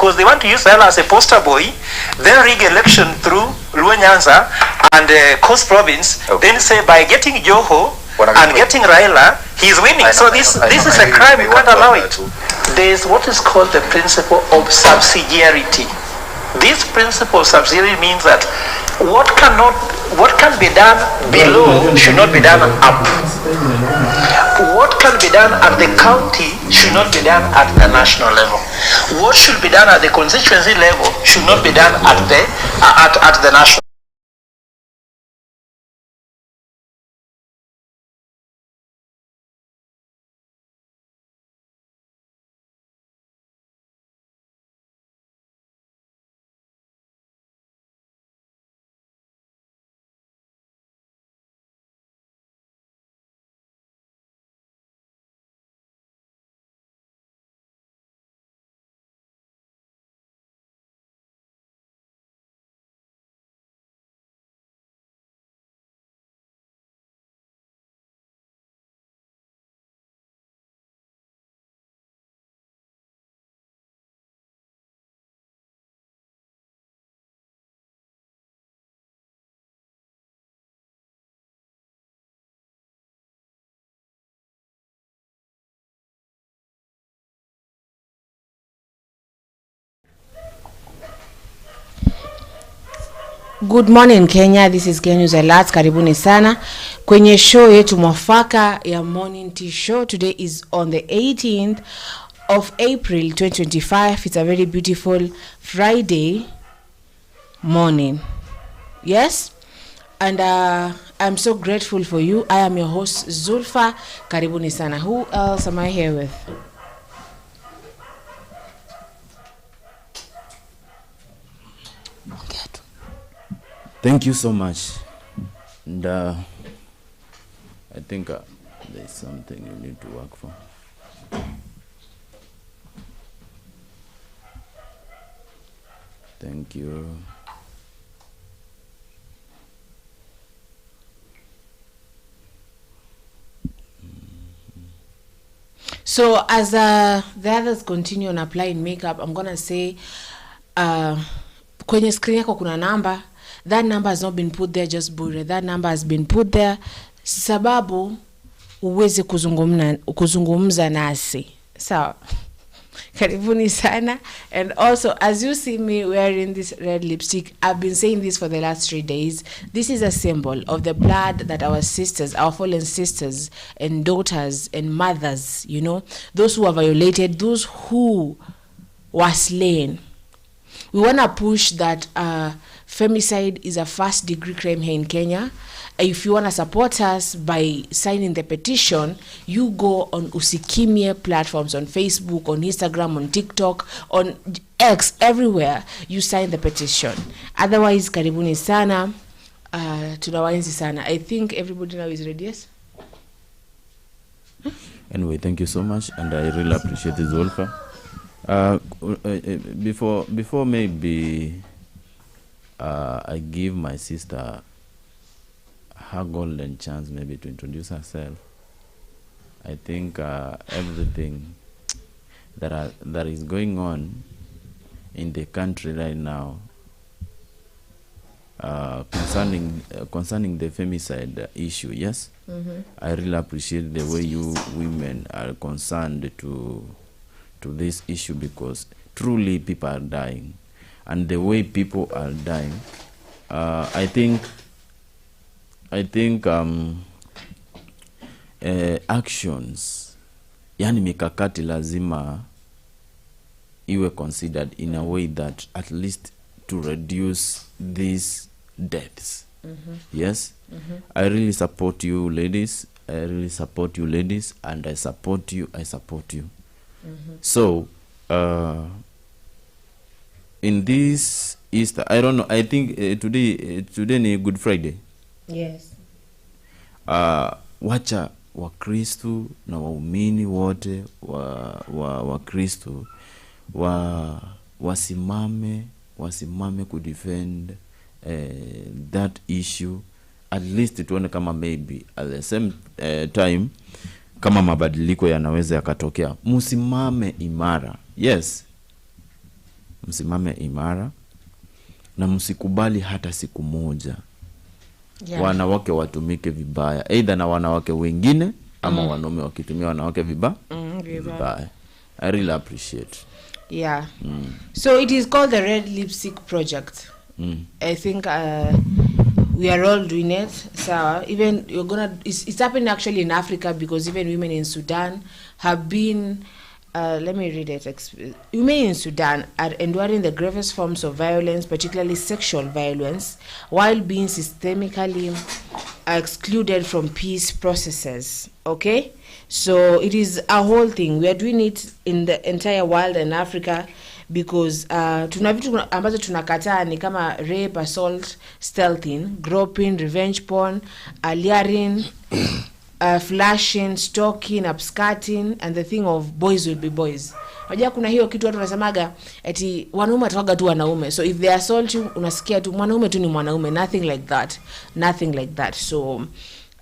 because they want to use Raila as a poster boy, then rig election through Luo Nyanza and Coast Province, then say by getting Joho and getting Raila, he's winning. So this is a crime, you can't allow it. There is what is called the principle of subsidiarity. This principle of subsidiarity means that what can be done below should not be done up. What can be done at the county should not be done at the national level. What should be done at the constituency level should not be done at the national. Good morning Kenya, this is Kenya News Alerts. Karibuni sana kwenye show yetu mwafaka ya Morning Tea Show. Today is on the 18th of April 2025. It's a very beautiful Friday morning. Yes? And I'm so grateful for you. I am your host Zulfa. Karibuni sana. Who else am I here with? Thank you so much. And I think there's something you need to work for. Thank you. So as the others continue on applying makeup, I'm gonna say kwenye screen yako kuna number. That number has not been put there just bure. That number has been put there sababu uweze kuzungumza nasi. So karibuni sana. And also, as you see me wearing this red lipstick, I've been saying this for the last 3 days. This is a symbol of the blood that our sisters, our fallen sisters and daughters and mothers, you know, those who are violated, those who were slain. We want to push that femicide is a first-degree crime here in Kenya. If you want to support us by signing the petition, you go on Usikimye platforms, on Facebook, on Instagram, on TikTok, on X, everywhere. You sign the petition. Otherwise, karibuni sana. Tunawaenzi sana. I think everybody now is ready, yes? Anyway, thank you so much, and I really appreciate this, Zulfa. Before maybe I give my sister her golden chance maybe to introduce herself. I think everything that is going on in the country right now concerning the femicide issue, yes? I really appreciate the way you women are concerned to this issue, because truly people are dying, and the way people are dying, I think actions, yani mikakati lazima iwe considered in a way that at least to reduce these deaths. Yes? I really support you ladies. And I support you. So in this Easter, I don't know, I think today is Good Friday. Yes. Wacha Wakristo na waumini wote Wakristo wasimame kudefend that issue, at least tuone kama maybe at the same time kama mabadiliko yanaweza yakatokea. Musimame imara. Yes. msimame imara na msikubali hata siku moja wanawake watumike vibaya, either na wanawake wengine ama wanaume wakitumia wanawake vibaya. I really appreciate. So it is called the Red Lipstick Project. I think we are all doing it. So even it's happening actually in Africa, because even women in Sudan have been let me read it. Women in Sudan are enduring the gravest forms of violence, particularly sexual violence, while being systemically excluded from peace processes. Okay, so it is a whole thing. We are doing it in the entire world and Africa, because tuna vitu ambazo tunakataa ni kama rape, assault, stealthing, groping, revenge porn, luring, flashing, stalking, upskirting, and the thing of boys will be boys. Unajua kuna hiyo kitu watu wanasemaga eti wanaume atawaga tu wanaume, so if they assault you unasikia tu mwanaume tu ni mwanaume. Nothing like that. So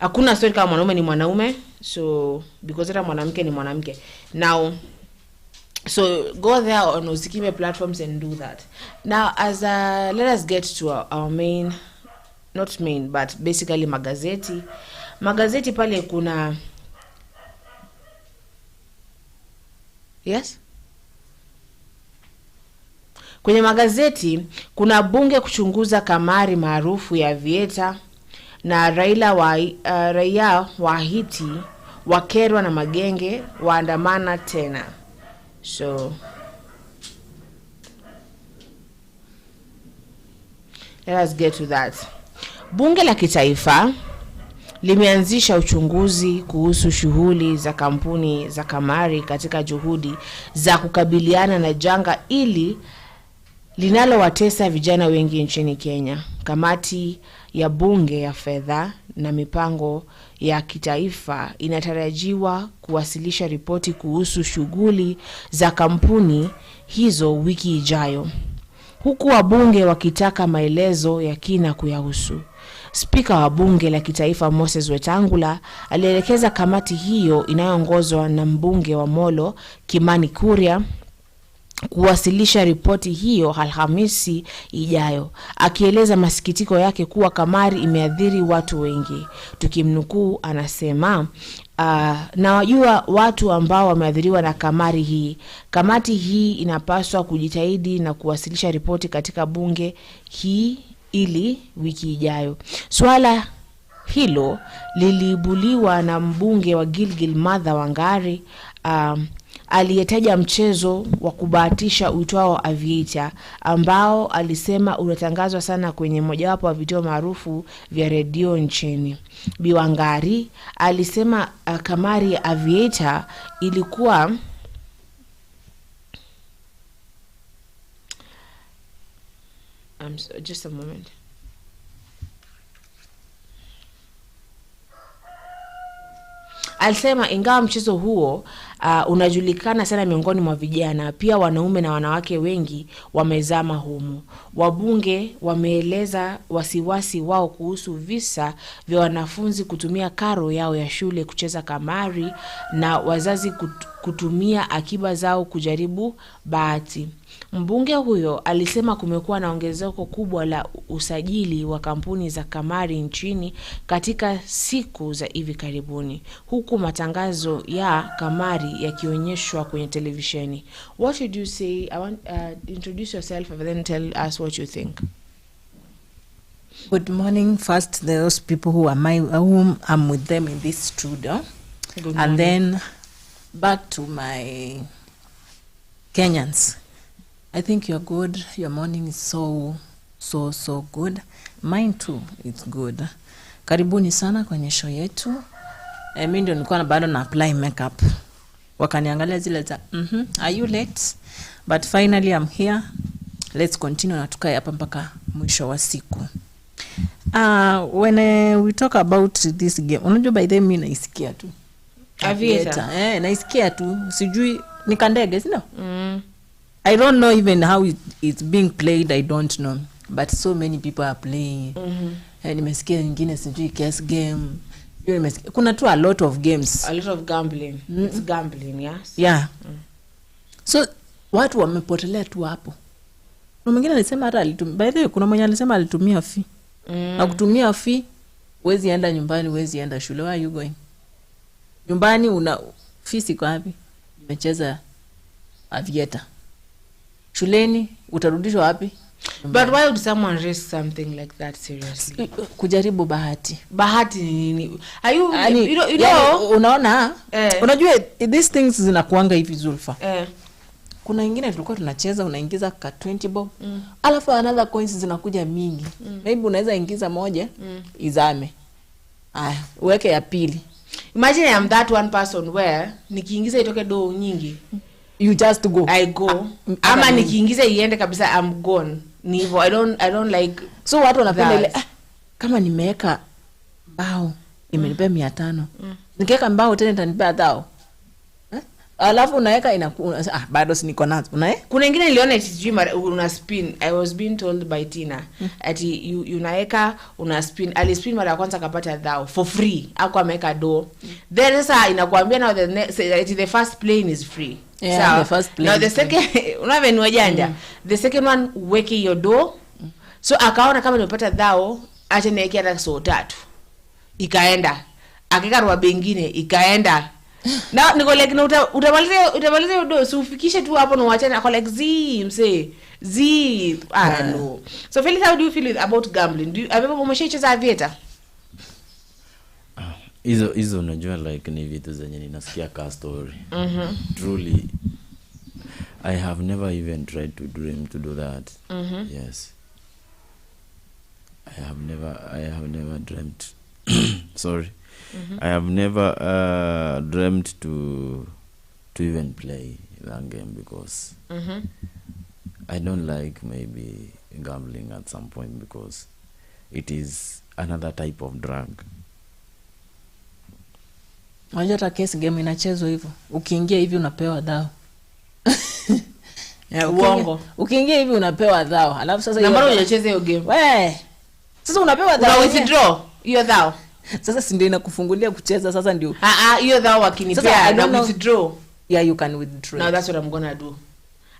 hakuna story kama mwanaume ni mwanaume, so because hata mwanamke ni mwanamke. Now so go there on Usikime platforms and do that. Now as let us get to our main, not main but basically magazeti pale kuna kwenye magazeti kuna bunge kuchunguza kamari maarufu ya Vieta, na raia wa Haiti wakerwa na magenge waandamana tena. So let us get to that. Bunge la kitaifa limeanzisha uchunguzi kuhusu shughuli za kampuni za kamari katika juhudi za kukabiliana na janga ili linalowatesa vijana wengi nchini Kenya. Kamati ya bunge ya fedha na mipango ya kitaifa inatarajiwa kuwasilisha ripoti kuhusu shughuli za kampuni hizo wiki ijayo, huku wabunge wakitaka maelezo ya kina kuyahusu. Spika wa bunge la kitaifa Moses Wetangula alielekeza kamati hiyo inayoongozwa na mbunge wa Molo Kimani Kuria kuwasilisha ripoti hiyo Alhamisi ijayo, akieleza masikitiko yake kuwa kamari imeathiri watu wengi. Tukimnukuu anasema, na wajua watu ambao wameathiriwa na kamari hii. Kamati hii inapaswa kujitahidi na kuwasilisha ripoti katika bunge hii ili wiki ijayo. Swala hilo liliibuliwa na mbunge wa Gilgil Martha Wangari aliyetaja mchezo wa kubahatisha uitwao Aviator, ambao alisema unatangazwa sana kwenye mojawapo wa vituo maarufu vya redio nchini. Bi Wangari alisema kamari ya Aviator ilikuwa just a moment. Alisema ingawa mchezo huo unajulikana sana miongoni mwa vijana, pia wanaume na wanawake wengi wamezama humo. Wabunge wameeleza wasiwasi wao kuhusu visa vya wanafunzi kutumia karo yao ya shule kucheza kamari na wazazi kutumia akiba zao kujaribu bahati. Mbunge huyo alisema kumekuwa na ongezeko kubwa la usajili wa kampuni za kamari nchini katika siku za hivi karibuni, huku matangazo ya kamari yakionyeshwa kwenye televisheni. What should you say? I want introduce yourself and then tell us what you think. Good morning. First, those people whom I'm with them in this studio. Good morning. And then back to my Kenyans. I think you're good. Your morning is so good. Mine too, it's good. Karibuni sana kwenye show yetu. Mimi ndio nilikuwa bado na apply makeup. Wakaniangalia zile za are you late? But finally I'm here. Let's continue na tukae hapa mpaka mwisho wa siku. When we talk about this game, unajua by the way mimi naisikia tu. Aviator. Naisikia tu. Sijui ni kandege, sio? I don't know even how it's being played. I don't know, but so many people are playing. Nimesikia nyingine sijui case game. Kuna tu a lot of games. A lot of gambling. It's gambling, yes. Yeah. So watu wamepotelea tu hapo. Kuna mwingine alisema hata alitumia. By the way, kuna mwenye alisema alitumia fee. Na kutumia fee, huwezi enda nyumbani, huwezi enda shule. Where are you going? Nyumbani una fee siko wapi? Nimecheza aviator. Shuleni utarudishwa wapi? But why would someone risk something like that seriously? Kujaribu bahati. Bahati nini? Are you know unaona? Unajua these things zinakuanga hivi Zulfa. Kuna ingine tulikuwa tunacheza unaingiza ka 20 bob. Alafu another coins zinakuja mingi. Maybe unaweza ingiza moja izame. Uweke ya pili. Imagine I'm that one person where nikiingiza itoke do nyingi. You just go. I go. Ama nikiingiza iende kabisa I'm gone. Nivo I don't like. So watu wanapenda ile kama nimeweka mbao imenipea 500. Nikiweka mbao tena itanipea 1000. Alafu unaweka bado si niko nazo. Kuna ingine niliona una spin. I was being told by Tina ati unaweka una spin. Ali spin mara ya kwanza kapata 1000 for free. Hapo ameweka do. Then sasa inakuambia now the first plane is free. Yeah, so, the first plane. Now the second unaven wajanja. The second one weke your do. So akaona kama nimepata 1000 acha niweke hata so 3. Ikaenda. Akika roba bengine ikaenda. Na niko like utamaliza do so ufikishe tu hapo na uachane ako like mse I don't know. So Felix, how do you feel about gambling? Do you have ever umeshacheza aviator? Hizo unajua like ni vitu zenye ninasikia ka story. Truly I have never even tried to dream to do that. Yes. I have never dreamt. Sorry. I have never dreamt to even play that game because I don't like maybe gambling at some point because it is another type of drug. Unajua case game inachezwa hivyo. Ukiingia hivi unapewa dawa. Uongo. Ukiingia hivi unapewa dawa. Alafu sasa na mbona unacheza hiyo game? Sasa unapewa dawa. Una withdraw hiyo dawa. Sasa si ndio inakufungulia kucheza sasa ndio. Hiyo dawa wakinipea na withdraw. Yeah, you can withdraw. Now that's what I'm going to do.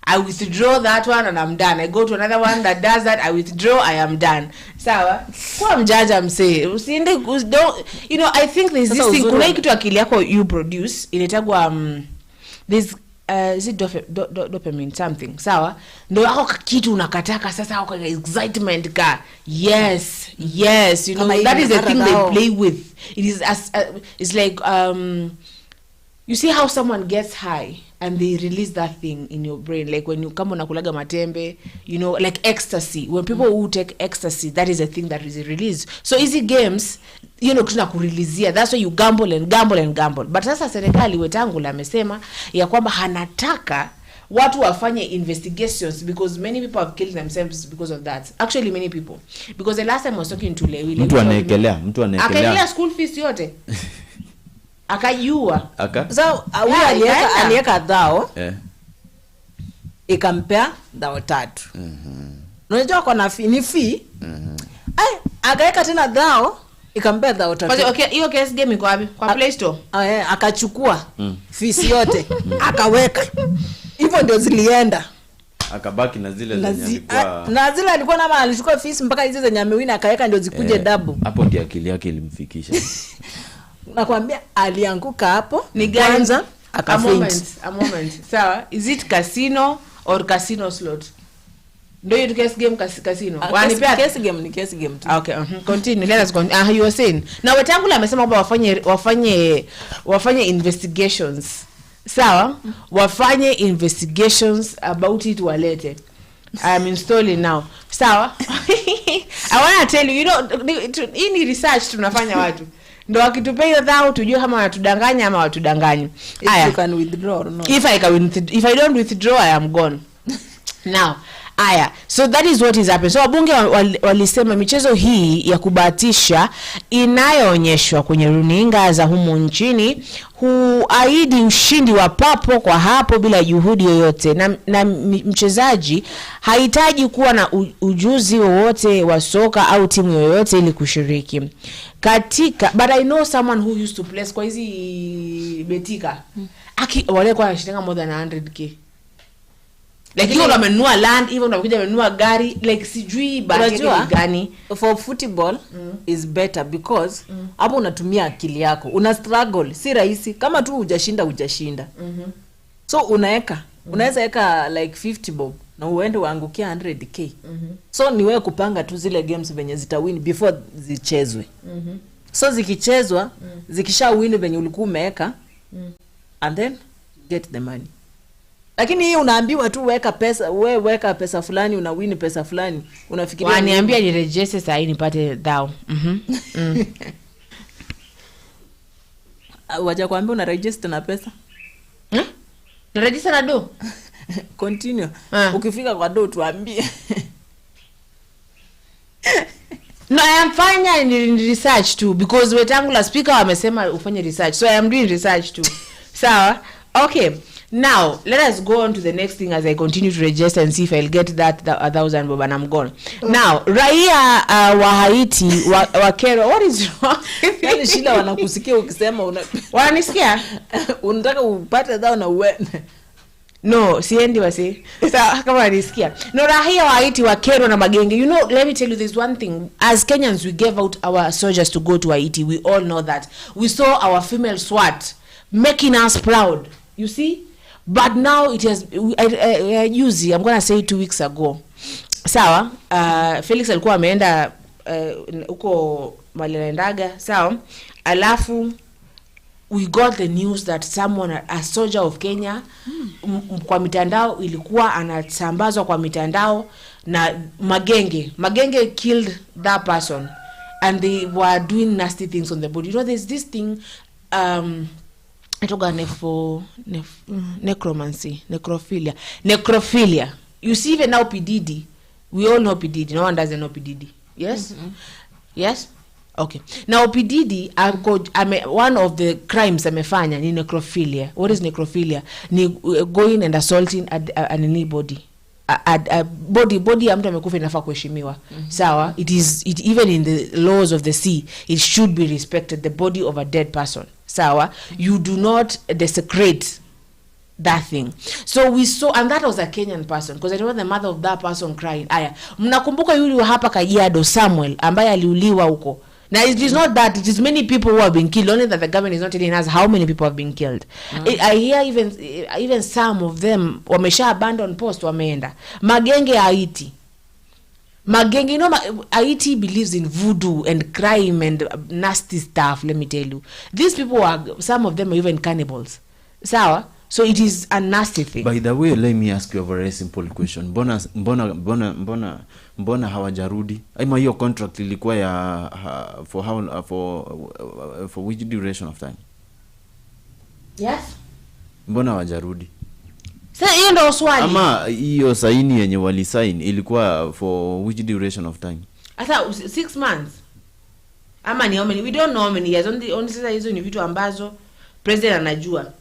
I withdraw that one and I'm done. I go to another one that does that. I withdraw. I am done. Sawa. Kwa mjaja mse. Usiende you know, I think there's this thing. Kuna kitu akili yako you produce inatagwa this is it dopamine something. Sawa. Ndio yako kitu unakataka sasa kwa excitement ka. Yes. You know that is the thing they play with. It is it's like you see how someone gets high and they release that thing in your brain, like when you come on akulaga matembe, you know, like ecstasy. When people who take ecstasy, that is a thing that is released. So easy games, you know, kuna kurelease. That's why you gamble and gamble and gamble. But sasa serikali Wetangula amesema ya kwamba hanataka watu wafanye investigations because many people have killed themselves because of that. Actually many people, because the last time I was talking to Lewi, mtu anaekelea school fees yote. Akayua. So alieka dao. Ikampea dao 3. Unajua kwa na fee ni fee. Akaeka tena dao ikampea dao 3. Okay, hiyo case game iko wapi? Kwa Play Store. Akachukua fees yote. Akaweka. Hivyo ndio zilienda. Akabaki na zile zenye alikuwa na zile alikuwa na alichukua fees mpaka hizo zenye amewina akaweka ndio zikuje double. Hapo ndio akili yake ilimfikisha. Nakwambia alianguka hapo ni kwanza akafaint. A moment. Sawa, is it casino or casino slot? Do you case game casino? Case game ni case game tu. Okay, continue. Let us go. You were saying. Na Wetangula amesema kwamba wafanye investigations. Sawa? Wafanye investigations about it walete. I'm installing now. Sawa? I want to tell you, you know, hii research tunafanya watu. Ndo wakitupea hiyo dhao tujue kama watudanganya ama watudanganyi. If you can withdraw or not. If I don't withdraw, I am gone. Now, so that is what is happening. So wabunge walisema michezo hii ya kubahatisha inayoonyeshwa kwenye runinga za humu nchini huahidi ushindi wa papo kwa hapo bila juhudi yoyote, na mchezaji hahitaji kuwa na ujuzi wowote wa soka au timu yoyote ili kushiriki katika. But I know someone who used to play kwa hizi betika wale kwa anashindanga more than 100k. Like hiyo unamenunua land, even unakuja umenunua gari, like sijui budget gani. For football is better because hapo unatumia akili yako. Una struggle, si rahisi. Kama tu hujashinda. So unaweza eka like 50 bob na uende uangukia 100k. So ni wewe kupanga tu zile games venye zitawin before zichezwe. So zikichezwa, zikisha win venye ulikuwa umeweka, and then get the money. Lakini hii unaambiwa tu weka pesa fulani, una win pesa fulani, unafikiria waniambia ni register sasa nipate dhao. Waja kuambia una register na pesa? Na register na do? Continue. Ukifika kwa do tuambie. No, I am fine research too because wetangula speaker wamesema ufanye research. So I am doing research too. Sawa? Okay. Now, let us go on to the next thing as I continue to register and see if I'll get that 1,000 bob and I'm gone. Now, raia wa Haiti wa Kero, what is wrong? Yaani shida wanakusikia ukisema wananisikia? Unataka upate dhao na uende. No, siendi wasi. Sawa kama wananisikia. No, raia wa Haiti wa Kero na magenge. You know, let me tell you this one thing. As Kenyans, we gave out our soldiers to go to Haiti. We all know that. We saw our female SWAT making us proud. You see? But now it has I'm going to say 2 weeks ago. Sawa, Felix alikuwa ameenda huko Maliendaga, sawa? Alafu we got the news that someone, a soldier of Kenya, kwa mitandao ilikuwa anasambazwa kwa mitandao na magenge killed that person and they were doing nasty things on the body. You know, there's this thing necrophilia. You see, even now PDD, we all know PDD. No one doesn't know PDD. Yes? Yes? Okay. Now PDD, one of the crimes amefanya ni necrophilia. What is necrophilia? Ni going and assaulting an body. Body ya mtu amekufa inafaa kuheshimiwa. Sawa? It even in the laws of the sea, it should be respected, the body of a dead person. Sawa? You do not desecrate that thing. So we saw, and that was a Kenyan person, because I remember the mother of that person crying. Aya, mnakumbuka yule wa hapa Kajiado, Samuel, ambaye aliuliwa huko. Now it is not that, it is many people who have been killed, only that the government is not telling us how many people have been killed. I hear even some of them wamesha abandon post wameenda. Magenge Haiti. Magenge, you know, Haiti believes in voodoo and crime and nasty stuff, let me tell you. These people some of them are even cannibals. Sawa? So it is a nasty thing. By the way, let me ask you a very simple question. Mbona hawajarudi? Ama hiyo contract ilikuwa ya for which duration of time? Yes. Mbona hawajarudi? Sasa hiyo ndio swali. Ama hiyo saini yenye walisign ilikuwa for which duration of time? Asa 6 months. Ama ni how many? We don't know how many years. Only sasa hizo ni vitu ambazo president anajua.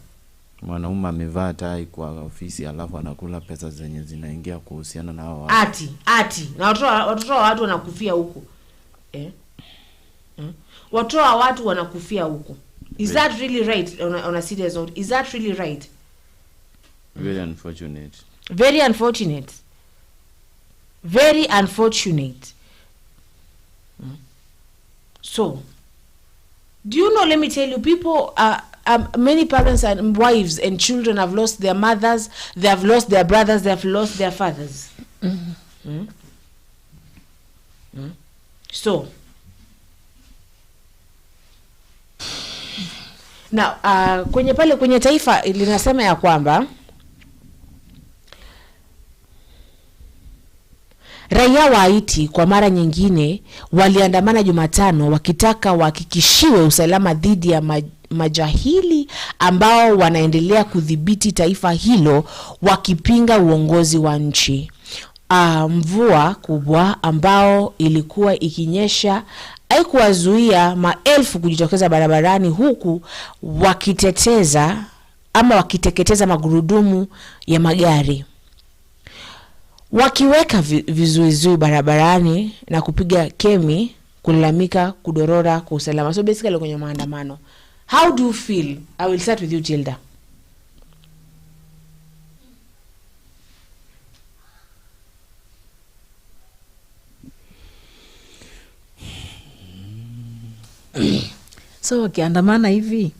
Mwanaume amevaa tai kwa ofisi alafu anakula pesa zenye zinaingia kuhusiana na hao ati na watoto wa watu wanakufia huko. Watoto wa watu wanakufia huko. Is that really right on a serious note? Is that really right? Very unfortunate. Very unfortunate. Very unfortunate. So, do you know, let me tell you, people many parents and wives and children have lost their mothers, they have lost their brothers, they have lost their fathers. So, now, kwenye taifa linasema ya kwamba raia wa Haiti kwa mara nyingine waliandamana Jumatano wakitaka wahakikishiwe usalama dhidi ya majahili ambao wanaendelea kudhibiti taifa hilo wakipinga uongozi wa nchi. Mvua kubwa ambao ilikuwa ikinyesha haikuwazuia maelfu kujitokeza barabarani huku wakiteketeza magurudumu ya magari. Wakiweka vizuizi barabarani na kupiga kemi kulalamika kudorora kwa usalama. So basically kwenye maandamano. How do you feel? I will start with you, Tilda. So wakiandamana hivi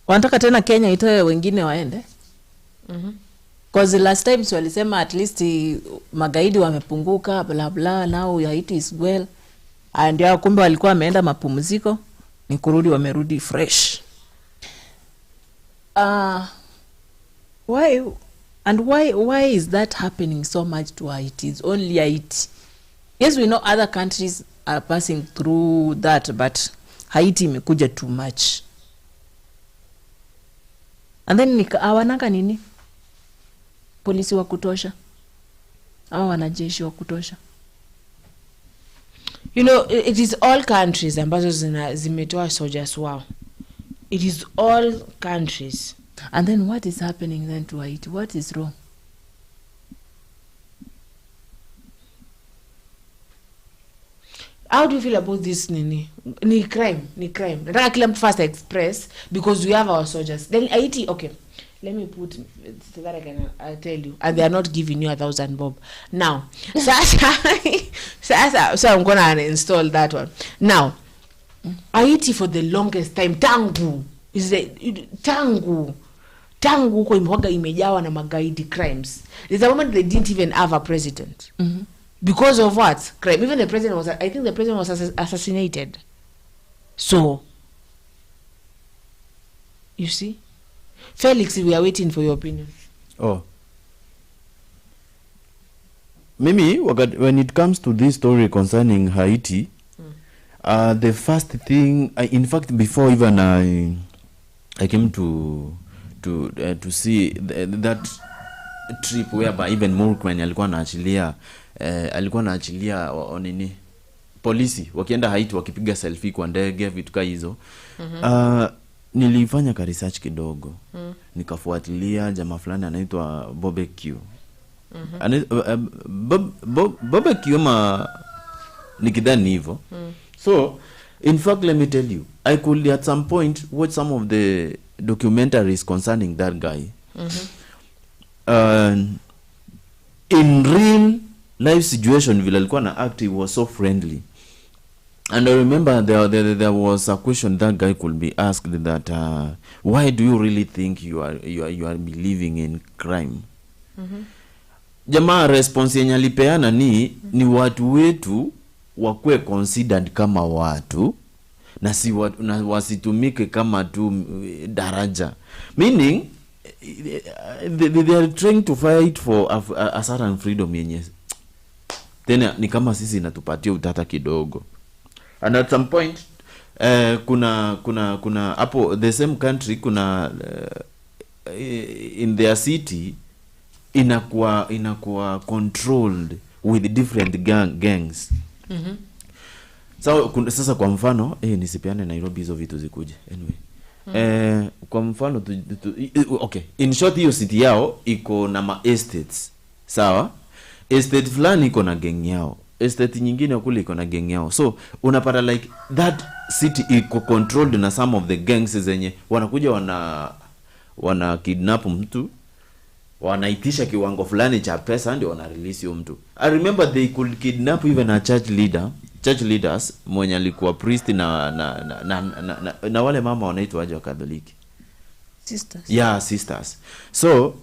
wanataka tena Kenya itoe wengine waende. Cause last time walisema at least magaidi wamepunguka bla bla, now Haiti is well. And ya kumbe walikuwa wameenda mapumziko, ni kurudi wamerudi fresh. Why is that happening so much to Haiti? It's only Haiti. Yes, we know other countries are passing through that, but Haiti imekuja too much. And then hawananga nini? Polisi wa kutosha au wanajeshi wa kutosha? You know, it is all countries ambazo zimetoa soldiers wao. It is all countries. And then what is happening then to Haiti? What is wrong? How do you feel about this nini? Ni crime. Nataka kila mtu first express because we have our soldiers. Then Haiti, okay. Let me put so that I'll tell you. And they are not giving you 1,000 bob. Now, so I'm gonna uninstall that one. Now, Haiti for the longest time, tangu huko imwaga imejawa na magaidi crimes. There's a moment they didn't even have a president. Because of what? Crime. Even the president was, I think the president was assassinated. So, you see? Felix, we are waiting for your opinion. Oh. Mimi, when it comes to this story concerning Haiti, the first thing, in fact, before even I came to see that trip whereby even Murkman alikuwa naachilia nini polisi wakienda Haiti wakipiga selfie kwa ndege vitu kama hizo. Nilifanya ka research kidogo. Nikafuatilia jamaa fulani anaitwa Barbecue. Barbecue nikidhani hivyo. So in fact, let me tell you, I could at some point watch some of the documentaries concerning that guy. In real life situation vile alikuwa na act, he was so friendly. And I remember there was a question that guy could be asked that why do you really think you are believing in crime? Jamaa response yenye alipeana ni watu wetu wakwe considered kama watu na si watu, na wasitumike kama tu daraja, meaning they are trying to fight for a certain freedom yenye tena ni kama sisi inatupatia utata kidogo. And at some point kuna hapo the same country kuna in their city inakuwa controlled with different gangs. So sasa kwa mfano nisipiane Nairobi hizo vitu zikuje anyway. Kwa mfano okay, in short hiyo city yao iko na ma estates, sawa? Estate fulani iko na gang yao, estate nyingine kule iko na gang yao. So unapata like that city iko controlled na some of the gangs zenye wanakuja wana kidnap mtu, wanaitisha kiwango fulani cha pesa ndio wana release mtu. I remember they could kidnap even a church leaders mwenye alikuwa priest na wale mama wanaitwa aje wa Katoliki, sisters. Yeah, sisters. So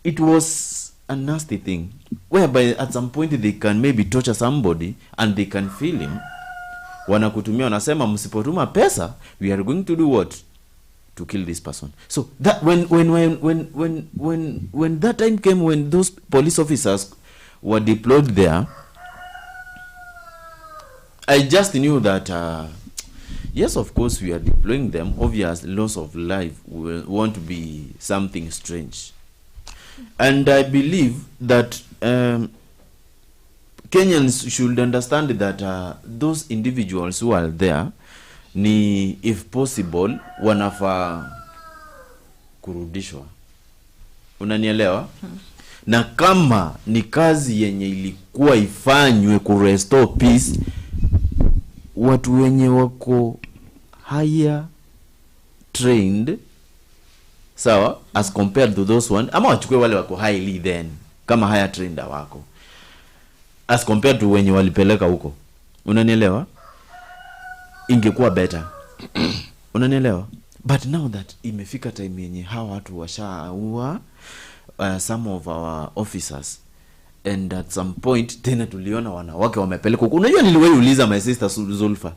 it was a nasty thing whereby at some point they can maybe torture somebody and they can feel him. Wanakutumia, wanasema msipotuma pesa we are going to do what? To kill this person. So that when that time came, when those police officers were deployed there, I just knew that yes, of course we are deploying them. Obvious loss of life won't be something strange. And I believe that Kenyans should understand that those individuals who are there, ni if possible wanafaa kurudishwa. Unanielewa? Na kama ni kazi yenye ilikuwa ifanywe ku restore peace, watu wenye wako higher trained, sawa, as compared to those one, ama wachukue wale wako highly then kama higher trained wako as compared to wenye walipeleka huko. Unanielewa? Ingekuwa better. Unanielewa? But now that imefika time yenye hawa watu washaua some of our officers, and at some point tena tuliona wanawake wamepelekwa. Unajua niliwauliza my sister Zulfa,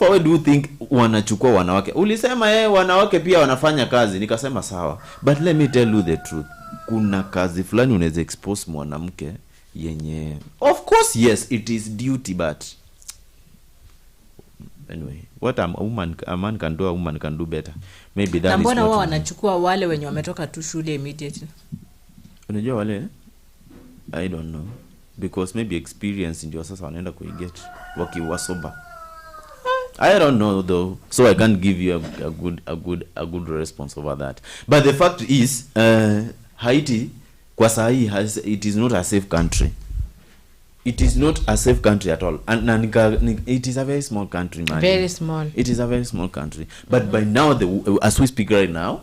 why do you think wanachukua wanawake? Ulisema wanawake pia wanafanya kazi. Nikasema sawa, but let me tell you the truth. Kuna kazi fulani unaweza expose mwanamke yenye, of course yes it is duty, but anyway, what a man can do, a woman can do better. Maybe that is. Mbona wao wanachukua wale wenye wametoka tu shule immediately? Unajua wale, I don't know, because maybe experience ndio sasa wanaenda kuiget wakiwa sober. I don't know though, so I can't give you a good response over that. But the fact is, Haiti kwa sahi it is not a safe country. It is not a safe country at all, and it is a very small country, man. Very small. It is a very small country, but by now, as we speak right now,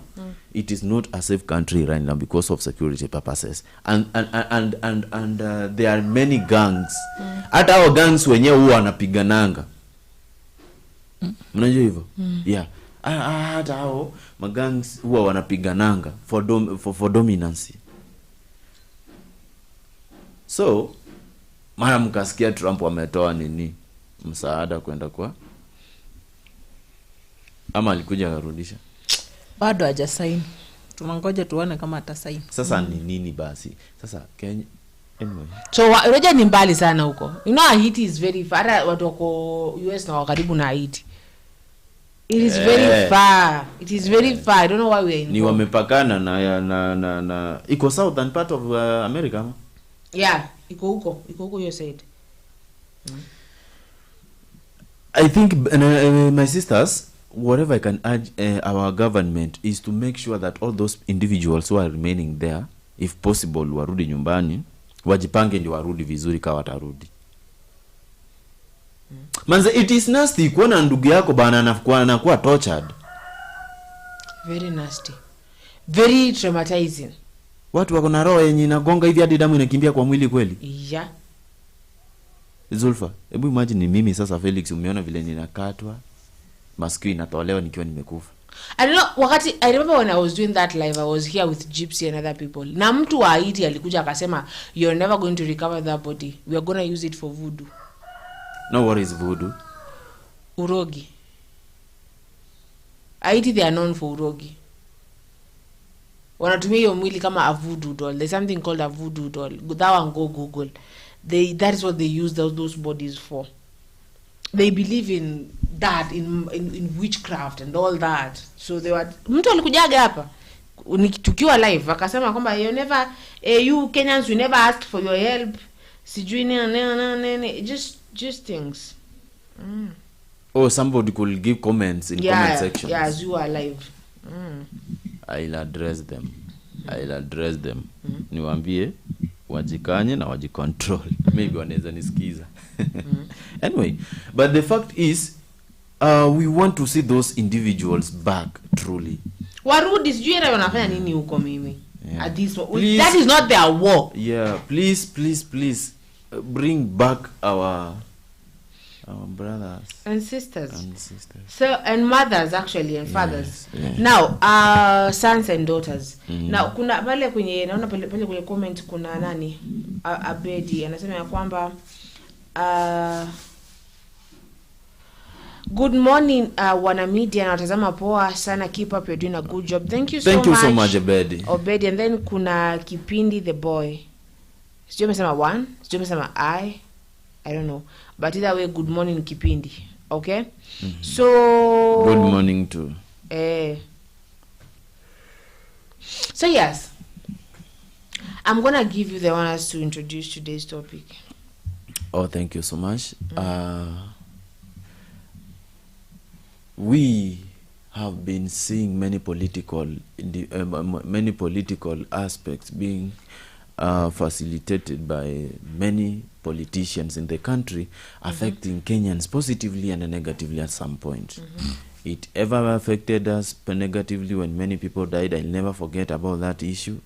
it is not a safe country right now because of security purposes, and there are many gangs. Hata hao gangs wenyewe huwa wanapigananga. Mnajua hivyo? Yeah. Hata hao magangs huwa wanapigananga for dominance. So mara mkasikia Trump ametoa nini msaada kwenda kwa, ama alikuja akarudisha? Bado hajasaini. Tumangoja tuone kama atasaini. Sasa ni nini basi? Sasa Kenya anyway. So unajua ni mbali sana huko. You know Haiti is very far. Watu wako US na karibu na Haiti. It is very far. It is very far. I don't know why we are in. Ni wamepakana na iko southern part of America. Yeah, iko huko your side. I think my sisters, whatever I can urge our government is to make sure that all those individuals who are remaining there, if possible, warudi nyumbani, wajipange ndio warudi vizuri kama watarudi. Manze, it is nasty kuona ndugu yako bana anakuwa tortured. Very nasty. Very traumatizing. Watu wako na roho yenye inagonga hivi hadi damu inakimbia kwa mwili kweli. Yeah. Zulfa, hebu imagine ni mimi sasa Felix, umeona vile ninakatwa, masikio inatolewa nikiwa nimekufa. I don't know, wakati I remember when I was doing that live, I was here with Gypsy and other people. Na mtu wa Haiti alikuja akasema, you're never going to recover that body. We are going to use it for voodoo. No, what is voodoo? Urogi. Haiti, they are known for urogi. Wanatumia hiyo mwili kama a voodoo doll. There's something called a voodoo doll. That one, go Google. That is what they use those bodies for. They believe in that, in witchcraft and all that. So they were, mtu alikujaga hapa tukiwa live akasema kwamba you Kenyans, we never asked for your help. Sijui nene just things. Oh, somebody could give comments in comment section. Yeah, as you are live. I'll address them. Niwaambie wajikanye na wajicontrol. Maybe wanaweza nisikiza. Anyway, but the fact is, we want to see those individuals back truly. Warudi sijui era wanafanya nini huko mimi. At this that is not their war. Yeah, please bring back our brothers and sisters. So, and mothers actually, and fathers. Yes. Now, sons and daughters. Now, kuna pale kwenye naona pale kwenye comment kuna nani? Abedi anasema ya kwamba good morning wana media na watazama poa sana, keep up, you're doing a good job. Thank you so much Abedi. And then kuna Kipindi the boy. Sijui amesema one, sijui amesema I don't know, but either way, good morning Kipindi. Okay? So good morning too. So yes, I'm gonna give you the honors to introduce today's topic. Oh, thank you so much. We have been seeing many political aspects being facilitated by many politicians in the country, affecting Kenyans positively and negatively at some point. It ever affected us negatively when many people died. I'll never forget about that issue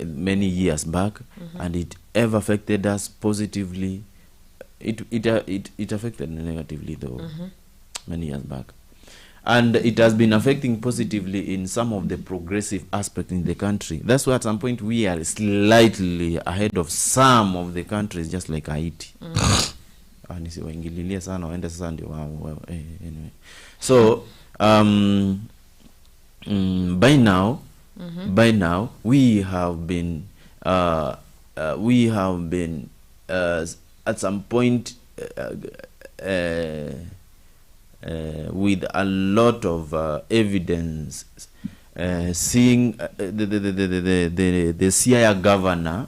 many years back. And it ever affected us positively it affected negatively though many years back, and it has been affecting positively in some of the progressive aspects in the country. That's why at some point we are slightly ahead of some of the countries, just like Haiti. Nisiwaingililie sana waende sasa ndio anyway. So by now we have been at some point with a lot of evidence, seeing the CIA governor,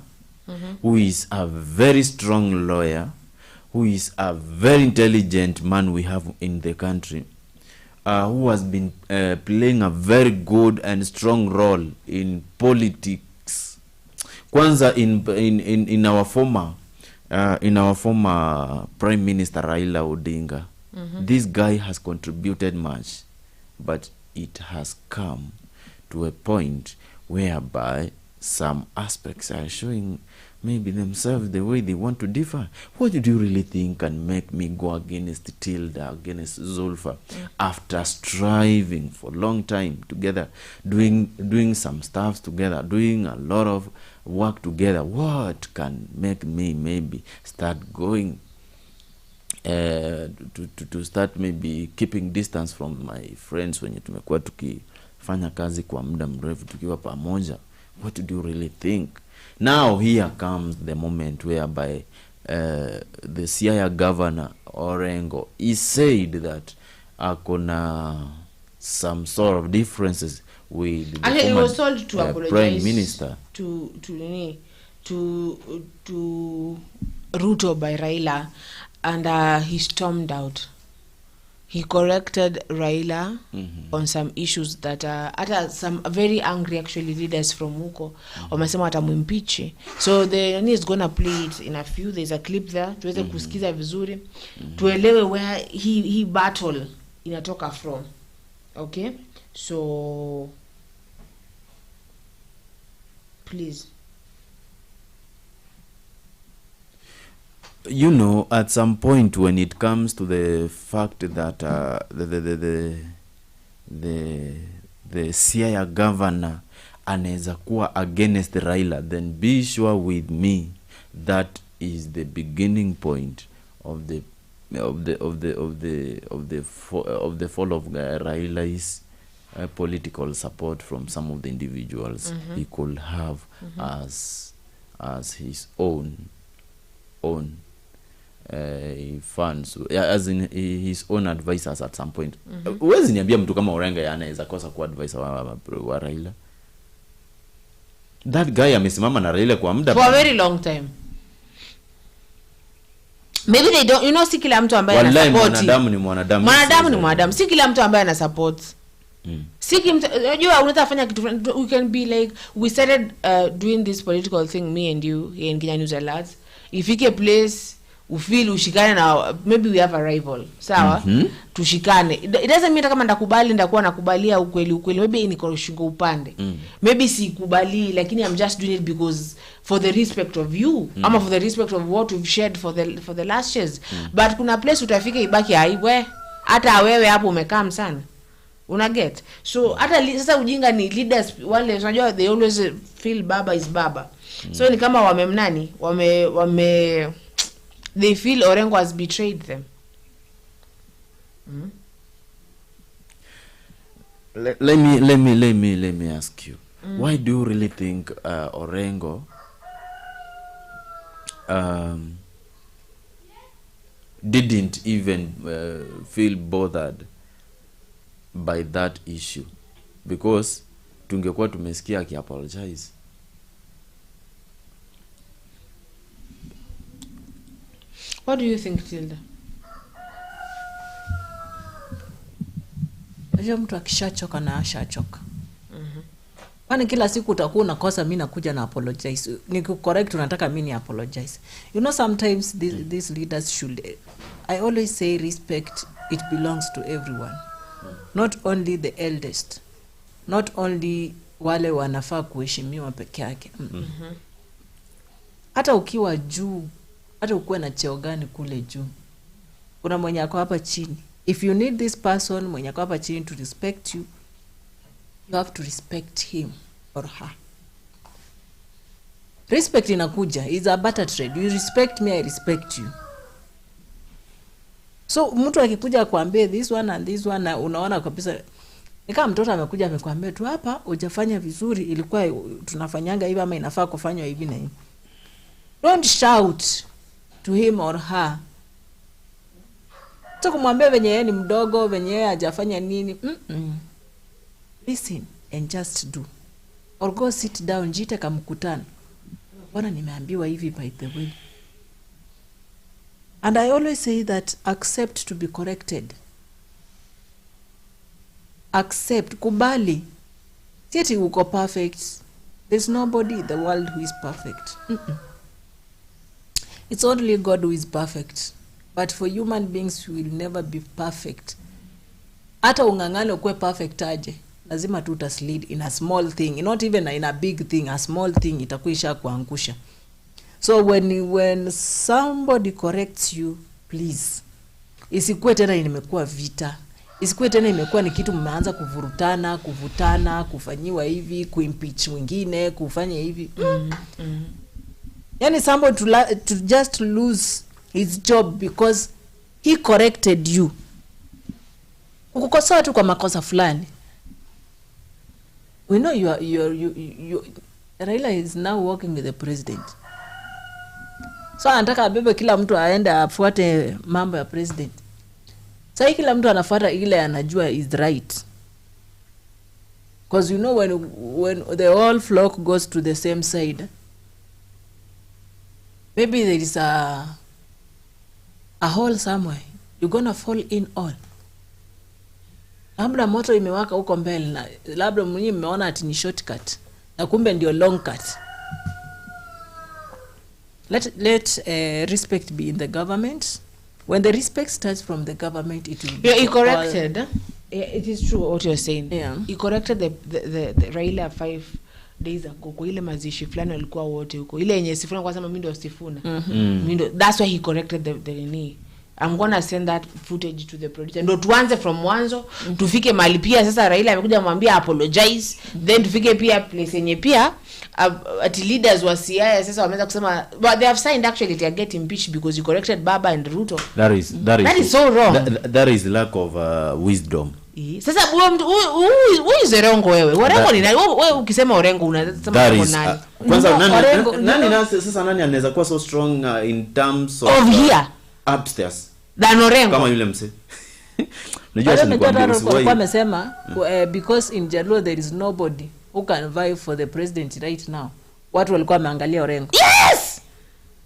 who is a very strong lawyer, who is a very intelligent man we have in the country, who has been playing a very good and strong role in politics. Kwanza in our former Prime Minister Raila Odinga, this guy has contributed much, but it has come to a point whereby some aspects are showing maybe themselves the way they want to differ. What do you really think can make me go against Tilda, against Zulfa, after striving for a long time together, doing some stuff together, doing a lot of work together? What can make me maybe start going to start maybe keeping distance from my friends wenye tumekuwa tukifanya kazi kwa muda mrefu tukiwa pamoja? What do you really think? Now here comes the moment whereby the CIA governor Orengo, he said that akona some sort of differences with the he was told to apologize Prime Minister to Ruto by Raila, and he stormed out. He corrected Raila on some issues that some very angry actually leaders from huko wamesema watamwimpeach. So the is gonna play it in a few. There's a clip there tuweze kusikiza vizuri tuelewe where he battle inatoka from. Okay, so please. You know, at some point when it comes to the fact that the CIA governor anaweza kuwa against Raila, then be sure with me that is the beginning point of the fall of Raila's political support from some of the individuals he could have as his own funds, as in his own advisors at some point. Uwezi niambia mtu kama Orengo anaweza kosa kuwa advisor wa Raila. That guy amesimama na Raila kwa muda for a very long time. Maybe they don't, you know, si kila mtu ambaye ana support. Mwanadamu ni mwanadamu. Si kila mtu ambaye ana support. Si kila mtu, unajua unataka fanya kitu, we can be like, we started doing this political thing, me and you here in Kenya News Alerts. Ifike place ufeel ushikane na, maybe we have a rival, sawa? Tushikane. It doesn't mean kama ndakubali ndakuwa nakubalia ukweli, maybe ni kwa shingo upande. Maybe sikubali, lakini I'm just doing it because for the respect of you, ama for the respect of what we've shared for the last years. But kuna place utafika ibaki aiwe, hata wewe hapo umekaa sana. Una get? So hata sasa ujinga ni leaders wale unajua they always feel baba is baba. So ni kama wamemnani, they feel Orengo has betrayed them. Let me ask you. Why do you really think Orengo didn't even feel bothered by that issue? Because tungekuwa tumesikia akiapologize. What do you think, Tilda? Unajua mtu akishachoka na ashachoka. Kwani kila siku utakuwa unakosa, mimi nakuja na apologize. Niku correct unataka mimi ni apologize. You know, sometimes these leaders should, I always say respect, it belongs to everyone. Not only the eldest. Not only wale wanafaa kuheshimiwa peke yake. Hata ukiwa juu hata ukuwe na cheo gani kule juu, kuna mwenye ako hapa chini. If you need this person mwenye ako hapa chini to respect you, you have to respect him or her. Respect inakuja, is a barter trade. You respect me, I respect you. So mtu akikuja kuambia this one and this one, na unaona kabisa ni kama mtoto amekuja amekwambia tu hapa hujafanya vizuri, ilikuwa tunafanyanga hivi ama inafaa kufanywa hivi na hivi. Don't shout to him or her. Sasa kumwambia venye yeye ni mdogo, venye yeye hajafanya nini. Listen and just do. Or go sit down, jite kamkutano. Bwana nimeambiwa hivi by the way. And I always say that accept to be corrected. Accept, kubali. Sieti uko perfect. There's nobody in the world who is perfect. It's only God who is perfect. But for human beings, we will never be perfect. Hata ungangane ukue perfect aje, lazima tu utaslead in a small thing, not even in a big thing. A small thing itakuisha kuangusha. So when somebody corrects you, please, isikuwe tena imekuwa vita, isikuwe tena imekuwa ni kitu mmeanza kuvutana, kufanyiwa hivi, kuimpeach mwingine, kufanya hivi. Yani somebody to just lose his job because he corrected you. Kukosoa tu kwa makosa fulani. We know you Raila is now working with the president. So anataka abebe kila mtu aende afuate mambo ya president. Sasa kila mtu anafuata ile anajua is right. Because you know when the whole flock goes to the same side, maybe there is a hole somewhere, you're gonna fall in all. Labda moto imewaka huko mbele na labda mwenyewe mmeona ati ni shortcut na kumbe ndio long cut. Let respect be in the government. When the respect starts from the government, it will be he corrected. It is true what you're saying. Yeah. He corrected the Raila 5 days ago. Kwa ile mazishi fulani walikuwa wote huko. Ile yenye Sifuna kwa sababu mimi ndio Sifuna. That's why he corrected the knee. I'm gonna send that footage to the producer. Ndio tuanze from mwanzo, tufike mahali pia sasa Raila amekuja kumwambia apologize, then tufike pia place yenye pia at leaders wa Siaya sasa wameanza kusema but they have signed actually to get impeached because you corrected Baba and Ruto. That is so wrong. That is lack of wisdom. Sasa who is Orengo wewe? Orengo ni nani? Wewe ukisema Orengo unasema nani? Kwanza nani sasa nani anaweza kuwa so strong in terms of here upstairs than Orengo kama yule mse. Unajua kwa amesema because in Jaluo there is nobody who can vie for the president right now. Watu walikuwa wameangalia Orengo. Yes!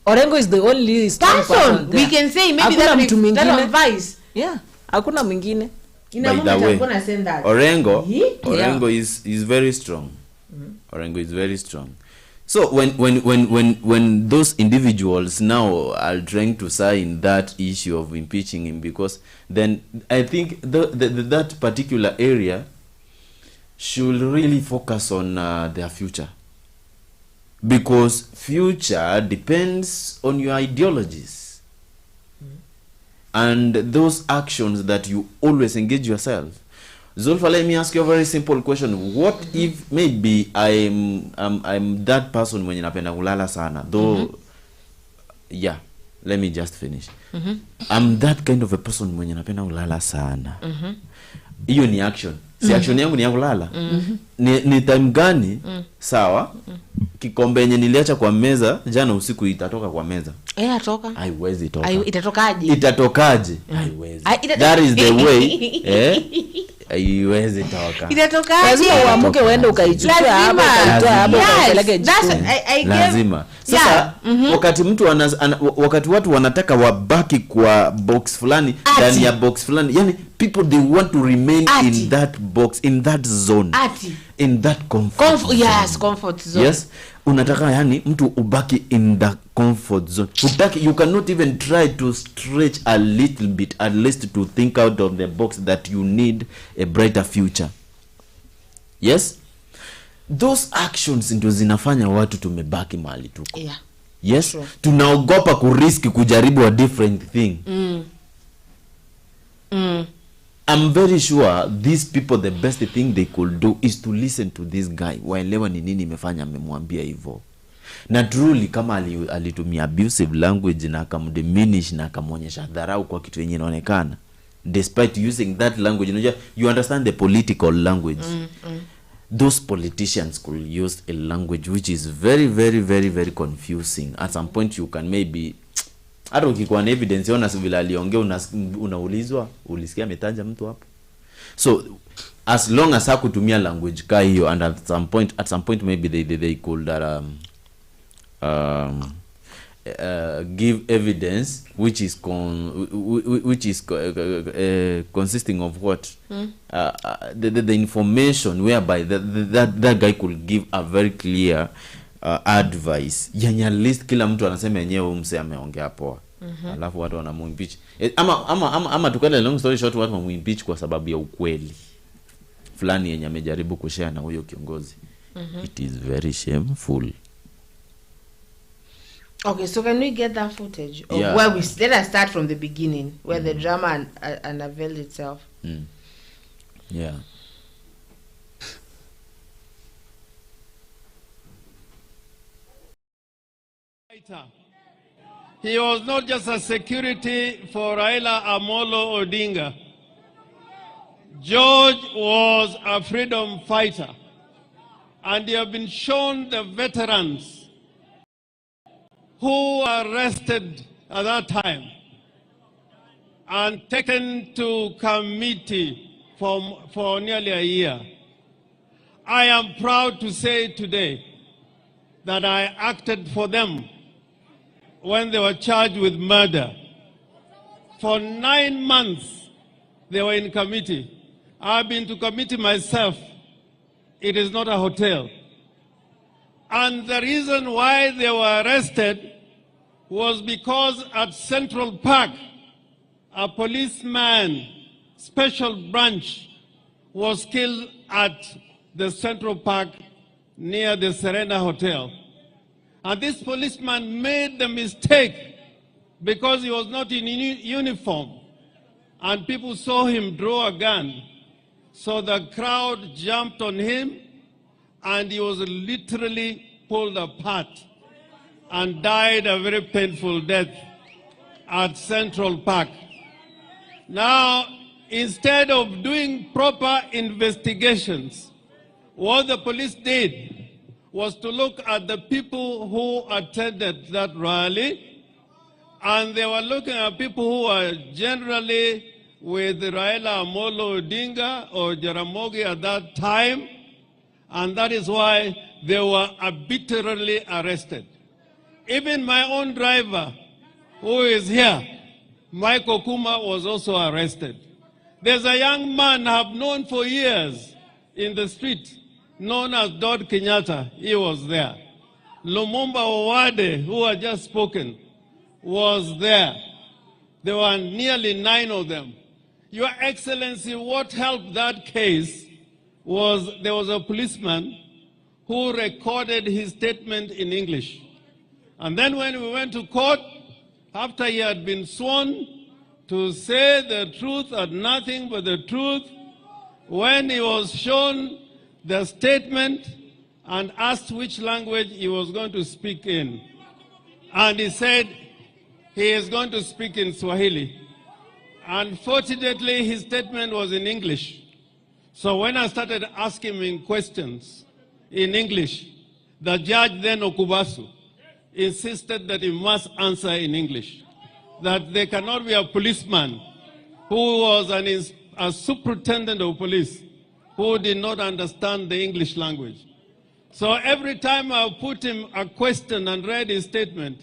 Orengo is the only strong person. We can say maybe that vice. Yeah, hakuna mwingine. By the way, Orengo is very strong. Orengo is very strong. So when those individuals now are trying to sign that issue of impeaching him, because then I think that particular area should really focus on their future, because future depends on your ideologies and those actions that you always engage yourself. Zulfa, let me ask you a very simple question. What if maybe I'm that person when napenda kulala sana, though yeah, let me just finish. I'm that kind of a person when napenda kulala sana. Hiyo ni action. Si action yangu ni ya kulala. Ni time gani? Sawa. Kikombe yenye niliacha kwa meza jana usiku itatoka kwa meza. Atoka. Haiwezi toka. Itatokaje? Itatokaje? Haiwezi. That is the way. Haiwezi toka. Itatokaje? Lazima uamuke uende ukaichukua hapo ukaitoa hapo ukaipeleke jikoni. Lazima. Sasa wakati watu wanataka wabaki kwa box fulani, ndani ya box fulani, yani people they want to remain in that box, in that zone. In that comfort zone. Yes, comfort zone. Yes. Unataka yani mtu ubaki in the comfort zone. You cannot even try to stretch a little bit, at least to think out of the box that you need a brighter future. Yes? Those actions ndio zinafanya watu tumebaki mahali tuko. Yeah. Yes, True. tunaogopa kuriski kujaribu a different thing. I'm very sure these people, the best thing they could do is to listen to this guy, waelewa ni nini imefanya amemwambia hivyo. Na truly kama alitumia abusive language na akamdiminish na akamonyesha dharau kwa kitu yenye inaonekana, despite using that language, you understand the political language. Those politicians could use a language which is very, very, very, very confusing. At some point you can maybe, hata ukikuwa na evidence ona vile aliongea unaulizwa ulisikia ametaja mtu hapo. So as long as hakutumia language ka hiyo, and at some point maybe they could give evidence which is consisting of what the information whereby that guy could give a very clear advice yenye at least kila mtu anasema yenyewe umse ameongea poa. Alafu watu wanamuimpeach ama tukale long story short, watu wanamuimpeach kwa sababu ya ukweli fulani yenye amejaribu kushare na huyo kiongozi. It is very shameful. Okay, so can we get that footage of Yeah. where let us start from the beginning, where the drama unveiled itself. Yeah. He was not just a security for Raila Amolo Odinga. George was a freedom fighter, and he have been shown the veterans who were arrested at that time and taken to committee for nearly a year. I am proud to say today that I acted for them when they were charged with murder. For 9 months, they were in committee. I've been to committee myself. It is not a hotel. And the reason why they were arrested was because at Central Park, a policeman, special branch, was killed at the Central Park near the Serena Hotel. And this policeman made the mistake because he was not in uniform. And people saw him draw a gun. So the crowd jumped on him and he was literally pulled apart and died a very painful death at Central Park. Now, instead of doing proper investigations, what the police did was to look at the people who attended that rally, and they were looking at people who were generally with Raila Amolo Odinga or Jaramogi at that time, and that is why they were arbitrarily arrested. Even my own driver, who is here, Michael Kuma, was also arrested. There's a young man I've known for years in the street, known as Dod Kenyatta. He was there. Lumumba Owade, who had just spoken, was there. There were nearly 9 of them. Your Excellency, what helped that case was there was a policeman who recorded his statement in English. And then when we went to court, after he had been sworn to say the truth and nothing but the truth, when he was shown the statement and asked which language he was going to speak in, and he said he is going to speak in Swahili. Unfortunately, his statement was in English. So when I started asking him questions in English, the judge then, Okubasu, insisted that he must answer in English, that there cannot be a policeman who was a superintendent of police who did not understand the English language. So every time I put him a question and read his statement,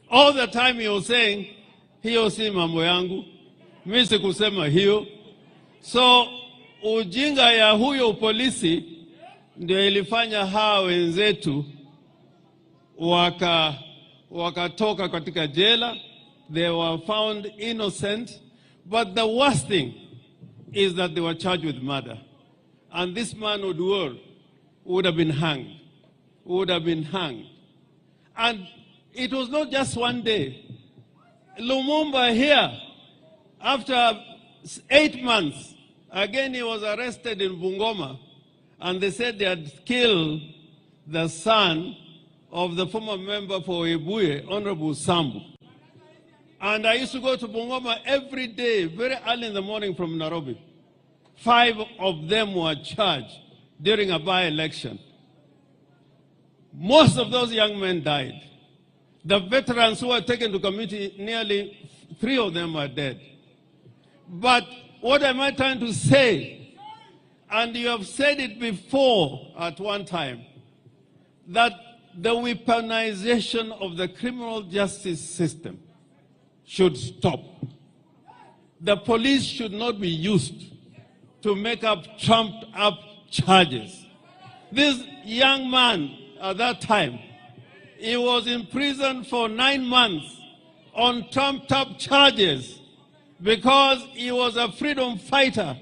all the time he was saying, hiyo si mambo yangu, mimi sikusema hiyo. So ujinga ya huyo polisi ndio ilifanya hawa wenzetu wakatoka katika jela. They were found innocent, but the worst thing is that they were charged with murder. And this man would have been hanged, And it was not just one day. Lumumba here, after 8 months, again he was arrested in Bungoma, and they said they had killed the son of the former member for Ebuye, Honorable Sambu. And I used to go to Bungoma every day, very early in the morning from Nairobi. 5 of them were charged during a by-election. Most of those young men died. The veterans who were taken to community, nearly 3 of them are dead. But what am I trying to say? And you have said it before at one time, that the weaponization of the criminal justice system should stop. The police should not be used to make up trumped up charges. This young man at that time, he was in prison for 9 months on trumped up charges because he was a freedom fighter,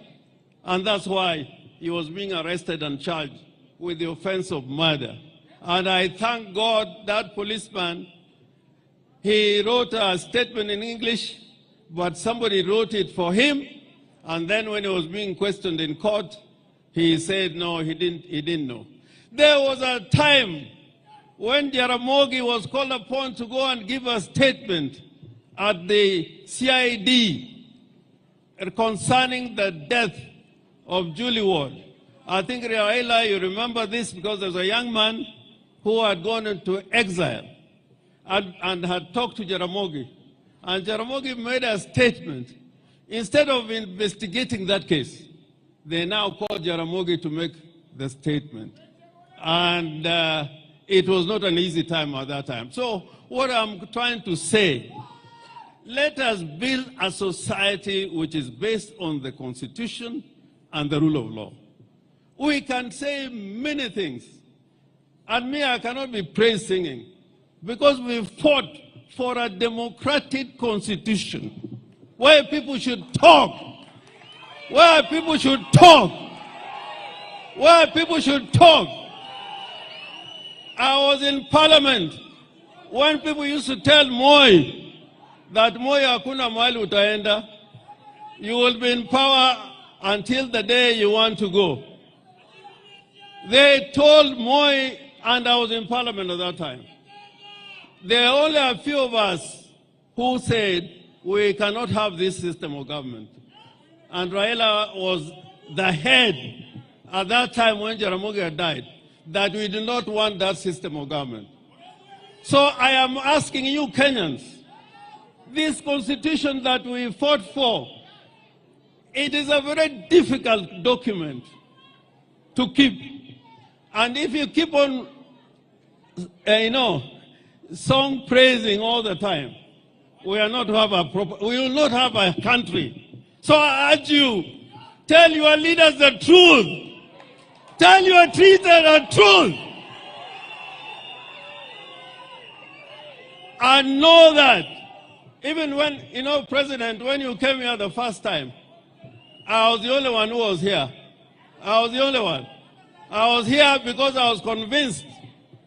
and that's why he was being arrested and charged with the offense of murder. And I thank God that policeman, he wrote a statement in English, but somebody wrote it for him, and then when he was being questioned in court, he said no, he didn't know. There was a time when Jaramogi was called upon to go and give a statement at the CID concerning the death of Julie Ward. I think, Raila, you remember this because there's a young man who had gone into exile and had talked to Jaramogi. And Jaramogi made a statement. Instead of investigating that case, they now called Jaramogi to make the statement. And it was not an easy time at that time. So what I'm trying to say, let us build a society which is based on the Constitution and the rule of law. We can say many things. And me, I cannot be praise singing because we fought for a democratic constitution where people should talk, where people should talk, where people should talk. I was in parliament when people used to tell Moi that Moi hakuna mahali utaenda, you will be in power until the day you want to go. They told Moi, and I was in parliament at that time, there are only a few of us who said we cannot have this system of government. And Raila was the head at that time when Jaramogi had died, that we do not want that system of government. So I am asking you Kenyans, this constitution that we fought for, it is a very difficult document to keep. And if you keep on, song praising all the time, we will not have a country. So I urge you, tell your leaders the truth. Tell your leaders the truth. And know that even when, President, when you came here the first time, I was the only one who was here. I was the only one. I was here because I was convinced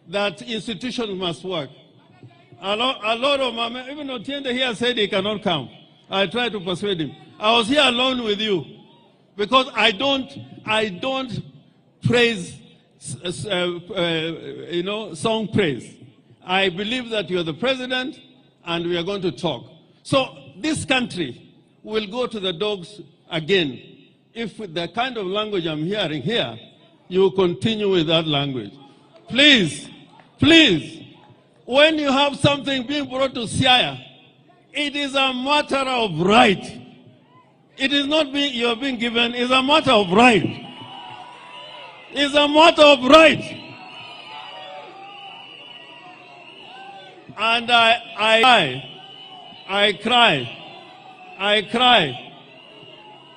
that institutions must work. A lot of my, even Otiende here said he cannot come. I tried to persuade him. I was here alone with you because I don't praise, song praise. I believe that you are the president and we are going to talk. So this country will go to the dogs again if the kind of language I'm hearing here, you continue with that language. Please, when you have something being brought to Siaya, it is a matter of right. It is not you are being given, it's a matter of right. It's a matter of right. And I cry.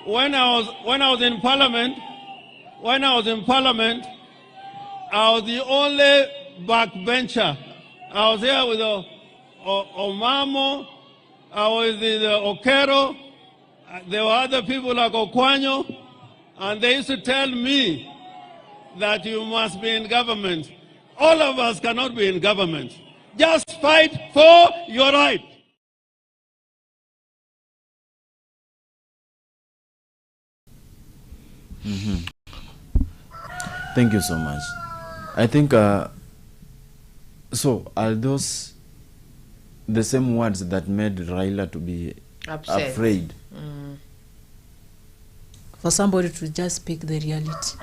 When I was in parliament, I was the only backbencher. I was here with Omamo, I was with Okero, there were other people like Okwanyo, and they used to tell me that you must be in government. All of us cannot be in government. Just fight for your right. Thank you so much. I think, so are those the same words that made Raila to be afraid? For somebody to just speak the reality.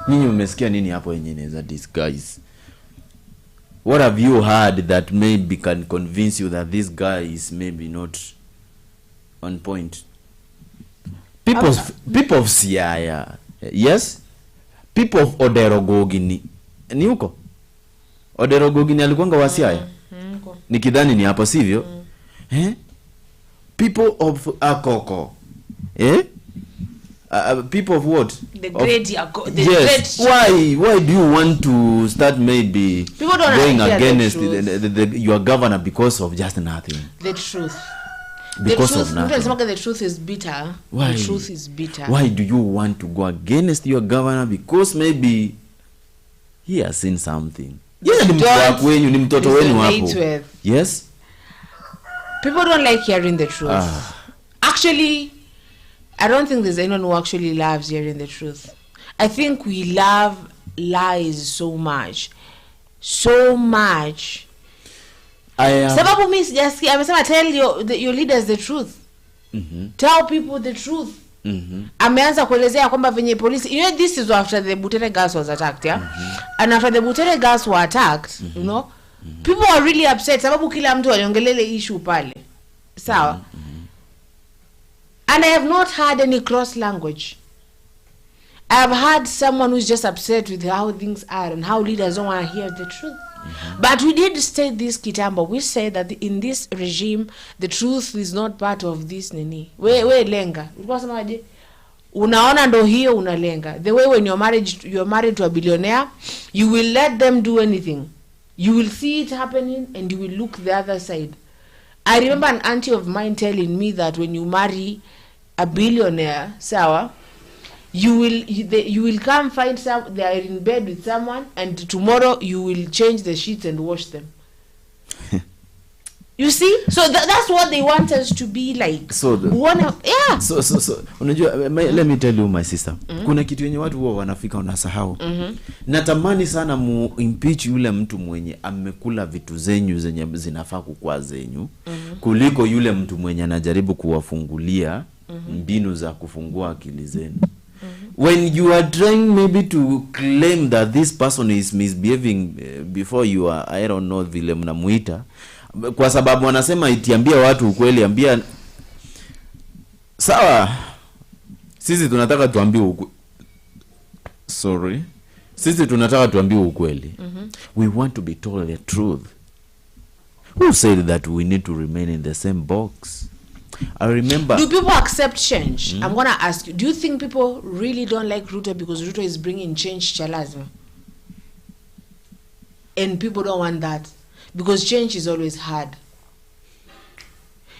Nini umesikia nini hapo yenye inaweza disguise? What have you heard that maybe can convince you that this guy is maybe not on point? People of Siaya, yes? People of Oderogogini. Ni huko? Oderogogini alikuanga wa Siaya? Nikidhani ni hapo sivyo? People of Akoko. People of what? The great the yes. Great. Why do you want to start maybe going against your governor because of just nothing? The truth. Because of nothing. The truth is bitter. Why? The truth is bitter. Why do you want to go against your governor? Because maybe he has seen something. Yes, yes. People don't like hearing the truth. Actually, I don't think there's anyone who actually loves hearing the truth. I think we love lies so much. So much. Sababu mi sijasikia amesema tell your leaders the truth. Tell people the truth. Ameanza kuelezea kwamba venye polisi, you know, this is after the Butere gas was attacked, yeah? And after the Butere gas were attacked, you know, people are really upset sababu kila mtu aliongelele issue pale. Sawa? And I have not heard any cross language. I have heard someone who's just upset with how things are and how leaders don't want to hear the truth. But we did state this kitambo. We said that in this regime, the truth is not part of this nini. We lenga. Unaona ndo hiyo unalenga. The way when you're married to a billionaire, you will let them do anything. You will see it happening and you will look the other side. I remember an auntie of mine telling me that when you marry a billionaire, sawa, you will come find they are in bed with someone, and tomorrow you will change the sheets and wash them. You see, so that's what they want us to be like. So yeah. So unajua, let me tell you my sister, kuna kitu yenye watu huwa wanafika unasahau. Natamani sana mu impeach yule mtu mwenye amekula vitu zenyu zenye zinafaa kukua zenyu, kuliko yule mtu mwenye anajaribu kuwafungulia mbinu za kufungua akili zenu. When you are trying maybe to claim that this person is misbehaving before you are, I don't know vile mnamuita, kwa sababu wanasema itiambia watu ukweli, ambia sawa, sisi tunataka tuambiwe ukweli. Sisi tunataka tuambiwe ukweli. We want to be told the truth. Who said that we need to remain in the same box? I remember. Do people accept change? I'm going to ask you, do you think people really don't like Ruto because Ruto is bringing change chalazima? And people don't want that because change is always hard.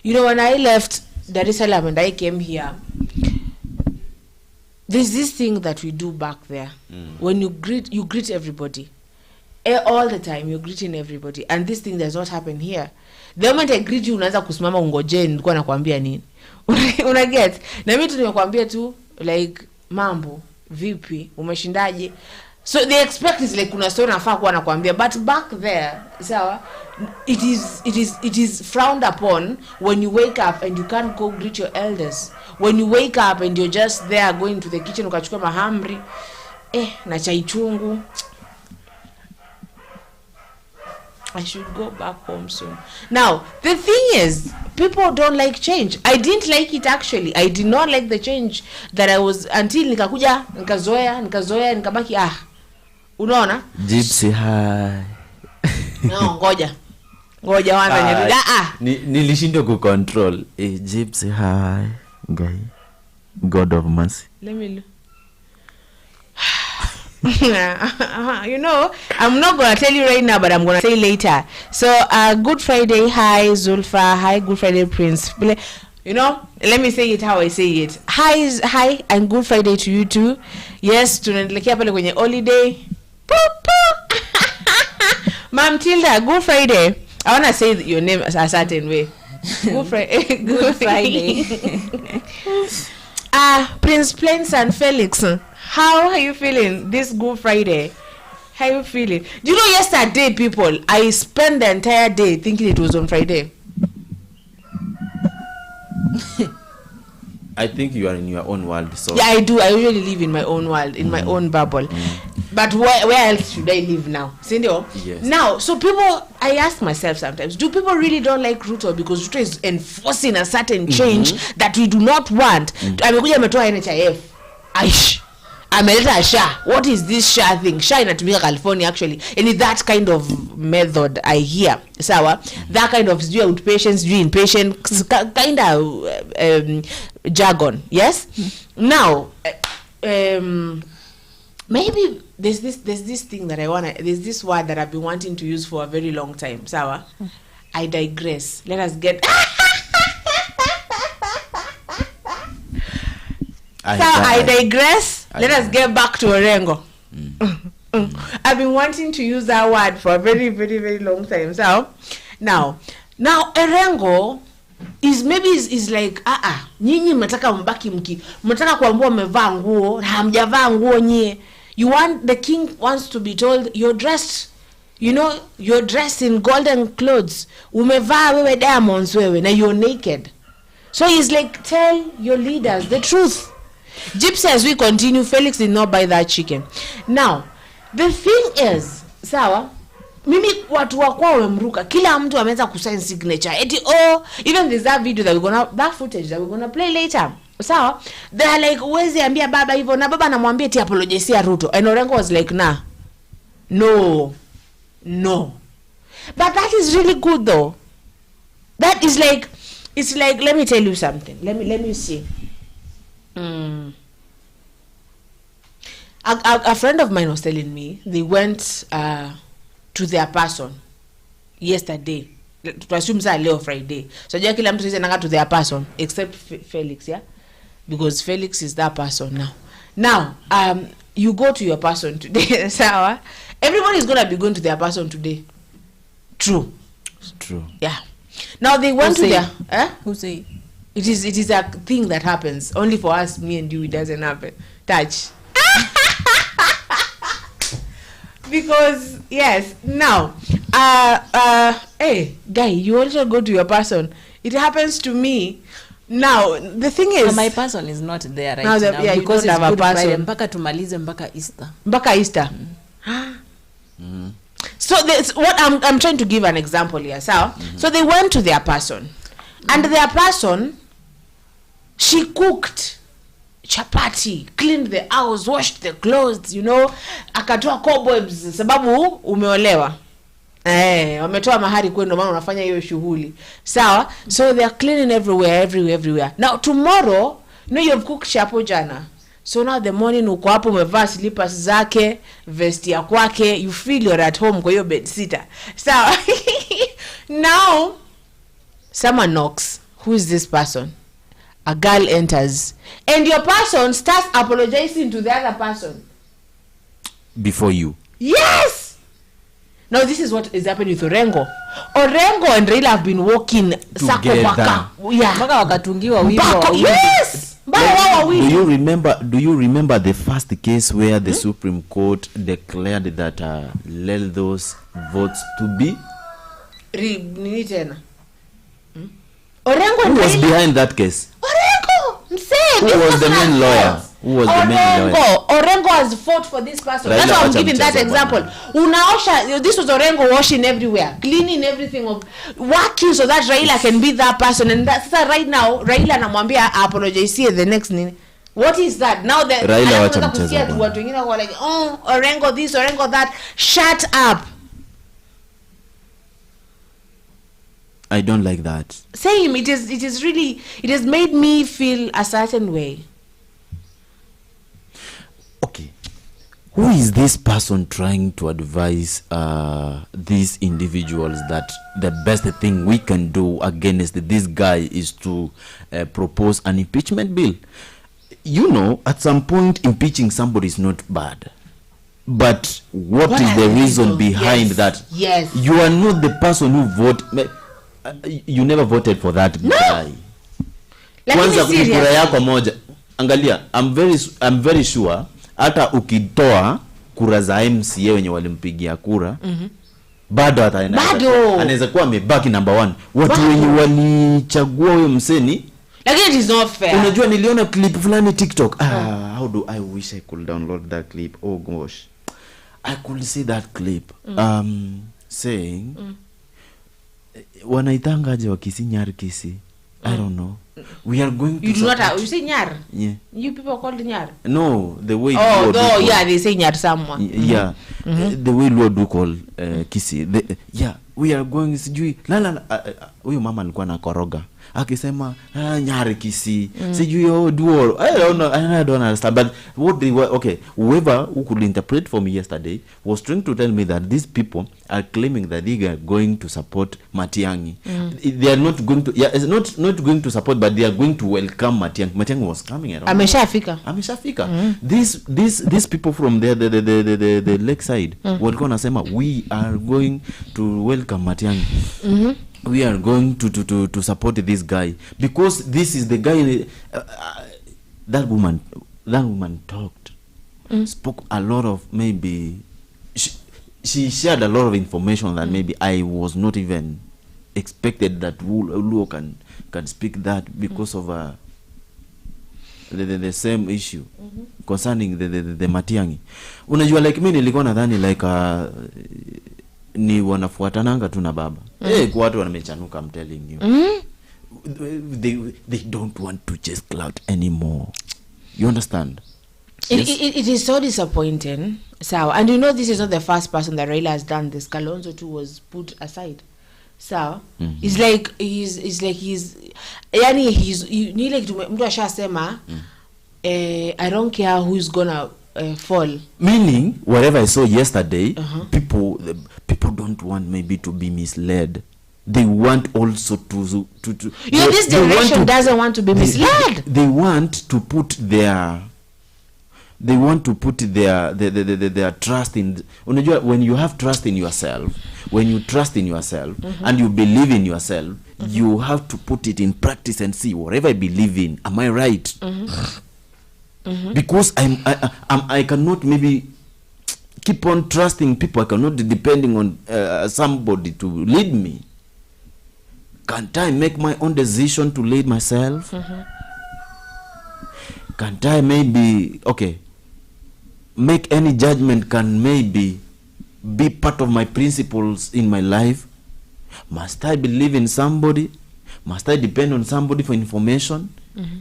You know, when I left Dar es Salaam and I came here, there's this thing that we do back there. When you greet everybody. All the time you're greeting everybody, and this thing does not happen here. The moment I greet you, unaanza kusimama ungoje nilikuwa nakwambia nini. Una get? Na mimi tu nimekwambia tu like mambo vipi, umeshindaje? So they expect is like kuna story nafaa kuwa nakwambia, but back there, sawa, it is frowned upon when you wake up and you can't go greet your elders. When you wake up and you're just there going to the kitchen ukachukua mahamri na chai chungu. I should go back home soon. Now, the thing is, people don't like change. I didn't like it actually. I did not like the change that I was until nikakuja, nikazoea, nikabaki unaona? Gypsy hi. No, ngoja wanza nirudi. Nilishindwa ku control. Gypsy hi. Guy. God of mercy. Let me look. You know, I'm not gonna tell you right now, but I'm gonna say later. So Good Friday, hi Zulfa, hi Good Friday Prince. You know, let me say it how I say it. Hi and Good Friday to you too. Yes, tunaendelea pale kwenye holiday. Ma'am Tilda, Good Friday. I want to say your name a certain way. Good Friday. Good Friday. Prince Plains and Felix, how are you feeling this Good Friday? How are you feeling? Do you know yesterday, people, I spent the entire day thinking it was on Friday. I think you are in your own world. So Yeah, I do. I usually live in my own world, in my own bubble. But where else should I live now? Sindio? Yes. Now, so people, I ask myself sometimes, do people really don't like Ruto because Ruto is enforcing a certain change that we do not want? Amekuja ametoa NHIF. Aish. Ameleta SHA. What is this SHA thing? SHA inatumika California actually. And it's that kind of method I hear. Sawa? That kind of outpatients, inpatient kind of jargon. Yes? Now, maybe there's this thing that there's this word that I've been wanting to use for a very long time. Sawa? I digress. Let us get I digress. Let us get back to Orengo. I've been wanting to use that word for a very, very, very long time. So now Orengo is maybe is like nyinyi mnataka mbaki mnataka kuambua mmevaa nguo hamjavaa nguo nyie. The king wants to be told you're dressed, you're dressed in golden clothes. Umevaa wewe diamonds wewe na you're naked. So he's like, tell your leaders the truth. Gypsy, as we continue, Felix did not buy that chicken. Now, the thing is, sawa, mimi watu wakwa wemruka, kila mtu ameweza kusign signature. Even there's that video that footage that we're gonna play later. Sawa, they're like, uwezi ambia baba hivyo, na baba anamwambia ti apologize Ruto. And Orengo was like, no. But that is really good though. That is like, it's like, let me tell you something. Let me see. A friend of mine was telling me they went to their person yesterday. To assume that Leo Friday. So kila mtu sasa to their person except Felix, yeah? Because Felix is that person now. You go to your person today. So everybody is going to be going to their person today. True. It's true. Yeah. Now they went to their Who say? It is a thing that happens only for us, me and you. It doesn't happen. Touch. Because yes, now hey guy, you also go to your person. It happens to me. Now the thing is, my person is not there right now yeah, because it's Good Friday. Mpaka tumalize mpaka Easter. So that's what I'm trying to give an example here. So they went to their person, and their person, she cooked chapati, cleaned the house, washed the clothes, akatoa cobwebs sababu umeolewa. Wametoa mahari kwenda maana unafanya hiyo shughuli. Sawa? So they are cleaning everywhere. Now tomorrow, you've cooked chapo jana. So now the morning uko hapo umevaa slippers zake, vest ya kwake, you feel you're at home kwa hiyo bed sitter. So now someone knocks. Who is this person? A girl enters and your person starts apologizing to the other person before you. Yes. Now this is what is happening with Orengo and Raila have been walking sako baka. Yeah. Mpaka wakatungiwa wimbo. Yes. Do you remember the first case where the Supreme Court declared that let those votes to be? Orengo who was behind that case? Orengo. Who was the main lawyer? Orengo has fought for this person. Raila, that's why I'm giving that example. This was Orengo washing everywhere, cleaning everything, working so that Raila can be that person. And that's right now, Raila anamwambia apologize the next nini. What is that? Now that Raila wacha mchezo. Watu wengine wako like, Orengo this, Orengo that. Shut up. I don't like that. Same. It has made me feel a certain way. Okay. Who is this person trying to advise these individuals that the best thing we can do against this guy is to propose an impeachment bill? At some point impeaching somebody is not bad. But what is the reason behind that? Yes. You are not the person who vote. You never voted for that guy. Kwanza kura yako moja. Angalia, I'm very sure hata ukitoa kura za MCA wenye walimpigia kura, bado anaweza kuwa amebaki number 1. Watu wenye walichagua huyo mseni. Like, it is not fair. Unajua niliona clip fulani TikTok. How do I wish I could download that clip. Oh gosh. I could see that clip. Saying wanaitangaje wakisi nyar kisi. I don't know. We are going to. You do not. You say nyar. Yeah. You people call it nyar. No, the way. Yeah, they say nyar someone. Yeah, the way Lord do call kisi. Yeah, we are going. Sijui. Huyo mama alikuwa na koroga. Akisema nyari kisi. Sijui duo. I don't understand. But what they were, okay, whoever who could interpret for me yesterday was trying to tell me that these people are claiming that they are going to support Matiang'I. They are not going to, it's not going to support, but they are going to welcome Matiang'I. Matiang'I was coming around. Ameshafika. These people from the lakeside walikuwa nasema we are going to welcome Matiang'I. We are going to support this guy because this is the guy. That woman talked, spoke a lot of, maybe she shared a lot of information that maybe I was not even expected that Luo can speak that because of the same issue concerning the Matiang'I. Unajua, like mimi nilikuwa nadhani like ni wanafuatananga tu na baba. Kwa watu wamechanuka, I'm telling you. They don't want to chase clout anymore. You understand? It is so disappointing. So, and you know, this is not the first person that Raila has done this. Kalonzo too was put aside. So, it's like he's yani ni like mtu ashasema I don't care who's gonna fall. Meaning, whatever I saw yesterday, people don't want maybe to be misled. They want also to this generation doesn't want to be misled. They want to put their trust in. Unajua, when you have trust in yourself, when you trust in yourself and you believe in yourself, you have to put it in practice and see whatever I believe in, am I right? Because I cannot maybe keep on trusting people. I cannot be depending on somebody to lead me. Can't I make my own decision to lead myself? Can't I maybe make any judgment? Can maybe be part of my principles in my life? Must I believe in somebody? Must I depend on somebody for information?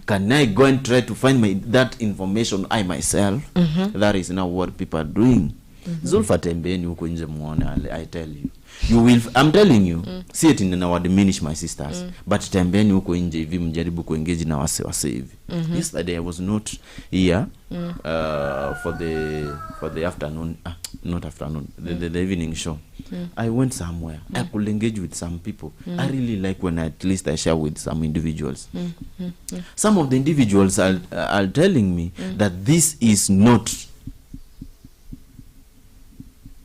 Can I go and try to find that information I myself? That is now what people are doing. Zulfa tembeni huko nje muone, I tell you. You will, I'm telling you, see it in our diminish my sisters, but tembeni huko nje hivi mjaribu kuengage na wase hivi. Yesterday I was not here for the afternoon, not afternoon, the evening show. I went somewhere. I could engage with some people. I really like when at least I share with some individuals. Some of the individuals are telling me that this is not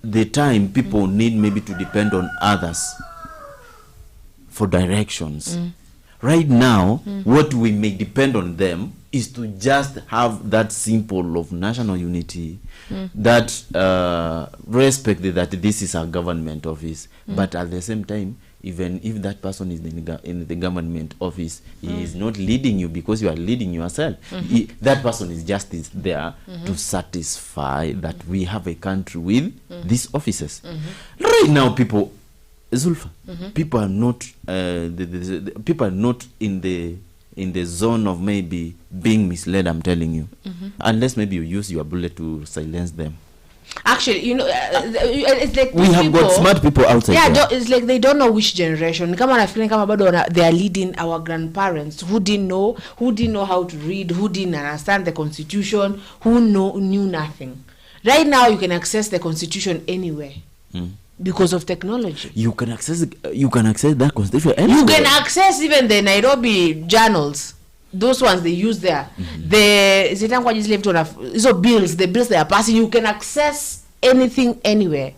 the time people need maybe to depend on others for directions. Right now, what we may depend on them is to just have that simple of national unity, that respect that this is a government office, but at the same time, even if that person is in the government office, he is not leading you because you are leading yourself. That person is just there to satisfy that we have a country with these offices. Right now, people, Zulfa, people are not people are not in the zone of maybe being misled. I'm telling you, unless maybe you use your bullet to silence them. Actually, you know, it's like we have got smart people outside. Yeah, it's like they don't know which generation. Come on, I feel like they are leading our grandparents who didn't know how to read, who didn't understand the Constitution, who knew nothing. Right now, you can access the Constitution anywhere because of technology. You can access that Constitution anywhere. You can access even the Nairobi journals. Those ones they use there. The bills they are passing, you can access anything anywhere.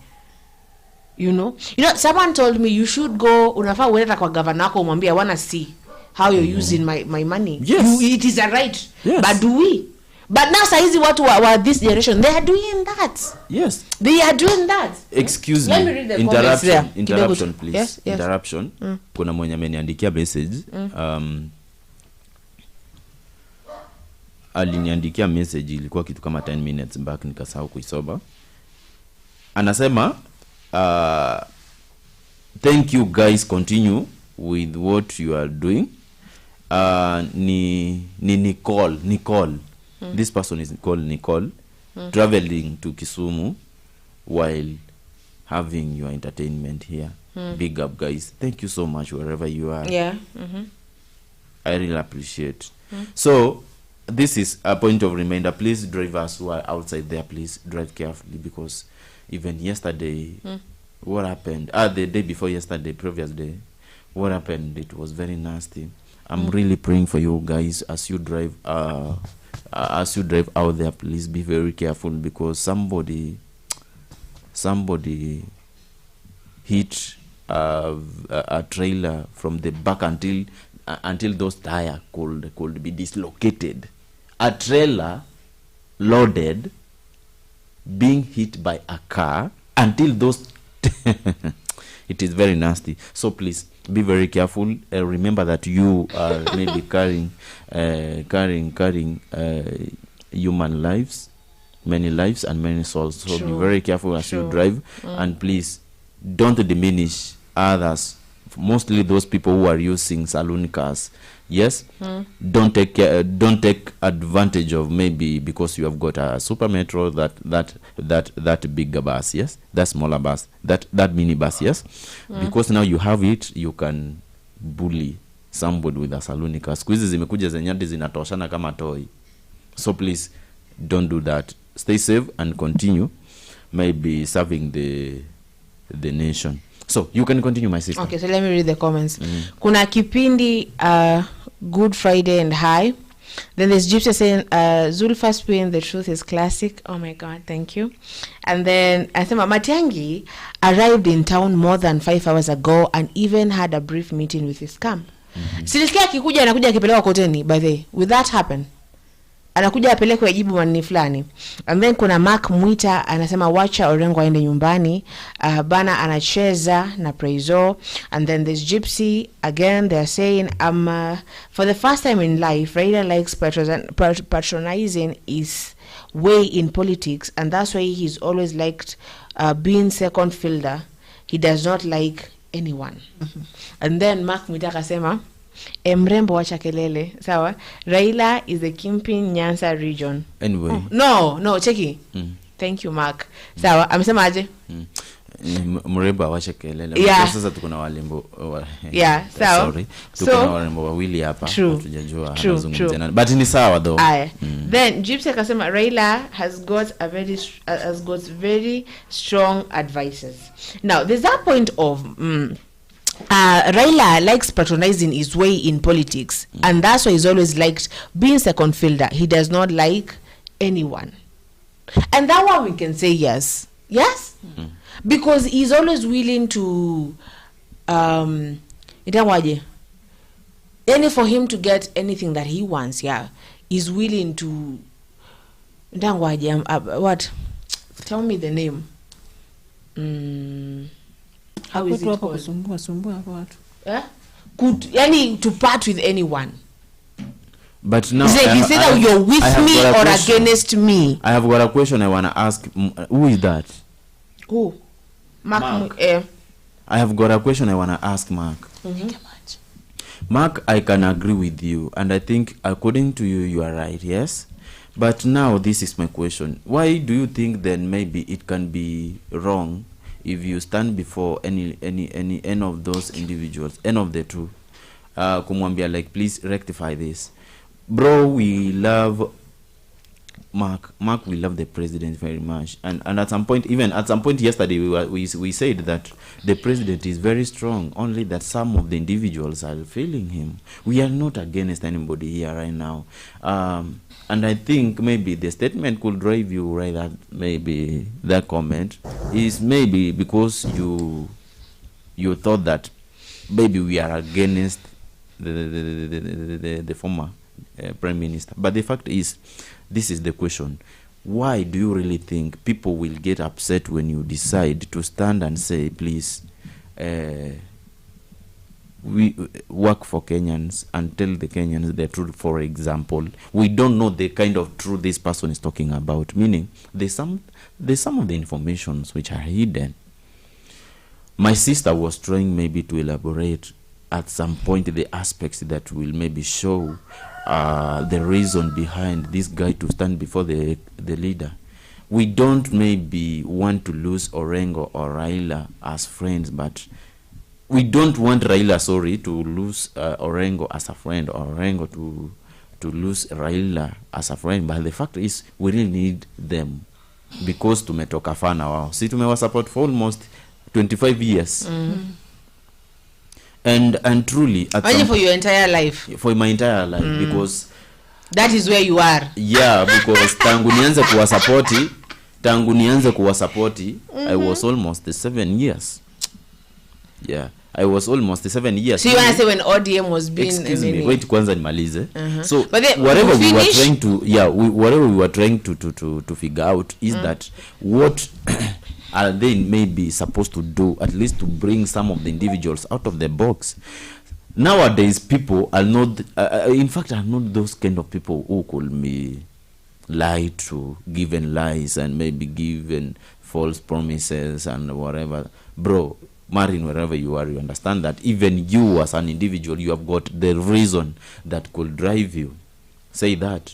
You know, someone told me you should go unafaa uende kwa governor wako umwambie I want to see how you're using my money. Yes. It is a right. Yes. But do we? But now saizi watu wa this generation, they are doing that. Yes. They are doing that. Excuse Let me. me read the comments there. Interruption, please. Yes. Interruption. Kuna mwenye ameniandikia message. Aliniandikia message ilikuwa kitu kama 10 minutes back nikasahau kuisoma. Anasema thank you guys, continue with what you are doing. Ni Nicole. This person is called Nicole, traveling to Kisumu while having your entertainment here. Big up, guys. Thank you so much wherever you are. Yeah. I really appreciate. So this is a point of reminder. Please, drivers who are outside there, please drive carefully, because even yesterday, what happened? The day before yesterday, previous day, what happened? It was very nasty. I'm really praying for you guys as you drive. As you drive out there, please be very careful, because somebody hit a trailer from the back until those tires could be dislocated. A trailer loaded being hit by a car until those it is very nasty. So please be very careful. Remember that you are maybe carrying human lives, many lives and many souls. So be very careful as you drive, and please don't diminish others, mostly those people who are using saloon cars. Yes. Don't take advantage of, maybe because you have got a super metro, that bigger bus, yes, that smaller bus, that mini bus, yes, because now you have it, you can bully somebody with a saloon car. Squeezes zimekuja zenyadi zinatoshana kama toy. So please don't do that. Stay safe and continue maybe serving the nation. So you can continue, my sister. Okay, so let me read the comments. Kuna kipindi Good Friday and hi. Then there's Gypsy saying Zulfa spin the truth is classic. Oh my god, thank you. And then I think MATIANG'I arrived in town more than 5 hours ago and even had a brief meeting with his camp. Silisikia akikuja anakuja akipelekwa kotini, by the way. Will that happen? Anakuja apelekwe ajibu maneno fulani. And then kuna Mark Mwita anasema wacha Orengo aende nyumbani. Bana anacheza na Praizo. And then there's Gypsy again, they're saying for the first time in life, Raila likes patronizing his way in politics, and that's why he's always liked being second fielder. He does not like anyone. And then Mark Mwita akasema mrembo wacha kelele, sawa. Raila is the kingpin Nyanza region. Anyway. No, cheki. Thank you, Mark. Sawa, amesema aje? Mrembo wacha kelele. Yeah. Sasa tuko na walembo. Yeah, sawa. Sorry. Tuko na walembo wawili hapa. Hatujajua anazungumzia nani. But ni sawa though. Then Gypsy akasema Raila has got very strong advisors. Now, there's that point of Raila likes patronizing his way in politics, and that's why he's always liked being second fielder. He does not like anyone, and that one we can say yes, because he's always willing to for him to get anything that he wants, he's willing to what? Tell me the name. How is it called? To part with anyone. But now he said that you're with me or against me. I have got a question I want to ask. Who is that? Who? Mark. I have got a question I want to ask Mark. Mark, I can agree with you, and I think according to you, you are right, yes? But now this is my question. Why do you think then maybe it can be wrong if you stand before any of those individuals, any of the two, kumwambia like, please rectify this, bro, we love Mark, we love the president very much, and at some point yesterday we said that the president is very strong, only that some of the individuals are failing him. We are not against anybody here right now, and I think maybe the statement could drive you right at maybe that comment is maybe because you thought that maybe we are against the former prime minister. But the fact is, this is the question: why do you really think people will get upset when you decide to stand and say, please, we work for Kenyans and tell the Kenyans the truth? For example, we don't know the kind of truth this person is talking about, meaning there's some of the informations which are hidden. My sister was trying maybe to elaborate at some point the aspects that will maybe show the reason behind this guy to stand before the leader. We don't maybe want to lose Orengo or Raila as friends, but we don't want Raila, to lose Orengo as a friend, or Orengo to lose Raila as a friend. But the fact is, we really need them because tumetoka fana wao. Si tumewa support for almost 25 years. And truly, only for your entire life. For my entire life, because that is where you are. Yeah, because tangu nianze kuwa supporti, I was almost 7 years. Yeah, I was almost 7 years. So you want to say when ODM was being... Excuse me, wait kwanza nimalize. So whatever we were trying to figure out is that what are they maybe supposed to do, at least to bring some of the individuals out of the box. Nowadays, people are not, in fact, are not those kind of people who could be lied to, given lies, and maybe given false promises and whatever. Bro, Martin, wherever you are, you understand that even you as an individual, you have got the reason that could drive you. Say that.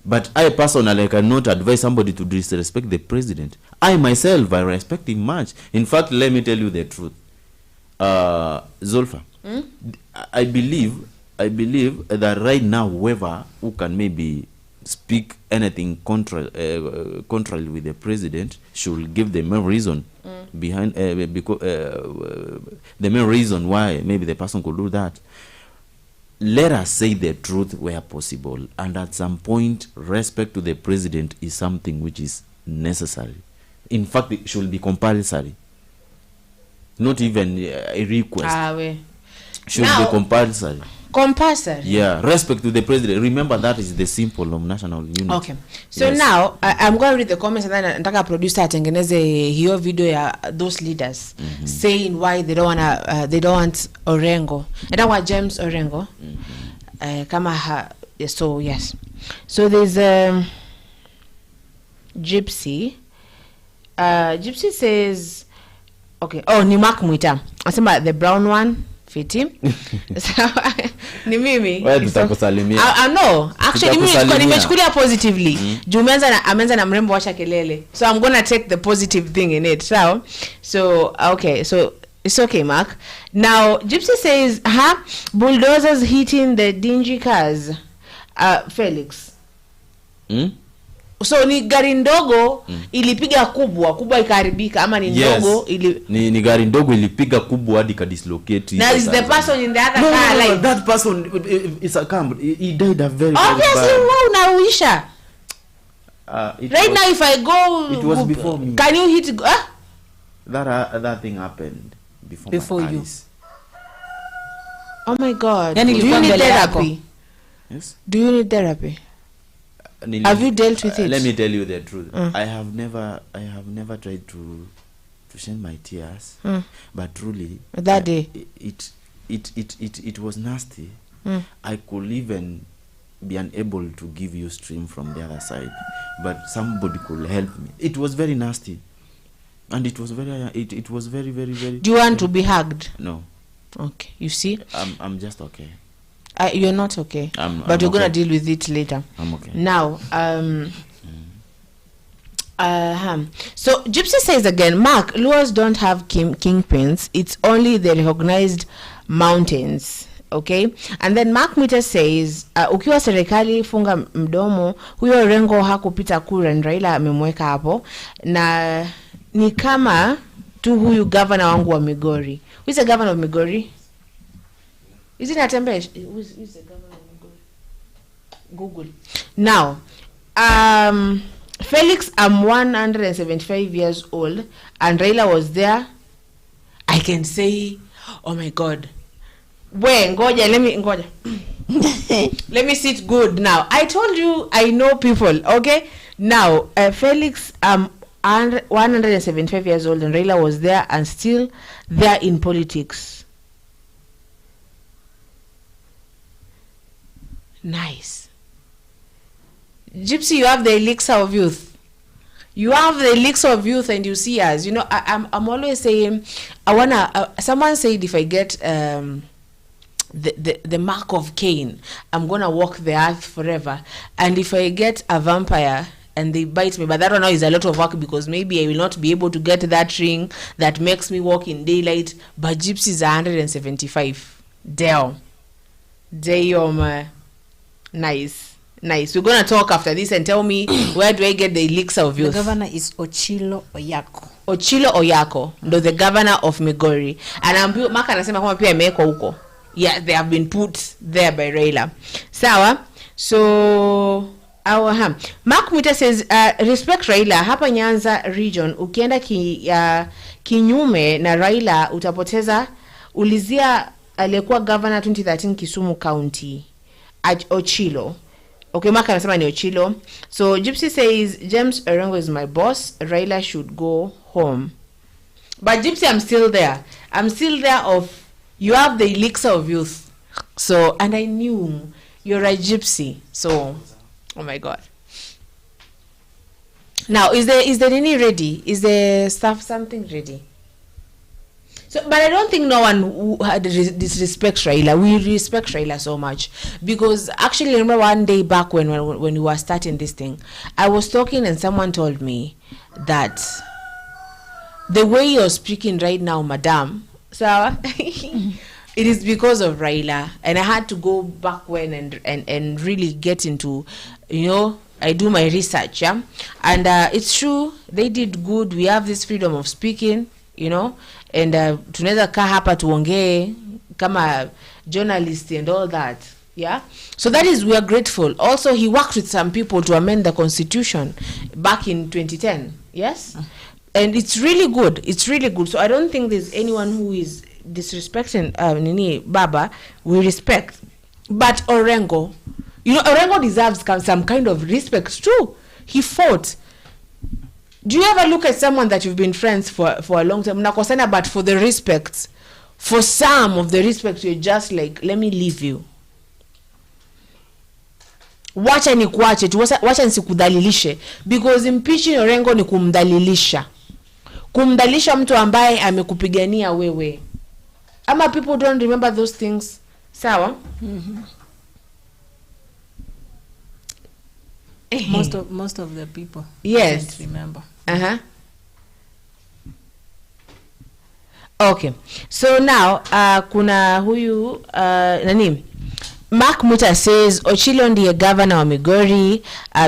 But I personally cannot advise somebody to disrespect the president. I myself, I respect him much. In fact, let me tell you the truth. Zulfa, I believe that right now, whoever who can maybe speak anything contrary with the president should give the main reason behind, because the main reason why maybe the person could do that. Let us say the truth where possible, and at some point, respect to the president is something which is necessary. In fact, it should be compulsory, not even a request. Should be compulsory. Compulsory. Yeah, respect to the president. Remember, that is the symbol of national unity. Okay. So now I'm going to read the comments, and then nataka producer atengeneze hiyo video ya those leaders saying why they don't want Orengo. And our James Orengo. So yes. So there's Gypsy. Gypsy says, okay. Oh, ni Mark Mwita. Asema the brown one. Fiti. So ni mimi. No, actually mimi nimechukulia positively. Jumenza amenza na mrembo washa kelele. So I'm going to take the positive thing in it. So okay, so it's okay, Mark. Now Gypsy says, bulldozers hitting the dingy cars. Felix. So ni gari ndogo ilipiga kubwa ikaharibika, ama ni ndogo ni gari ndogo ilipiga kubwa hadi ka dislocate. Now is the person in the other car like that person is a camp. He died a very obviously unaisha. Right now if I go, it was before me. Can you hit that thing happened before you? Oh my God. Do you need therapy? Yes. Do you need therapy? Have you dealt with it? Let me tell you the truth. I have never tried to shed my tears, but truly that day it was nasty. I could even be unable to give you stream from the other side, but somebody could help me. It was very nasty, and it was very very. Do you want to be hugged? No. Okay, you see, I'm just okay. You're not okay, but you're gonna deal with it later. I'm okay. Now, so Gypsy says again, Mark, Luos don't have kingpins. It's only the recognized mountains. Okay, and then Mark Mita says ukiwa serikali funga mdomo, huyo Orengo hakupita kura, Raila amemweka hapo, na ni kama tu huyu governor wangu wa Migori. Who is the governor of Migori? Is it Natembesh? Who is the governor of Migori? Google. Now, Felix, I'm 175 years old, and Raila was there. I can say, oh my God. Wait, ngoja, let me sit good now. I told you I know people, okay? Now, Felix, 175 years old, and Raila was there and still there in politics. Nice. Gypsy, you have the elixir of youth. You have the elixir of youth, and you see us. You know, I'm always saying, I wanna. Someone said if I get the mark of Cain, I'm gonna walk the earth forever. And if I get a vampire and they bite me, but that one now is a lot of work, because maybe I will not be able to get that ring that makes me walk in daylight. But Gypsy is 175. Damn. Nice. We're gonna talk after this and tell me where do I get the elixir of youth. The governor is Ochilo Oyako, the governor of Migori. And Maka anasema kama pia imewekwa huko. Yeah, they have been put there by Raila. Sawa. So Mark Mita says respect Raila. Hapa Nyanza region ukienda kinyume na Raila utapoteza. Ulizia aliyekuwa governor 2013 Kisumu County, Ochilo. Okay, Mark anasema ni Ochilo. So Gypsy says James Orengo is my boss. Raila should go home. But Gypsy, I'm still there. Of you have the elixir of youth. So, and I knew you're a Gypsy. So, oh my God. Now, is the nini ready? Is the stuff something ready? So, but I don't think no one who had disrespect Raila. We respect Raila so much, because actually, remember one day back when we were starting this thing, I was talking and someone told me that the way you're speaking right now, madam, so it is because of Raila. And I had to go back when and really get into, you know, I do my research, yeah, and it's true, they did good. We have this freedom of speaking, you know, and tunaweza kaa hapa tuongee kama journalist and all that, yeah. So that is, we are grateful. Also, he worked with some people to amend the constitution back in 2010, yes, and it's really good. So I don't think there's anyone who is disrespecting Nini Baba. We respect, but Orengo, you know, Orengo deserves some kind of respect too. He fought. Do you ever look at someone that you've been friends for a long time, nakosana, but for the respect, for some of the respect, you're just like, let me leave you. Wacha ni kuache tu, wacha nisikudhalilishe, because impeaching Orengo ni kumdhalilisha mtu ambaye amekupigania wewe. Ama people don't remember those things. Sawa? Most of the people, yes, don't remember. Okay, so now kuna huyu nani, Mark Muta says Ochilo ndiye governor wa Migori,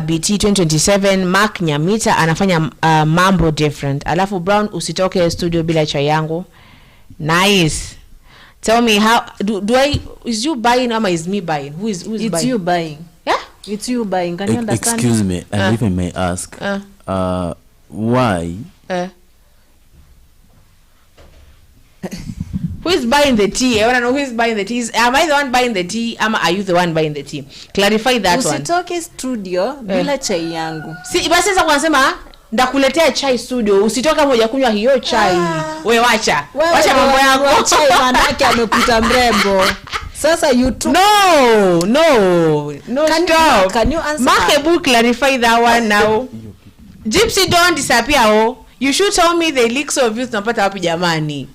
BT 2027. Mark Nyamita anafanya mambo different. Alafu Brown, usitoke studio bila chai yangu. Nice. Tell me, how do I, is you buying or is me buying? Who is it's buying? You buying. Yeah? It's you buying. Can you understand? Excuse me, and if I may ask, why? Who is buying the tea? I want to know who is buying the tea. Am I the one buying the tea? Are you the one buying the tea? Clarify that one. Usitoke studio bila chai yangu. Si basi sasa wanasema ndakuletea chai studio, usitoka moja kunywa hiyo chai. Wewe wacha mambo yako. Chai manake amekuta mrembo. Sasa you too. No. Can you answer? Makebu, clarify that one now. Gypsy, don't disappear. Oh, you should tell me the elixir of youth napata wapi jamani.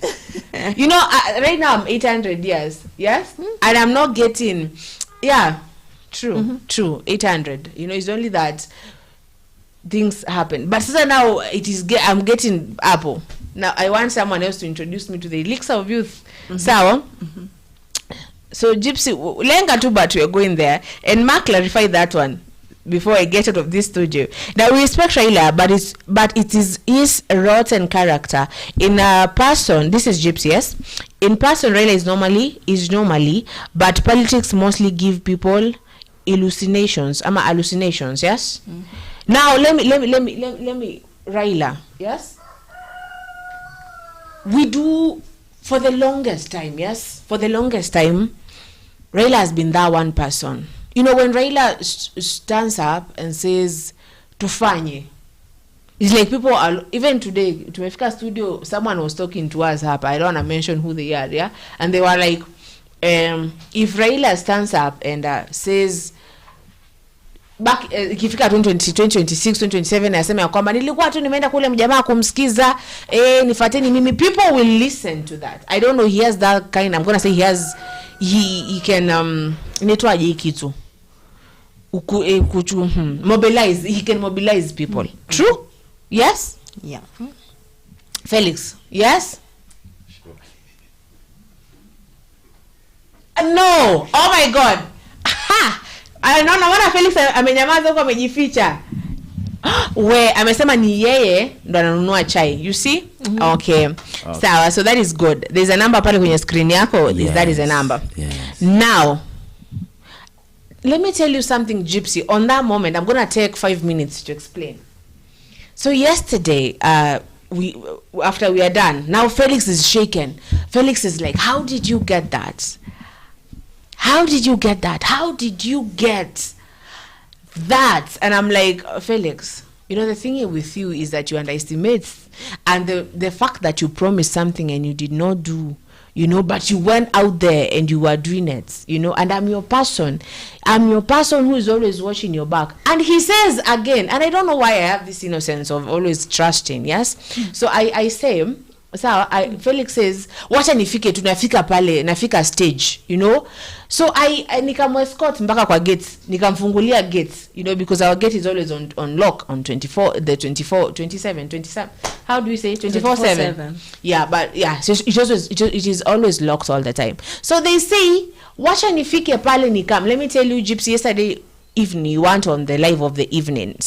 You know, right now I'm 800 years, yes, and I'm not getting, yeah, true, 800. You know, it's only that things happen. But so now I'm getting Apple. Now I want someone else to introduce me to the elixir of youth. Sawa. So Gypsy, lenga tu, but we're going there. And Mark clarified that one before I get out of this studio. Now we respect Raila, but it is his rotten character. In a person, this is Gypsy, yes? In person, Raila is normally, but politics mostly give people hallucinations, yes? Mm-hmm. Now let me Raila, yes? We do for the longest time, yes? For the longest time, Raila has been that one person. You know, when Raila stands up and says, tufanye, it's like people are, even today, to Mefika studio, someone was talking to us up, I don't want to mention who they are, yeah? And they were like, if Raila stands up and says, back ikifika 2026 2027 nasema ya kwamba nilikuwa tu nimeenda kule mjamaa kumsikiza nifuateni mimi, people will listen to that. I don't know, he has that kind, I'm going to say he can netwaje kitu mobilize, he can mobilize people. True? Yes? Yeah. Felix, yes? Sure. No. Oh my God. Ha! Naona wana Felix amenyamaza huko amejificha. We amesema ni yeye ndo ananunua chai. You see? Okay. Sawa, so that is good. There's a number pale kwenye screen yako. Yes. That is a number. Yes. Now, let me tell you something, Gypsy. On that moment, I'm going to take 5 minutes to explain. So yesterday, after we are done, now Felix is shaken. Felix is like, how did you get that? How did you get that? How did you get that? And I'm like, Felix, you know, the thing with you is that you underestimate. And the fact that you promised something and you did not do, you know, but you went out there and you were doing it, you know, and I'm your person. I'm your person who is always watching your back. And he says again, and I don't know why I have this innocence of always trusting, yes? So I say, Felix says, wacha nifike tunafika pale, nafika stage, you know? So I nikamwescort mpaka kwa gates, nikamfungulia gates, you know, because our gate is always on lock on 27. How do we say 24/7? Yeah, but yeah, so it is always locked all the time. So they say, wacha nifike pale nikam. Let me tell you, Gypsy, yesterday evening you went on the live of the evening,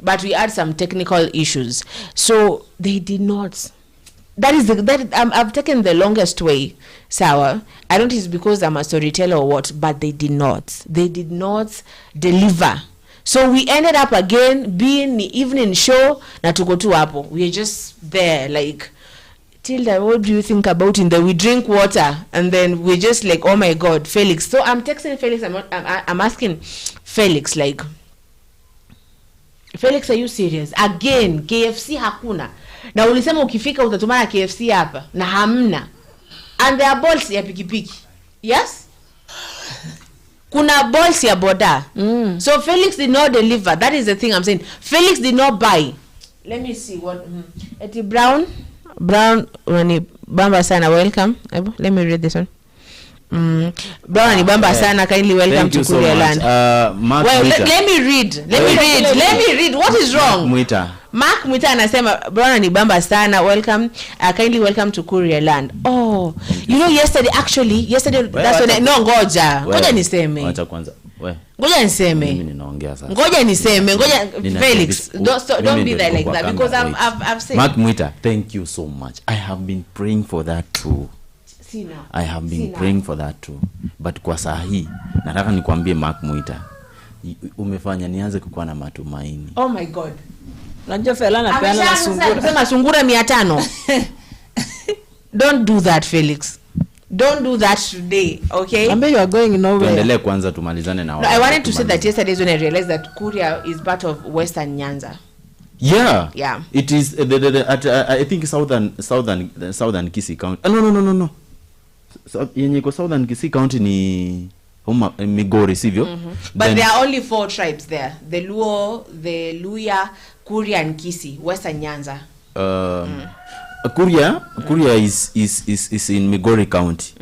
but we had some technical issues. So they did not. I've taken the longest way, I don't know if it's because I'm a storyteller or what, but they did not deliver. So we ended up again being the evening show na tuko tu hapo. We're just there like, Tilda, what do you think about in the we drink water and then we're just like, oh my God, Felix. So I'm texting Felix, I'm asking Felix like, Felix, are you serious? Again, KFC hakuna. Na ulisema ukifika utatumana KFC hapa na hamna. And there are balls ya pikipiki. Yes? Kuna balls ya boda. So Felix did not deliver. That is the thing I'm saying. Felix did not buy. Let me see what Eti Brown wani bamba sana, welcome. Let me read this one. Brown ni bamba sana, kindly welcome to Kuria Land. Well, let me read. What is wrong? Mark Mwita anasema Brown ni bamba sana, welcome, kindly welcome to Kuria Land. Oh, you know yesterday that's when ngoja niseme. Acha kwanza. Ngoja niseme. Mimi ninaongea sasa. Ngoja Felix, don't be there like that because I've said. Mark Mwita, thank you so much. I have been praying for that too. Praying for that too. But kwa saa hii nataka nikwambie Mark Mwita, umefanya nianze kukuwa na matumaini. Oh my God. Unajua Fela anapeana na sungura. Unasema sungura 500. Don't do that, Felix. Don't do that today, okay? Maybe you are going nowhere. Tuendelee kwanza tumalizane na I wanted to say that yesterday when I realized that Kuria is part of Western Nyanza. Yeah. It is I think southern Kisii County. No. So yenye ko southern Kisii County ni Migori, sivyo? But there are only 4 tribes there. The Luo, the Luya, Kuria and Kisii, Western Nyanza. Kuria is in Migori County.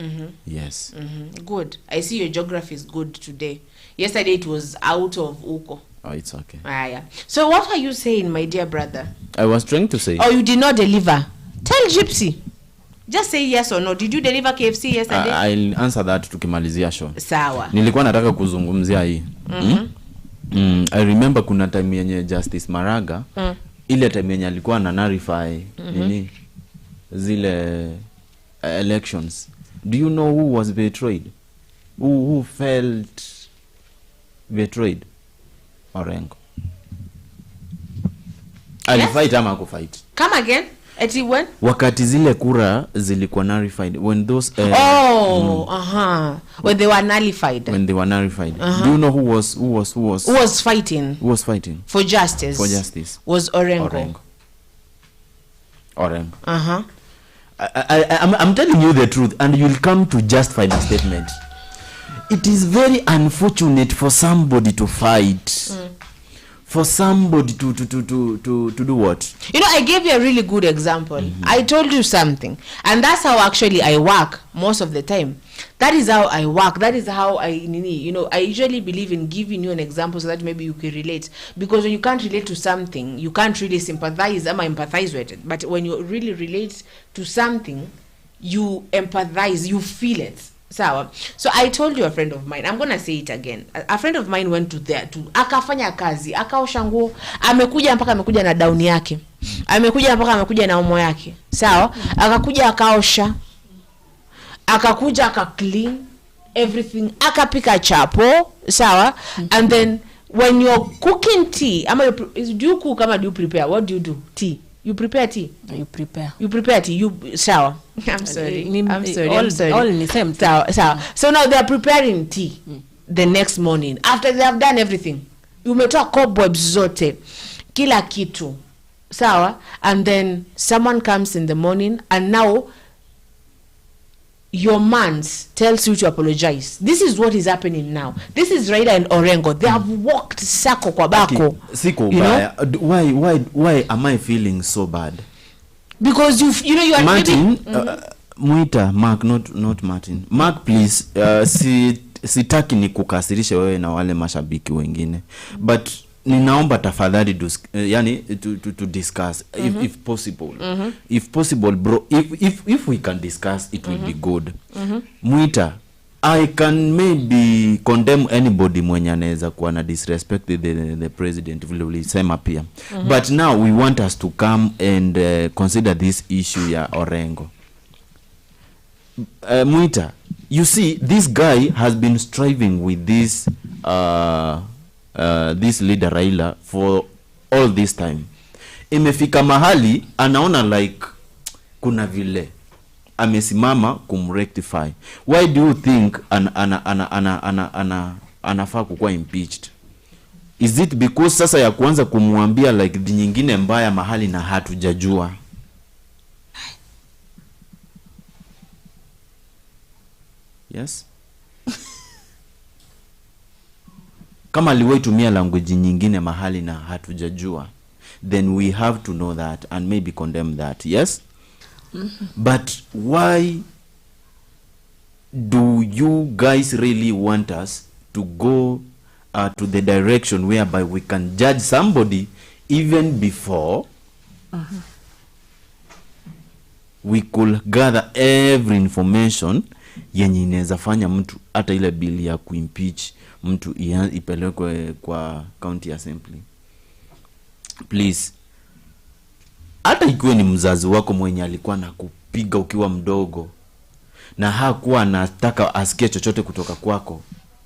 Yes. Good. I see your geography is good today. Yesterday it was out of Uko. Oh, it's okay. Yeah. So what are you saying, my dear brother? I was trying to say. Oh, you did not deliver. Tell Gypsy. Just say yes or no. Did you deliver KFC yesterday? I'll answer that tukimalizia show. Sawa. Nilikuwa nataka kuzungumzia hii. I remember kuna time yenye Justice Maraga ile time yenye alikuwa na narify nini zile elections. Do you know who was betrayed? Who felt betrayed? Orengo. Alifight ama kufight? Come again? Ati when? Wakati zile kura zilikuwa nullified, when those when they were nullified. When they were nullified. Do you know who was fighting? Who was fighting for justice? For justice was Orengo. I'm telling you the truth, and you'll come to justify the statement. It is very unfortunate for somebody to fight. For somebody to do what? You know, I gave you a really good example. I told you something, and that's how actually I work most of the time. That is how I work. That is how I usually believe in giving you an example so that maybe you can relate. Because when you can't relate to something, you can't really sympathize. Empathize with it. But when you really relate to something, you empathize. You feel it. So I told you a friend of mine, I'm gonna say it again. A friend of mine went to akafanya kazi, akaosha nguo, amekuja na down yake, amekuja na omo yake, sawa, akakuja akaosha, akakuja clean everything, akapika chapo, sawa, and then when you're cooking tea, do you cook do you prepare? What do you do? Tea. You prepare tea? You prepare. You prepare tea. You shower. I'm sorry. I'm sorry. All in the same time. So now they are preparing tea the next morning. After they have done everything. You umetoa cobwebs zote. Kila kitu. Sawa? And then someone comes in the morning and now your man tells you to apologize. This is what is happening now. This is Raila and Orengo. They have walked sako kwa bako. Siko why am I feeling so bad? Because you are Martin, Muita, Mark, not Martin. Mark, please, sitaki ni kukasirisha wewe na wale mashabiki wengine. But ninaomba tafadhali to discuss if possible. If possible, bro, if we can discuss, it will be good. Muita, I can maybe condemn anybody mwenye anaweza kuwa na disrespect the president vile ulisema pia. But now we want us to come and consider this issue ya Orengo. Muita, you see, this guy has been striving with this this leader Raila for all this time. Imefika mahali anaona like kuna vile amesimama kumrectify. Why do you think anafaa kukuwa impeached? Is it because sasa ya kuanza kumwambia like di nyingine mbaya mahali na hatujajua? Yes. Kama aliwahi tumia language nyingine mahali na hatujajua, then we have to know that and maybe condemn that. Yes. But why do you guys really want us to go to the direction whereby we can judge somebody even before we could gather every information yenye inaweza fanya mtu hata ile bili ya kuimpeach mtu ipelekwe kwa county assembly? Please, hata ikiwa ni mzazi wako mwenye alikuwa na kupiga ukiwa mdogo na hakuwa anataka asikie chochote kutoka kwako,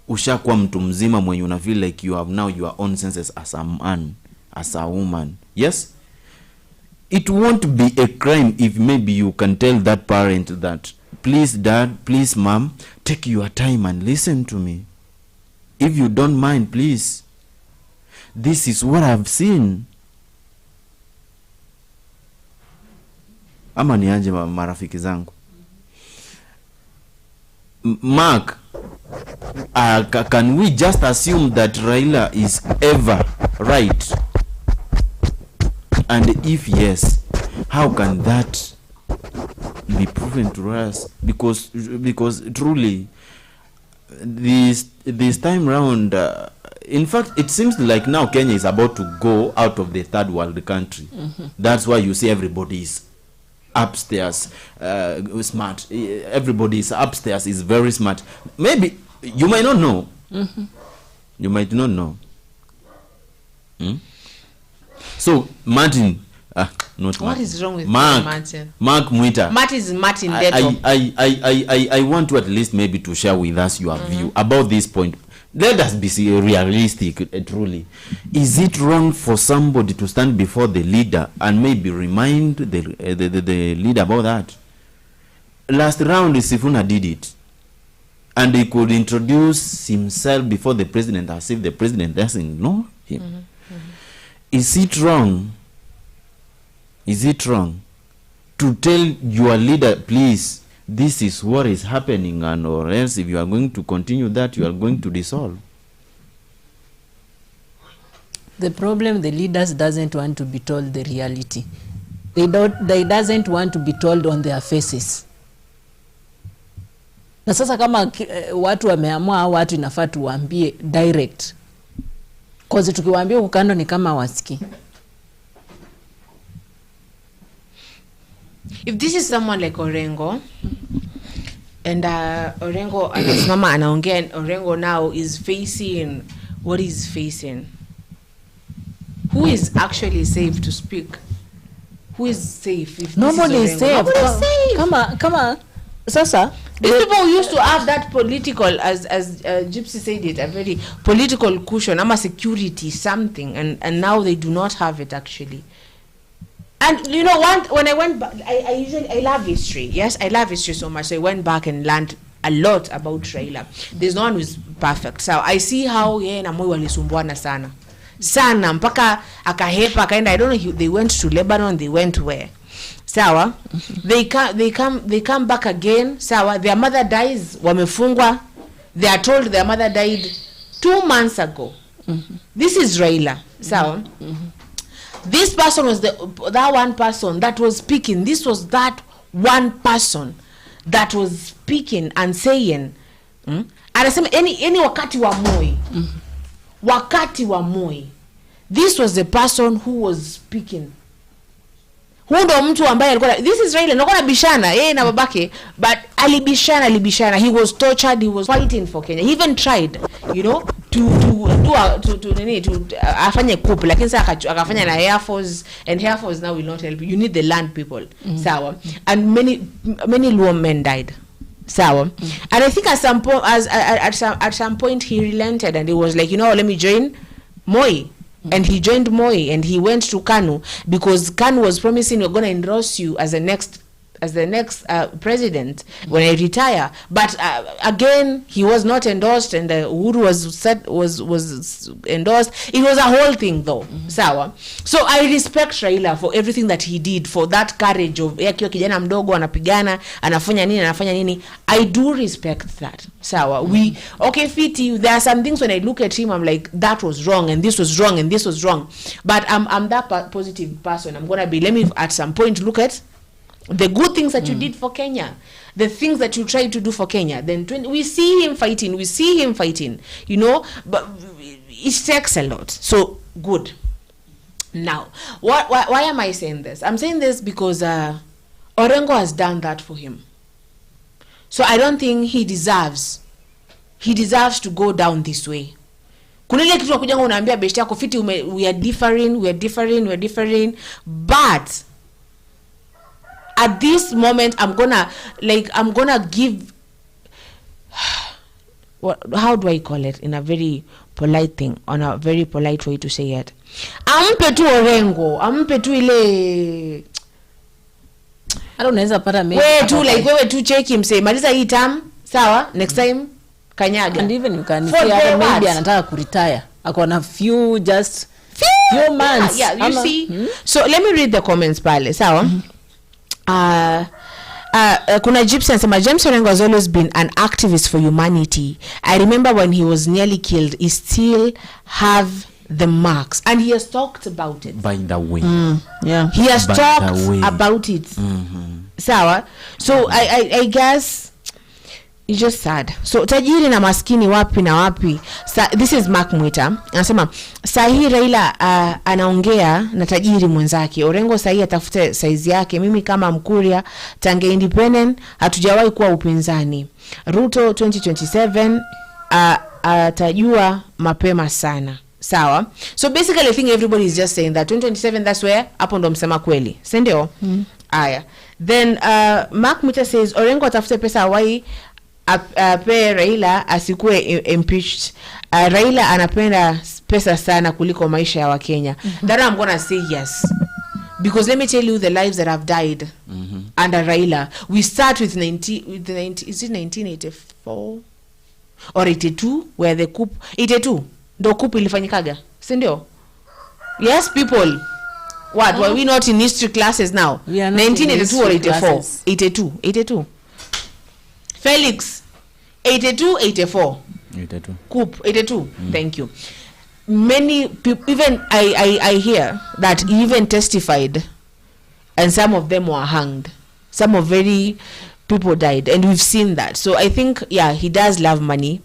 ushakuwa mtu mzima mwenye una feel like you have now your own senses as a man, as a woman. Yes, it won't be a crime if maybe you can tell that parent that, please dad, please mom, take your time and listen to me. If you don't mind, please, this is what I've seen. Ama niaje marafiki zangu? Mark, can we just assume that Raila is ever right? And if yes, how can that be proven to us? Because truly this time round, in fact, it seems like now Kenya is about to go out of the third world country. That's why you see everybody is upstairs smart. Everybody is upstairs is very smart. Maybe you might not know. You might not know. So Martin, not what Martin. is wrong with Martin? Mark Muita. Martin is Martin. I want to at least maybe to share with us your view about this point. Let us be realistic. Truly, is it wrong for somebody to stand before the leader and maybe remind the leader about that? Last round, Sifuna did it, and he could introduce himself before the president as if the president doesn't know him. Is it wrong? Is it wrong to tell your leader, please, this is what is happening, and or else if you are going to continue that, you are going to dissolve? The problem, the leaders doesn't want to be told the reality. They doesn't want to be told on their faces. Na sasa kama watu wameamua, watu inafaa tuwaambie direct. Cause tukiwaambia ukando ni kama wasiki. If this is someone like Orengo, and Orengo anasimama anaongea, and Orengo now is facing what he's facing, who is actually safe to speak? Who is safe? If Nobody is safe. Nobody is safe. Kama sasa these people used to have that political, as Gypsy said it, a very political cushion, ama security, something, and now they do not have it actually. And you know, when I went back, I love history. Yes, I love history so much. So I went back and learned a lot about Raila. There's no one who's perfect. So I see how yeye na Moi walisumbuana sana mpaka akahepa akaenda. I don't know, they went to Lebanon, they went where. Sawa, they come back again. Sawa, their mother dies, wamefungwa. They are told their mother died 2 months ago. This is Raila. Sawa. This person was that one person that was speaking. This was that one person that was speaking and saying, anasema any wakati wa Moi. Wakati wa Moi. This was the person who was speaking. Huyo ndo mtu ambaye alikuwa, this is Raila, nakuwa bishana yeye na babake, but alibishana. He was tortured, he was fighting for Kenya. He even tried, you know, to afanye coup, lakini sasa akafanya na Air Force, and Air Force now will not help you. You need the land people. Sawa. And many Luo men died. Sawa. And I think at some point he relented, and he was like, you know, let me join Moi. And he joined Moi, and he went to KANU because KANU was promising, we're going to endorse you as the next president when I retire. But again, he was not endorsed, and Uhuru was endorsed. It was a whole thing though. Sawa. So I respect Raila for everything that he did, for that courage of yakiwa kijana mdogo anapigana, anafanya nini. I do respect that. Sawa. Okay, Fiti, there are some things when I look at him, I'm like, that was wrong, and this was wrong, and this was wrong. But I'm that positive person. I'm going to be, let me at some point look at the good things that you did for Kenya, the things that you tried to do for Kenya. Then we see him fighting, you know, but it takes a lot. So good. Now, why am I saying this? I'm saying this because Orengo has done that for him. So I don't think he deserves to go down this way. Kuna ile kitu unakuja unaambia beshte yako Fiti, we are differing, but at this moment I'm gonna give how do I call it in a very polite thing, on a very polite way to say it. Ampe tu Orengo, ampe tu ile, I don't know, pata me. Wewe tu check him, say maliza hii term, sawa, next time kanyaga. And even you can see maybe anataka kuretire. Akona few months. Yeah, you see. So let me read the comments pale, sawa. Kuna Gypsy anasema James Orengo has always been an activist for humanity. I remember when he was nearly killed, he still have the marks, and he has talked about it. By the way, yeah, he has talked about it. Sawa. So I guess it's just sad. So tajiri na maskini wapi na wapi. This is Mark Mwita anasema sahi Raila anaongea na tajiri mwenzake. Orengo sahi atafute size yake. Mimi kama Mkuria tange independent hatujawahi kuwa upinzani. Ruto 2027 atajua mapema sana. Sawa. So basically I think everybody is just saying that 2027 that's where hapo ndo msema kweli. Si ndio? Aya. Then Mark Mwita says Orengo atafute pesa awai pe Raila asikue impeached. Raila anapenda pesa sana kuliko maisha ya Wakenya. That I'm gonna say yes. Because let me tell you the lives that have died under Raila. We start with 1984 or 82 where the coup 82 ndo coup ilifanyikaga. Si ndio? Yes people. What were we not in history classes now? 1982 or 84? 82. Felix 82 84 coup 82 thank you. Many people, even I hear that he even testified and some of them were hanged. Some of very people died and we've seen that. So I think yeah, he does love money,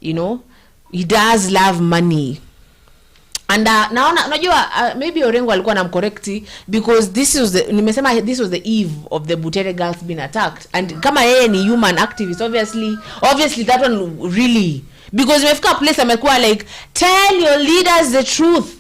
you know, he does love money. And naona unajua maybe Orengo alikuwa namcorrecti because this was the this was the eve of the Butere girls being attacked, and kama yeye ni human activist obviously that one really, because imefika place amekuwa like tell your leaders the truth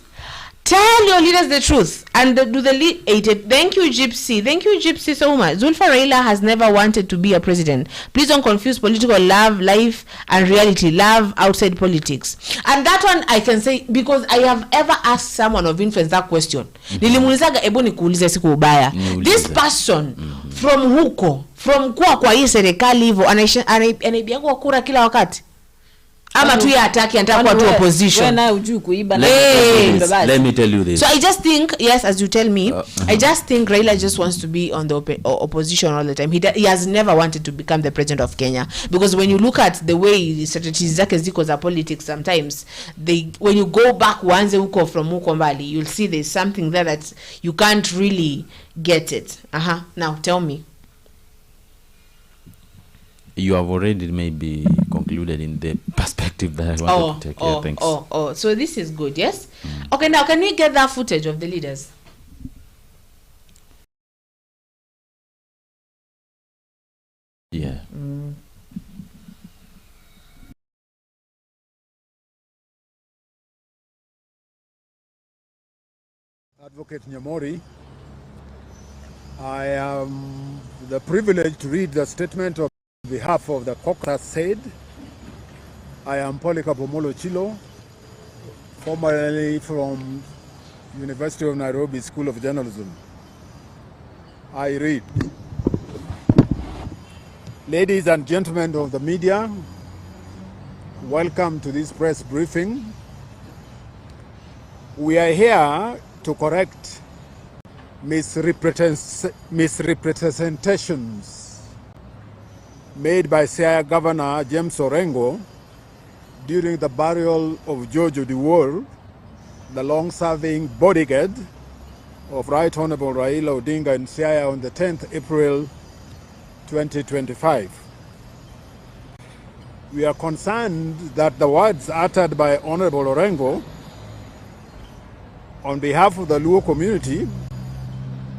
and do the lead. Thank you Gypsy so much. Zulfa Raila has never wanted to be a president. Please don't confuse political love, life and reality. Love outside politics. And that one I can say because I have ever asked someone of influence that question. Nilimuulizaga ebo nikuulize siku ubaya. This person from huko, from kwa hii serikali hivyo anaibianga kwa kura kila wakati. Ama tu ya ataki anataka kwa tu opposition. Wewe hujui kuiba na let me tell you this. So I just think yes, as you tell me, I just think Raila just wants to be on the opposition all the time. He has never wanted to become the president of Kenya, because when you look at the way strategies zake ziko za politics, sometimes when you go back uanze huko from huko mbali, you'll see there's something there that you can't really get it. Now tell me. You have already maybe concluded in the perspective that I wanted to take. Yeah, thanks. So this is good, yes? Okay, now can we get that footage of the leaders? Yeah. Advocate Nyamori, I am the privilege to read the statement on behalf of the caucus. Said, I am Polycarp Omolo Chilo, formerly from University of Nairobi School of Journalism. I read, ladies and gentlemen of the media, welcome to this press briefing. We are here to correct misrepresentations made by Siaya Governor James Orengo during the burial of George Odiwuor, the long-serving bodyguard of Right Honorable Raila Odinga in Siaya on the 10th April 2025. We are concerned that the words uttered by Honorable Orengo on behalf of the Luo community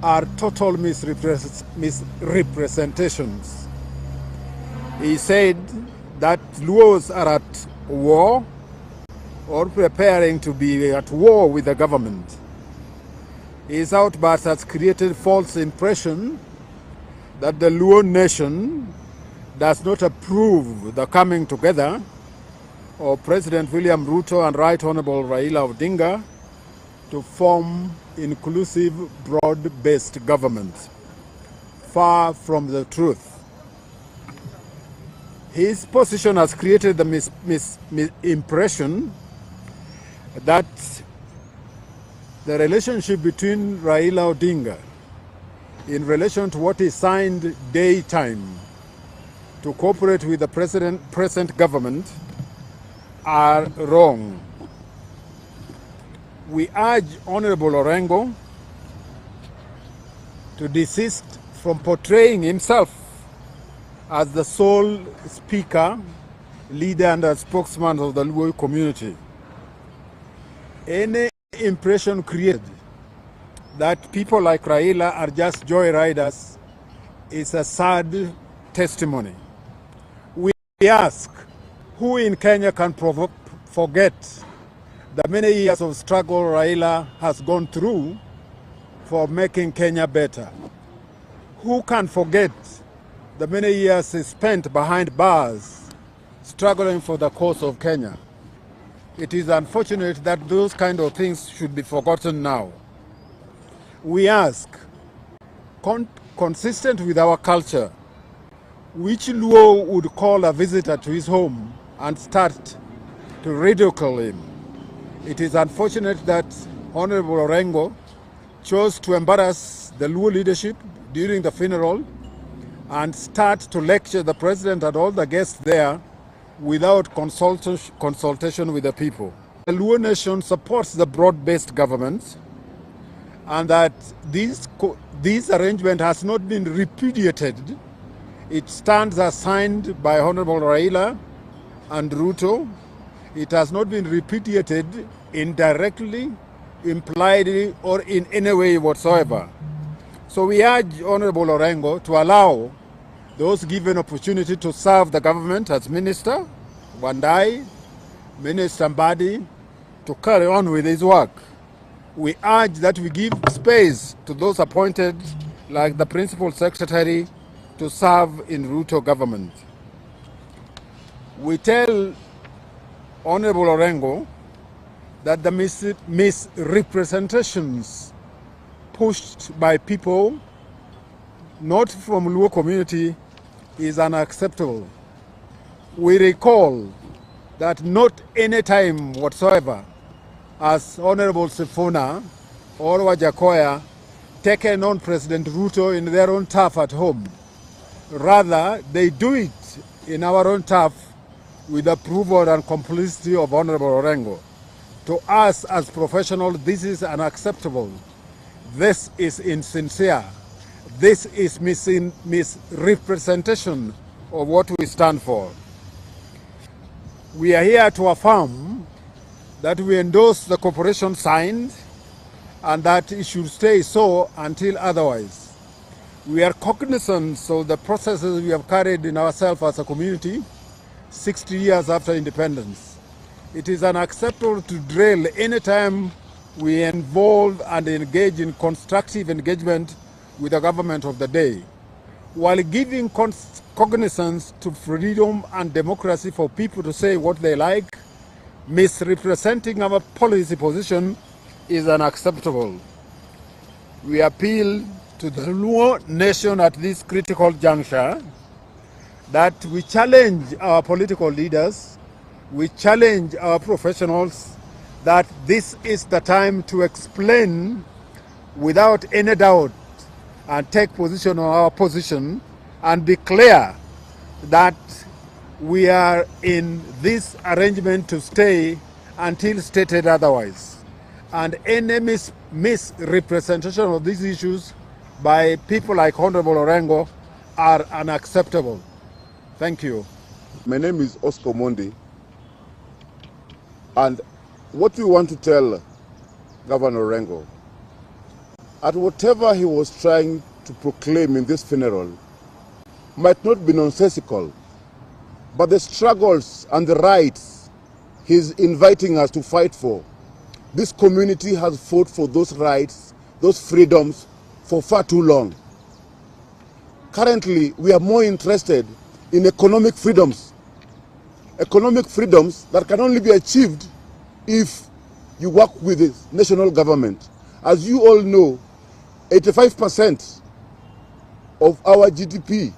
are total misrepresentations. He said that Luos are at war or preparing to be at war with the government. His outburst has created false impression that the Luo nation does not approve the coming together of President William Ruto and Right Honorable Raila Odinga to form inclusive, broad-based government. Far from the truth. His position has created the impression that the relationship between Raila Odinga in relation to what is signed daytime to cooperate with the present government are wrong. We urge Honorable Orengo to desist from portraying himself as the sole speaker, leader and a spokesman of the Luo community. Any impression created that people like Raila are just joyriders is a sad testimony. We ask, who in Kenya can forget the many years of struggle Raila has gone through for making Kenya better? Who can forget the many years he spent behind bars struggling for the cause of Kenya? It is unfortunate that those kind of things should be forgotten now. We ask, consistent with our culture, which Luo would call a visitor to his home and start to ridicule him? It is unfortunate that Honorable Orengo chose to embarrass the Luo leadership during the funeral and start to lecture the president and all the guests there without consultation with the people. The Luo nation supports the broad-based government, and that this arrangement has not been repudiated. It stands as signed by Honorable Raila and Ruto. It has not been repudiated indirectly, impliedly, or in any way whatsoever. So we urge Honorable Orengo to allow those given opportunity to serve the government as Minister Wandai, Minister Mbadi, to carry on with his work. We urge that we give space to those appointed, like the Principal Secretary, to serve in Ruto government. We tell Honorable Orengo that the misrepresentations pushed by people not from Luo community is unacceptable. We recall that not any time whatsoever has Honorable Sifuna or Wajakoya taken on President Ruto in their own turf at home. Rather, they do it in our own turf with approval and complicity of Honorable Orengo. To us as professionals, this is unacceptable. This is insincere. This is misrepresentation of what we stand for. We are here to affirm that we endorse the cooperation signed and that it should stay so until otherwise. We are cognizant of the processes we have carried in ourselves as a community 60 years after independence. It is unacceptable to drill any time we involve and engage in constructive engagement with the government of the day, while giving cognizance to freedom and democracy for people to say what they like. Misrepresenting our policy position is unacceptable. We appeal to the Luo nation at this critical juncture that we challenge our political leaders, we challenge our professionals, that this is the time to explain without any doubt and take position on our position and be clear that we are in this arrangement to stay until stated otherwise. And any misrepresentation of these issues by people like Honorable Orengo are unacceptable. Thank you. My name is Oscar Mondi, and what we want to tell Governor Orengo, at whatever he was trying to proclaim in this funeral might not be nonsensical, but the struggles and the rights he's inviting us to fight for, this community has fought for those rights, those freedoms for far too long. Currently, we are more interested in economic freedoms that can only be achieved if you work with the national government. As you all know, 85% of our GDP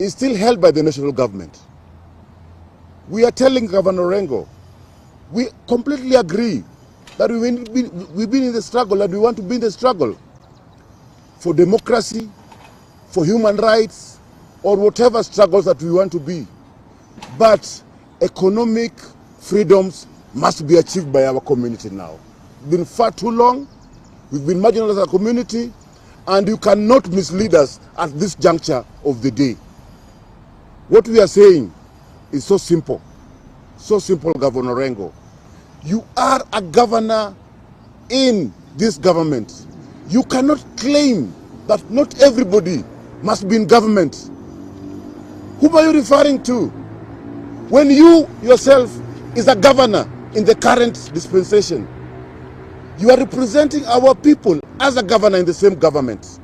is still held by the national government. We are telling Governor Orengo, we completely agree that we've been in the struggle, that we want to be in the struggle for democracy, for human rights, or whatever struggles that we want to be. But economic freedoms must be achieved by our community now. It's been far too long. We've been marginalized as a community, and you cannot mislead us at this juncture of the day. What we are saying is so simple. So simple, Governor Orengo. You are a governor in this government. You cannot claim that not everybody must be in government. Whom are you referring to? When you yourself is a governor in the current dispensation, you are representing our people as a governor in the same government.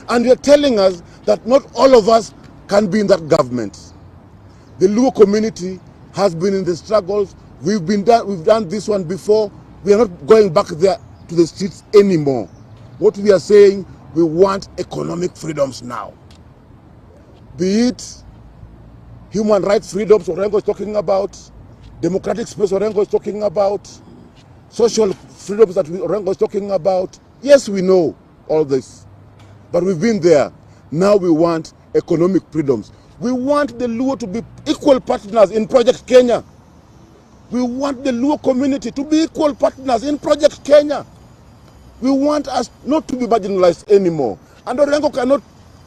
And you're telling us that not all of us can be in that government. The Luo community has been in the struggles. We've done this one before. We are not going back there to the streets anymore. What we are saying, we want economic freedoms now. Be it human rights freedoms Orengo is talking about, democratic space Orengo is talking about, social freedoms that Orengo is talking about. Yes, we know all this, but we've been there. Now we want economic freedoms. We want the Luo to be equal partners in Project Kenya. We want the Luo community to be equal partners in Project Kenya. We want us not to be marginalized anymore. And Orengo cannot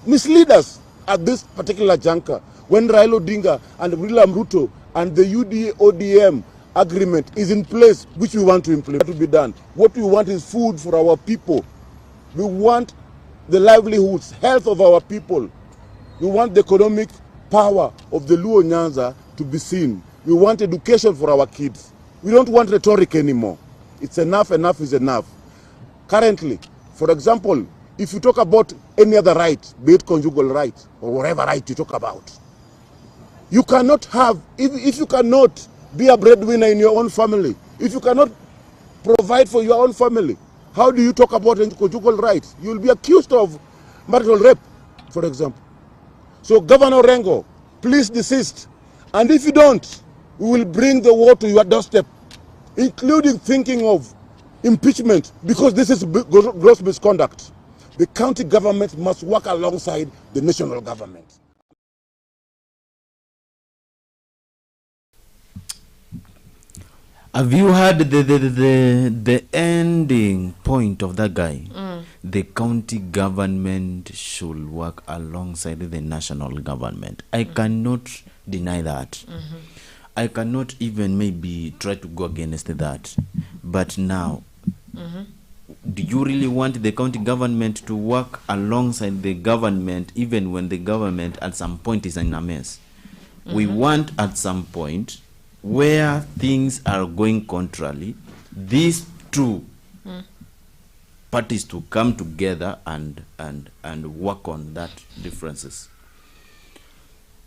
mislead us at this particular juncture when Raila Odinga and William Ruto and the UDA-ODM agreement is in place, which we want to implement to be done. What we want is food for our people. We want the livelihoods, health of our people. We want the economic power of the Luo Nyanza to be seen. We want education for our kids. We don't want rhetoric anymore. It's enough, enough is enough. Currently, for example, if you talk about any other right, be it conjugal right or whatever right you talk about, you cannot have, if you cannot be a breadwinner in your own family, if you cannot provide for your own family, how do you talk about conjugal rights? You will be accused of marital rape, for example. So Governor Orengo, please desist. And if you don't, we will bring the war to your doorstep, including thinking of impeachment, because this is gross misconduct. The county government must work alongside the national government. Have you heard the ending point of that guy? The county government should work alongside the national government. I cannot deny that. I cannot even maybe try to go against that. But now, do you really want the county government to work alongside the government even when the government at some point is in a mess? We want at some point where things are going contrarily, these two parties to come together and work on that differences.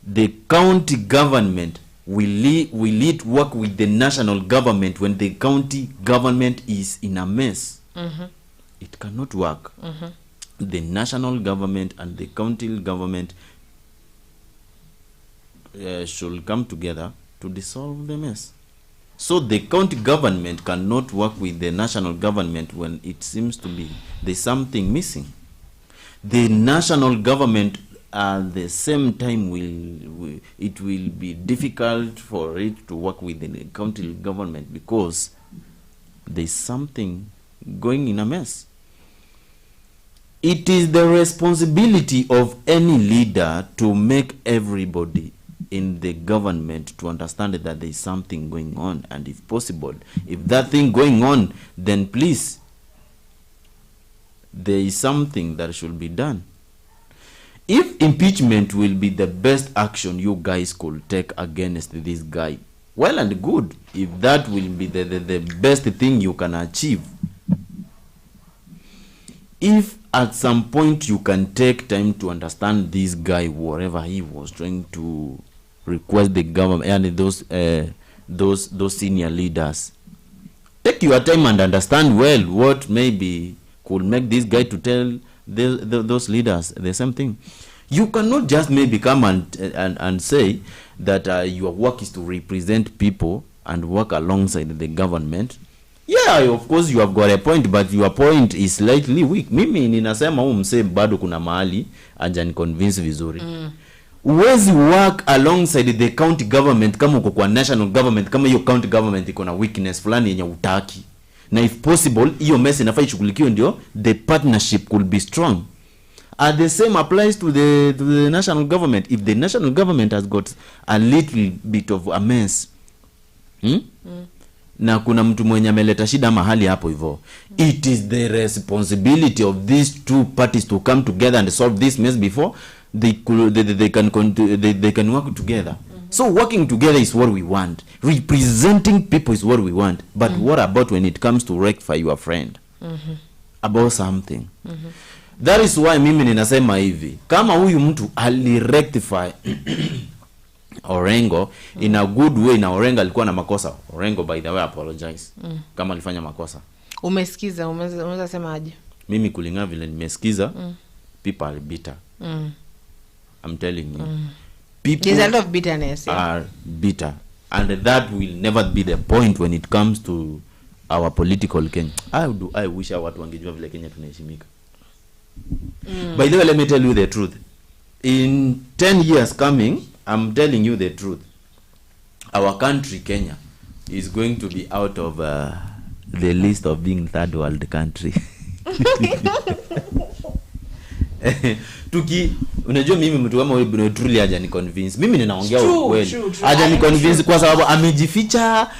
The county government will it work with the national government when the county government is in a mess? It cannot work. The national government and the county government should come together to dissolve the mess. So the county government cannot work with the national government when it seems to be there's something missing. The national government at the same time it will be difficult for it to work with the county government because there's something going in a mess. It is the responsibility of any leader to make everybody in the government to understand that there is something going on, and if possible, if that thing going on, then please, there is something that should be done. If impeachment will be the best action you guys could take against this guy, well and good. If that will be the best thing you can achieve, if at some point you can take time to understand this guy, whatever he was trying to request the government and those senior leaders, take your time and understand well what maybe could make this guy to tell those leaders the same thing. You cannot just maybe come and say that your work is to represent people and work alongside the government. Yeah, of course you have got a point, but your point is slightly weak. Mimi ninasema mse bado kuna mahali ajani convince vizuri. Uwezi work alongside the county government kama uko kwa national government, kama hiyo county government iko na weakness fulani yenye utaki. na if possible hiyo mess inafaa ishughulikiwe ndio the partnership could be strong. The same applies to the national government. If the national government has got a little bit of a mess, na kuna mtu mwenye ameleta shida mahali hapo hivyo, it is the responsibility of these two parties to come together and solve this mess before they can work together. So working together is what we want. Representing people is what we want. But what about when it comes to rectify your friend about something? That is why mimi ninasema hivi, kama huyu mtu alirectify Orengo in a good way, na Orengo alikuwa na makosa. Orengo, by the way, apologize kama alifanya makosa. Umesikiza, unaweza sema aje? Mimi kulingana vile nimesikiza, people are bitter. I'm telling you. People There's a lot of bitterness, are bitter, and that will never be the point when it comes to our political Kenya. I wish watu wangejua vile Kenya tunaheshimika. By the way, let me tell you the truth. In 10 years coming, I'm telling you the truth. Our country, Kenya, is going to be out of the list of being third world country. Unajua mimi mtu kama wewe truly haja ni convince. Mimi ninaongea ukweli. Haja ni convince kwa sababu amejificha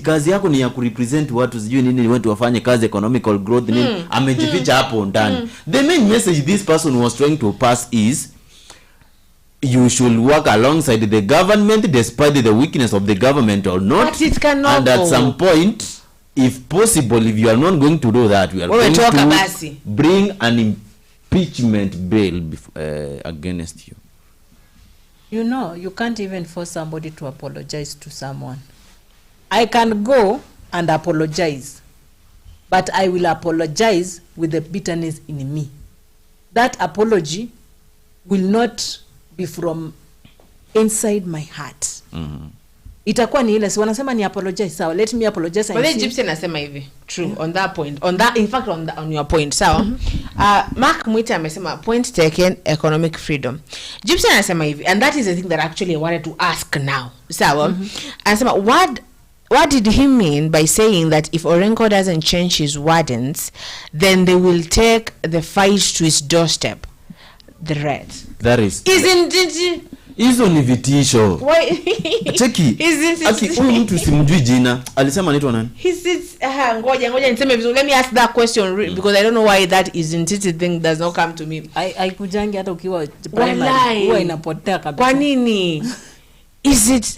kazi yako ni ya kurepresent watu sijui nini watu wafanye kazi economical growth nini. Amejificha hapo ndani. The main message this person was trying to pass is you should work alongside the government despite the weakness of the government or not. But it cannot and at some point, if possible, if you are not going to do that, we are going to bring an impeachment bill against you. You know, you can't even force somebody to apologize to someone. I can go and apologize, but I will apologize with the bitterness in me. That apology will not be from inside my heart. Itakuwa ni ile si wanasema ni apologize, sawa, let me apologize. But Egyptian anasema hivi, true, on that point, in fact on your point, sawa. Mark Mwita amesema point taken, economic freedom. Egyptian anasema hivi, and that is the thing that actually I wanted to ask now, sawa. Anasema what did he mean by saying that if Orengo doesn't change his wardens, then they will take the fight to his doorstep? The red. That is. Isn't it? Hizo ni vitisho. Why? Cheki. Aki huyu mtu simjui jina. Alisema anaitwa nani? Ngoja niseme vizuri. Let me ask that question because I don't know why that isn't it thing does not come to me. I kujangi hata ukiwa primary huwa inapotea kabisa. Kwa nini? Isn't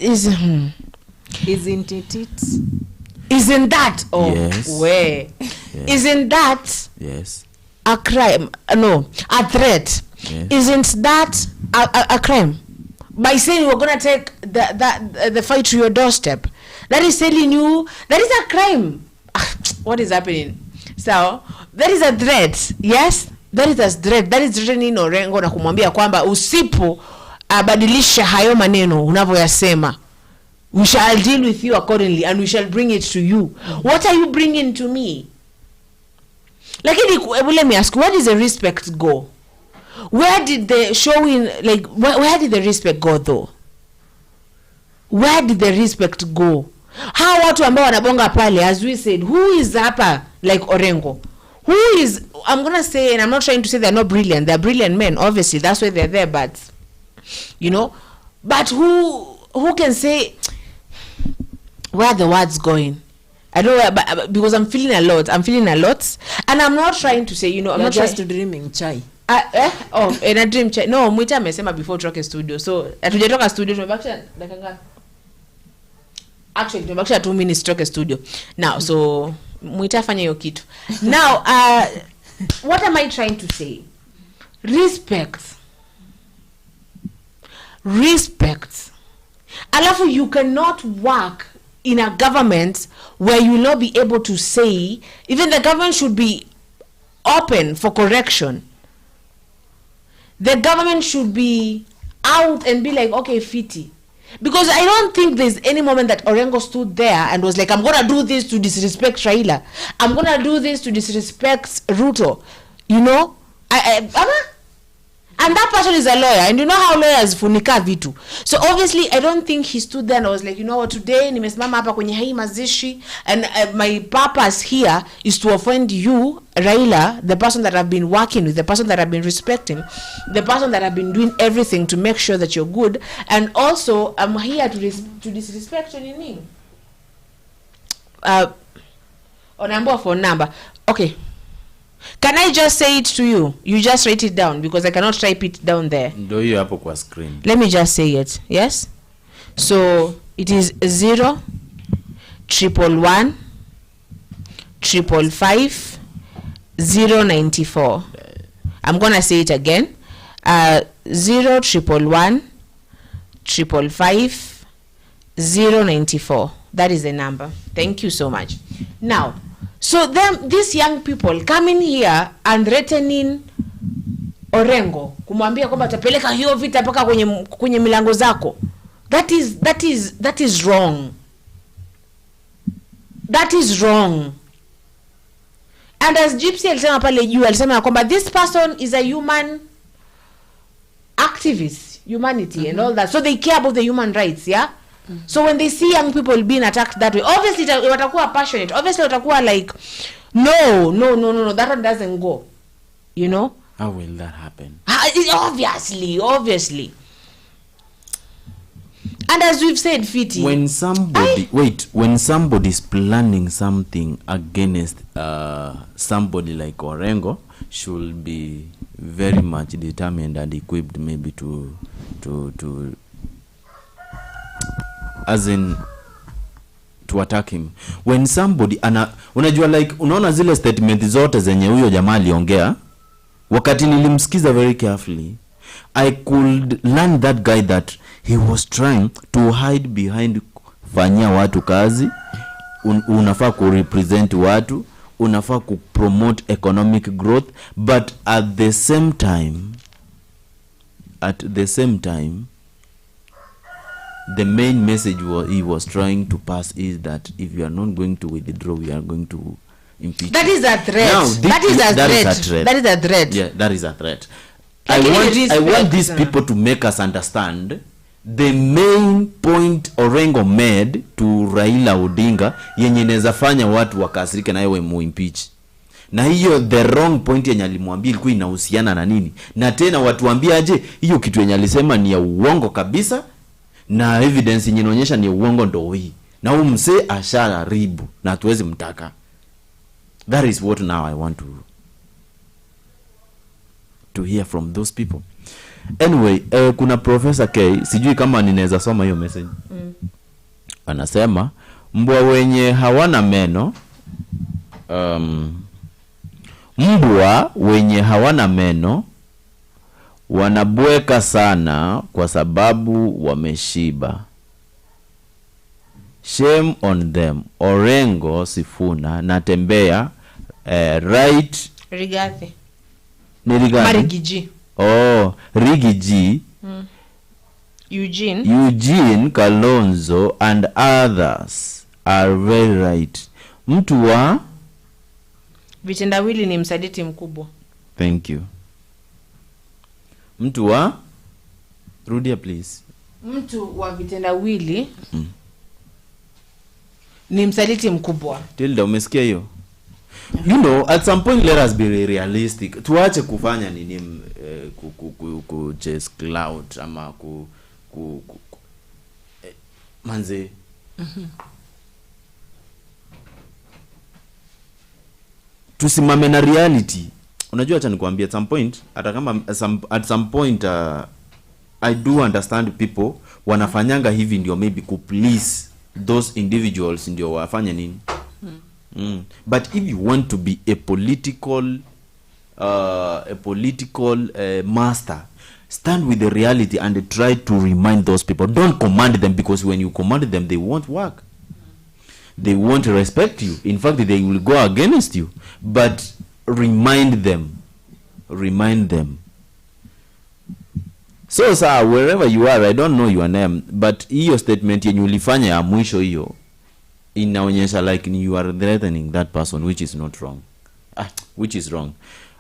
that yes. Where? Yes. Isn't that yes a crime? No, a threat. Yes. Isn't that a crime? By saying we're gonna take the fight to your doorstep, that is telling you that is a crime. What is happening? So that is a threat. Yes, that is a threat. That is threatening Orengo na kumwambia kwamba usipo badilisha hayo maneno unavyoyasema, we shall deal with you accordingly and we shall bring it to you. What are you bringing to me? Lakini let me ask, where does the respect go? Where did the showing, like, where did the respect go though? Where did the respect go? How watu ambao wanabonga pale, as we said, who is hapa like Orengo? Who is, I'm gonna say, and I'm not trying to say they're not brilliant, they're brilliant men, obviously, that's why they're there, but, you know, but who can say, where are the words going? I don't know, because I'm feeling a lot, and I'm not trying to say, you know, I'm not just dreaming chai. In a dream chai. No, Mwita amesema before tutoke studio. So, hatujatoka studio, tumebakisha dakika ngapi? Actually, tumebakisha 2 minutes tutoke studio. Now, so Mwita afanye hiyo kitu. Now, what am I trying to say? Respect. Alafu, you cannot work in a government where you will not be able to say, even the government should be open for correction. The government should be out and be like, okay, fiti. Because I don't think there's any moment that Orengo stood there and was like, I'm going to do this to disrespect Raila. I'm going to do this to disrespect Ruto. You know? And And that person is a lawyer, and you know how lawyers funika vitu. So obviously I don't think he stood there and was like, you know what, today nimesimama hapa kwenye hii mazishi, and my purpose here is to offend you, Raila, the person that I've been working with, the person that I've been respecting, the person that I've been doing everything to make sure that you're good, and also I'm here to disrespect your name. On phone number. Okay. Can I just say it to you? You just write it down because I cannot type it down there. Do you hapo kwa screen? Let me just say it. Yes. So it is 0 111 555 094. I'm gonna say it again. 0 111 555 094. That is the number. Thank you so much. Now, so these young people coming here and threatening Orengo, kumwambia kwamba tapeleka hiyo vita mpaka kwenye milango zako. That is wrong. That is wrong. And as Gypsy alisema pale juu, alisema kwamba this person is a human activist, humanity and all that. So they care about the human rights, yeah? So when they see young people being attacked that way, obviously watakuwa passionate. Obviously watakuwa like, no, that one doesn't go. You know? How will that happen? Obviously. And as we've said, Fiti, when somebody's planning something against somebody like Orengo, should be very much determined and equipped maybe to as in to attack him. When somebody unajua like unaona zile statement zote zenye huyo jamaa aliongea, wakati nilimsikiza very carefully, I could learn that guy that he was trying to hide behind fanyia watu kazi, unafaa ku represent watu, unafaa ku promote economic growth, but at the same time the main message he was trying to pass is that if you are not going to withdraw, we are going to impeach. That is a threat. Now, That is a threat. Yeah, that is a threat. I want these people to make us understand the main point Orengo made to Raila Odinga yenye inaweza fanya watu wakasirike na yeye muimpeach. Na hiyo the wrong point yenye alimwambia ilikuwa inahusiana na nini? Na tena watu waambie aje hiyo kitu yenye alisema ni ya uongo kabisa, na evidence yenye inaonyesha ni uongo ndo hii. Na huyu msee asharibu na tuwezi mtaka. That is what now I want to hear from those people. Anyway, kuna Professor K, sijui kama ninaweza soma hiyo message. Anasema mbwa wenye hawana meno mbwa wenye hawana meno wanabweka sana kwa sababu wameshiba. Shame on them. Orengo Sifuna natembea right Rigate. Ni Rigate? Marigiji. Oh, Rigiji. Eugene Kalonzo and others are very right. Mtu wa vitendawili ni msaditi mkubwa. Thank you. Mtu wa rudia please. Mtu wa vitendawili ni msaliti mkubwa. Tilda, umesikia hiyo? You know, at some point let us be realistic. Tuache kufanya nini ku chase cloud ama manze. Tusimame na reality. Unajua acha nikwambie, at some point hata kama at some point I do understand people wanafanyanga hivi ndio maybe ku please those individuals ndio wafanye nini. But if you want to be a political master, stand with the reality and try to remind those people. Don't command them, because when you command them they won't work. They won't respect you. In fact, they will go against you. But remind them. So sir, wherever you are, I don't know your name, but hiyo statement yenye ulifanya ya mwisho hiyo inaonyesha like you are threatening that person, which is not wrong. which is wrong.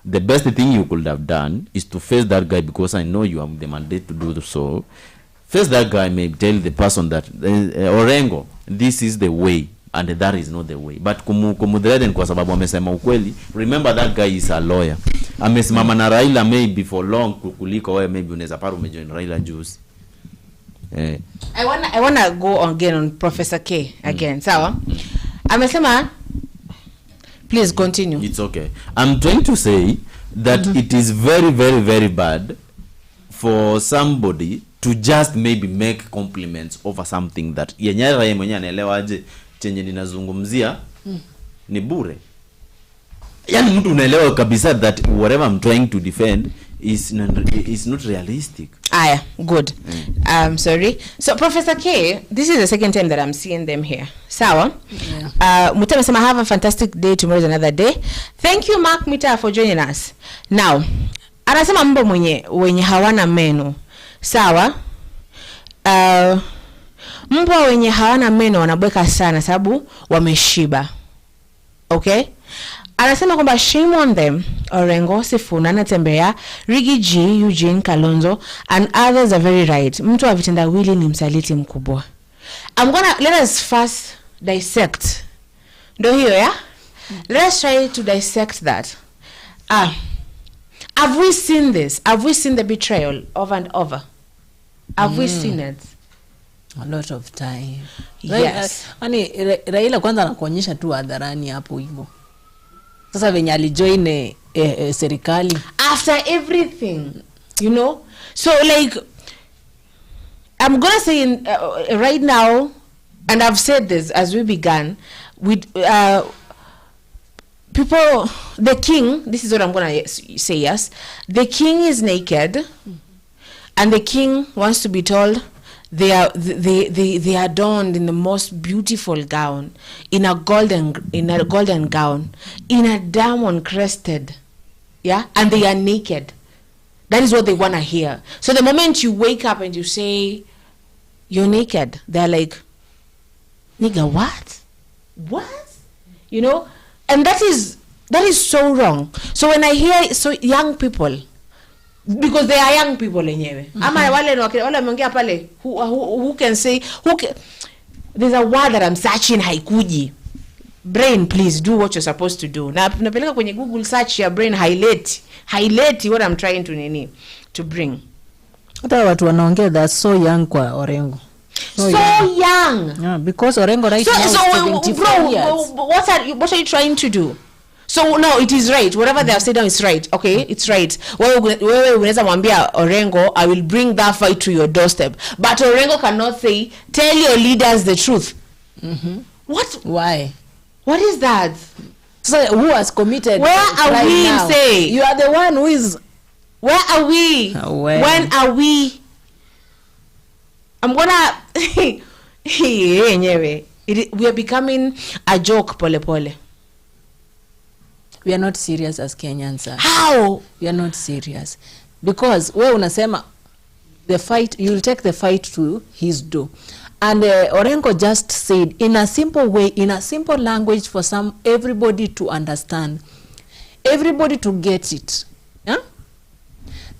The best thing you could have done is to face that guy, because I know you have the mandate to do so. Face that guy, maybe tell the person that Orengo, this is the way and that is not the way. But kumudreden kwa sababu amesema ukweli. Remember that guy is a lawyer. Amesimama na Raila maybe for long kuliko wewe, maybe unaweza paru umejoin Raila juice. I wanna go again on Professor K again. Sawa? Amesema, please continue. It's okay. I'm trying to say that it is very, very, very bad for somebody to just maybe make compliments over something that yenyara yeye mwenyewe anaelewa aje chenye ninazungumzia ni bure. Yani mtu unaelewa kabisa that whatever I'm trying to defend is not realistic. Aya, good. Sorry. So Professor K, this is the second time that I'm seeing them here. Sawa? Yeah. Mutema sema have a fantastic day, tomorrow is another day. Thank you Mark Mita for joining us. Now, anasema mambo wenye hawana meno. Sawa? Mbwa wenye hawana meno wanabweka sana sababu wameshiba. Okay? Anasema kwamba shame on them. Orengo, Sifuna, Natembea, Rigi G, Eugene, Kalonzo, and others are very right. Mtu wa vitendawili ni msaliti mkubwa. Let us first dissect. Ndo hiyo ya? Let's try to dissect that. Have we seen this? Have we seen the betrayal over and over? Have we seen it? A lot of time. Yes. Raila kwanza anakuonyesha tu hadharani hapo hivyo. Sasa venye alijoin serikali after everything, you know. So like I'm going to say right now, and I've said this as we began with people, the king, this is what I'm going to say, yes. The king is naked and the king wants to be told they are adorned in the most beautiful gown, in a golden gown, in a diamond crested, yeah, and they are naked. That is what they want to hear. So the moment you wake up and you say you're naked, they're like, nigga, what? You know, and that is so wrong. So when I hear young people, because they are young people enyewe. Ama wale wameongea pale who can say there's a word that I'm searching haikuji. Brain, please do what you're supposed to do. Na napeleka kwenye Google search ya brain highlight what I'm trying to bring. Hata watu wanaongea that's so young kwa Orengo. So young. Yeah, because Orengo right now is 74 years. What are you trying to do? So no, it is right. Whatever they have said now is right. Okay, it's right. Wewe unaweza mwambia Orengo, I will bring that fight to your doorstep. But Orengo cannot say, tell your leaders the truth. What? Why? What is that? So who has committed? Where are right we? Now? Say you are the one who is. Where are we? When are we? I'm gonna. We are becoming a joke, pole pole. We are not serious as Kenyans. How? We are not serious. Because we unasema the fight, you'll take the fight to his door. And Orengo just said in a simple way, in a simple language for everybody to understand. Everybody to get it. Yeah?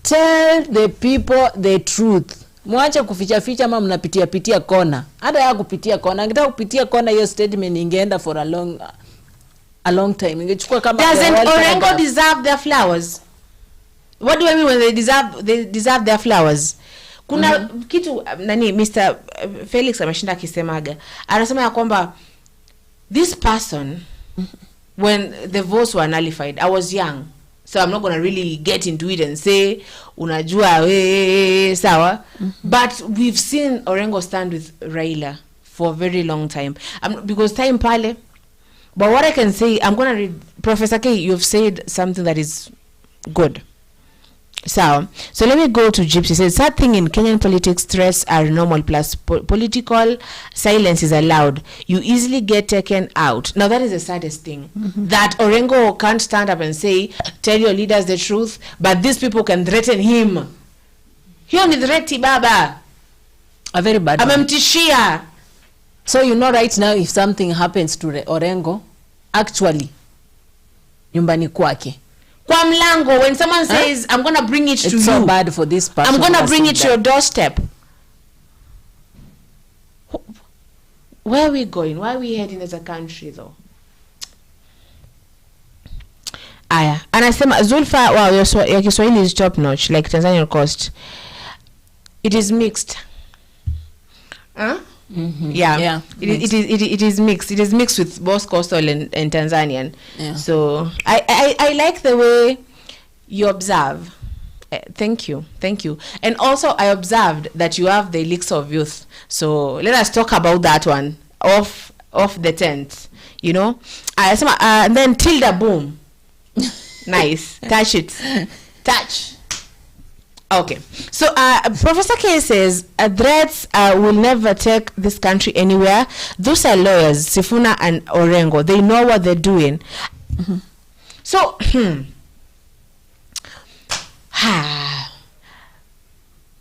Tell the people the truth. Mwache kuficha ama mnapitia kona. Hata ya kupitia kona. Angetaka kupitia kona hiyo statement ingeenda for a long time. Ingechukua kama doesn't Orengo deserve their flowers? What do I mean when they deserve their flowers? Kuna kitu nani Mr. Felix ameshinda akisemaga. Anasema ya kwamba this person when the votes were nullified, I was young. So I'm not going to really get into it and say unajua sawa. But we've seen Orengo stand with Raila for a very long time. Because time pale. But what I can say, I'm going to read Professor K, you've said something that is good. So let me go to Gypsy. It says, sad thing in Kenyan politics, threats are normal, plus political silence is allowed. You easily get taken out. Now that is the saddest thing. That Orengo can't stand up and say, tell your leaders the truth, but these people can threaten him. Hiyo ni threati baba. A very bad one. Amemtishia. So you know right now if something happens to Orengo, actually, nyumbani kwake. Kwa mlango, when someone says, I'm going to bring it to you. It's so bad for this person. I'm going to bring it to your doorstep. Where are we going? Where are we heading as a country though? Aya, anasema Zulfa, wow, your Kiswahili is top notch, like Tanzanian coast. It is mixed. Huh? Yeah. It is mixed. It is mixed with both coastal and Tanzanian. Yeah. So I like the way you observe. Thank you. And also I observed that you have the elixir of youth. So let us talk about that one off the tent. You know, and then Tilda boom. Nice. Touch it. Touch. Okay. So Professor K says threats will never take this country anywhere. Those are lawyers, Sifuna and Orengo. They know what they're doing. So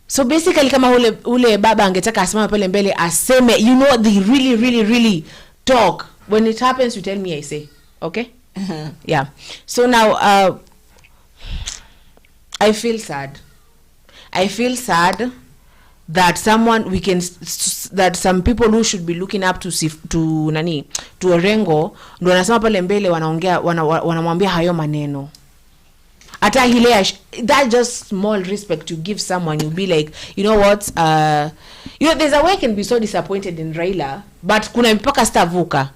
so basically kama ule baba angetaka asimame pale mbele aseme, you know, they really talk. When it happens, you tell me, I say. Okay? Yeah. So now I feel sad that that some people who should be looking up to Orengo ndo wanasema pale mbele wanaongea wanamwambia hayo maneno. Ata hile, that just small respect you give someone, you be like, you know what, you know, there's a way I can be so disappointed in Raila, but kuna mpaka stavuka,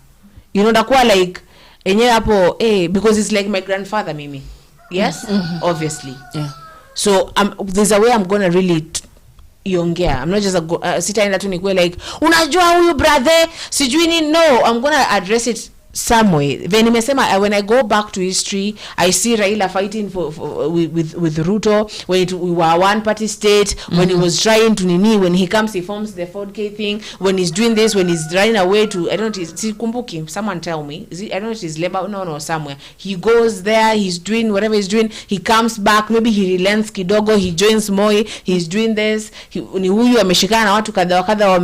you know, dakuwa like enye hapo because it's like my grandfather mimi. Yes. Obviously. Yeah. So there's a way I'm gonna really yongea. I'm not just sitaenda tu nikwe like unajua huyu brother sijui ni. No, I'm gonna address it some way. When I go back to history, I see Raila fighting with Ruto when we were one party state, when he was trying to when he comes, he forms the 4K thing, when he's doing this, when he's running away to, I don't know, Kumbuki, someone tell me, I don't know if it's Lebanon or somewhere. He goes there, he's doing whatever he's doing, he comes back, maybe he relents kidogo, he joins Moi, he's doing this, ni huyu ameshikana na watu kadha wakadha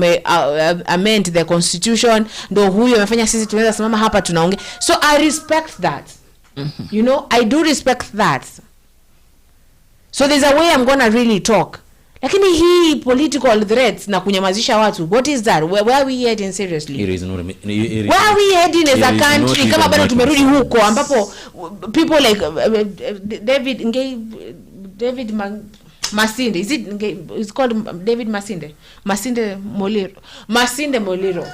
amend the constitution, ndo huyu amefanya sisi tunaweza simama hapa tunaongea. So I respect that. You know, I do respect that. So there's a way I'm gonna really talk. Lakini hii political threats na kunyamazisha watu, what is that? Where are we heading seriously? Where are we heading as a country? Kama bado tumerudi huko ambapo people like David Masinde, is it it's called David Masinde Moliro.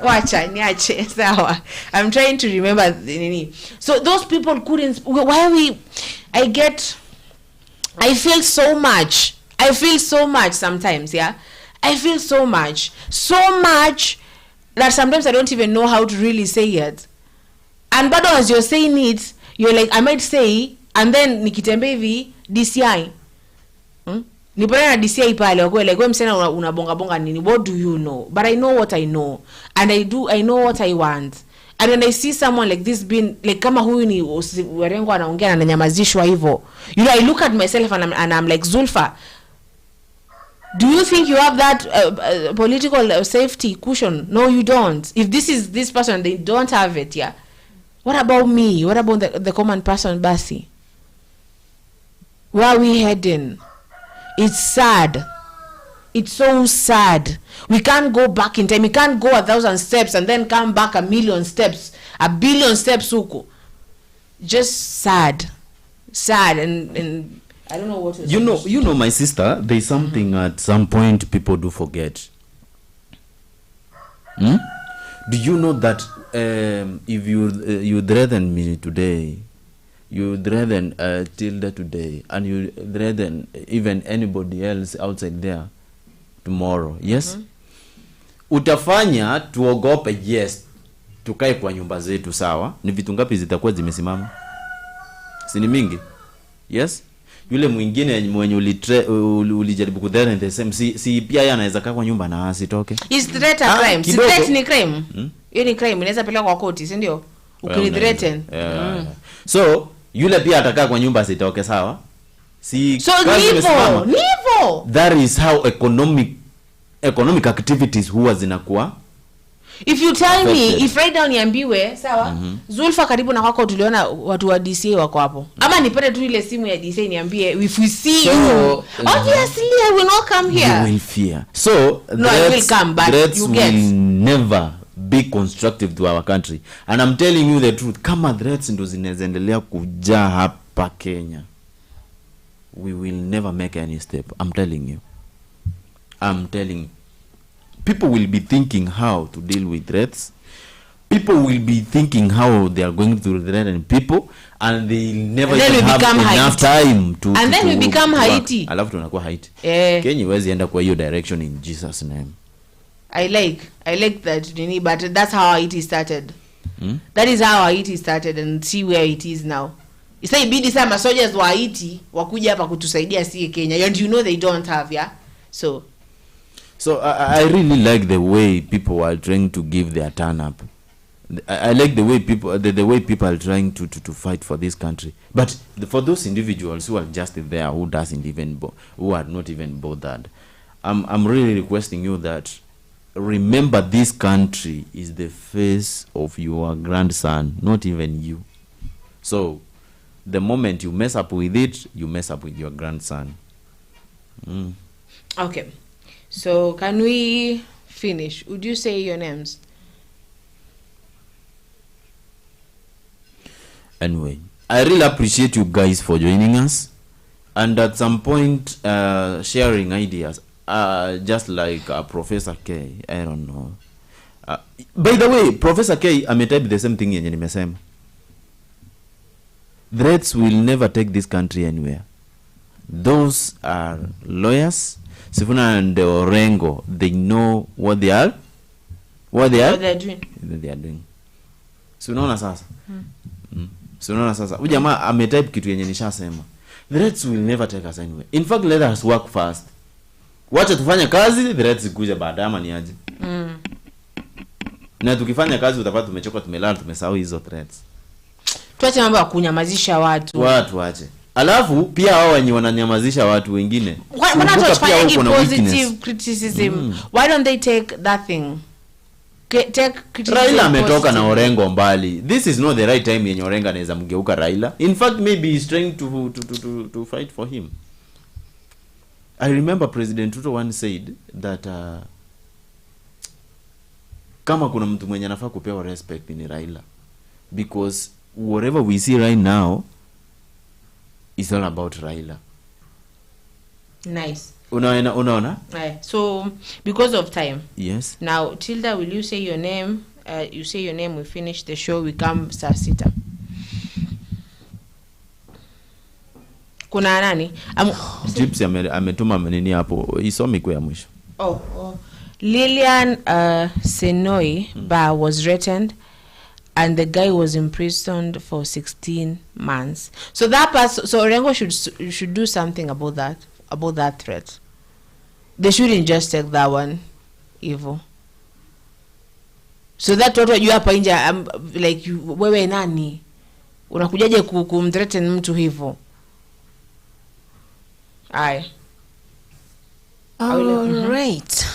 Wacha niache sawa. I'm trying to remember nini. So those people couldn't. I feel so much sometimes. Yeah, I feel so much that sometimes I don't even know how to really say it. And but as you're saying it, you're like, I might say, and then nikitembe hivi DCI. Nipona na DCI pale wako like wewe msena unabonga bonga nini? What do you know? But I know what I know, and I know what I want. And when I see someone like this being like kama huyu ni Orengo anaongea na nanyamazishwa hivyo, you know, I look at myself and I'm like, Zulfa, do you think you have that political safety cushion? No, you don't. If this is this person, they don't have it. Yeah. What about me? What about the common person, Basi? Where are we heading? It's sad. It's so sad. We can't go back in time. We can't go 1,000 steps and then come back 1,000,000 steps, 1,000,000,000 steps huko. Just sad. And I don't know what to say. You know, my sister, there's something at some point people do forget. Do you know that if you threaten me today, you threaten Tilda today, and you threaten even anybody else outside there tomorrow, yes? Utafanya tuogope, yes, tukae kwa nyumba zetu, sawa? Ni vitu ngapi zitakuwa zimesimama? Si ni mingi? Yes? Yule mwingine mwenye ulijaribu kudhani the same, si pia yeye anaweza kaa kwa nyumba na asitoke. Is threat a crime? Si threat ni crime? Hiyo ni crime, inaweza peleka kwa koti, si ndio? Ukithreaten. So yule pia atakaa kwa nyumba asitoke, sawa? Si so nivo. That is how economic activities huwa zinakuwa. If you tell me, if right now niambiwe, sawa, Zulfa karibu na kwako tuliona watu wa DCA wako hapo. Ama nipate tu ile simu ya DCA niambie, if we see you, obviously I will not come here. You will fear. So, no, I will come, but you get. will never be constructive to our country. And I'm telling you the truth, kama threats ndo zinaendelea kujaa hapa Kenya, we will never make any step. I'm telling you. People will be thinking how to deal with threats. People will be thinking how they are going to threaten people, and they'll never even have enough time to. And then we become Haiti. Alafu tunakuwa Haiti. Kenya wezi enda kwa hiyo direction in Jesus name. I like that, but that's how Haiti started. That is how Haiti started, and see where it is now. Isa ibidi sama soldiers wa Haiti wakuja hapa kutusaidia si Kenya, and you know they don't have, yeah. So I really like the way people are trying to give their turn up. I like the way people are trying to fight for this country. But for those individuals who are just there, who are not even bothered, I'm really requesting you that remember this country is the face of your grandson, not even you. So the moment you mess up with it, you mess up with your grandson. Okay. So can we finish? Would you say your names? Anyway, I really appreciate you guys for joining us, and at some point sharing ideas, just like Professor K. I don't know. By the way, Professor K, I may type the same thing yenye nimesema. Threats will never take this country anywhere. Those are lawyers. Sifuna and Orengo, they know what they are. What they are doing. So unaona sasa. So unaona sasa. Huyu jamaa ametype kitu yenye nishasema. Threats will never take us anywhere. In fact, let us work fast. Wacha tufanye kazi, threats kuja baadaye ama ni aje. Na tukifanya kazi utapata tumechoka, tumelala, tumesahau hizo threats. Tuache mambo ya kunyamazisha watu. Watu ache. Alafu pia hao wenye wananyamazisha watu wengine. Why not try positive criticism? Why don't they take that thing? Take criticism. Raila ametoka na Orengo mbali. This is not the right time yenye Orengo anaweza mgeuka Raila. In fact, maybe he's trying to fight for him. I remember President Ruto once said that kama kuna mtu mwenye anafaa kupewa respect ni Raila, because whatever we see right now is all about Raila. Nice. Unaona? So because of time. Yes. Now, Tilda, will you say your name? You say your name, we finish the show, we come saa sita. Kuna nani? Gypsy ametuma nini hapo? Isomi kwa mwisho. Lilian Senoi Ba was threatened, and the guy was imprisoned for 16 months. So that person, so Orengo should do something about that threat. They shouldn't just take that one evil. So that what you hapa nje, like wewe nani unakujaje kumthreaten mtu hivyo? All right.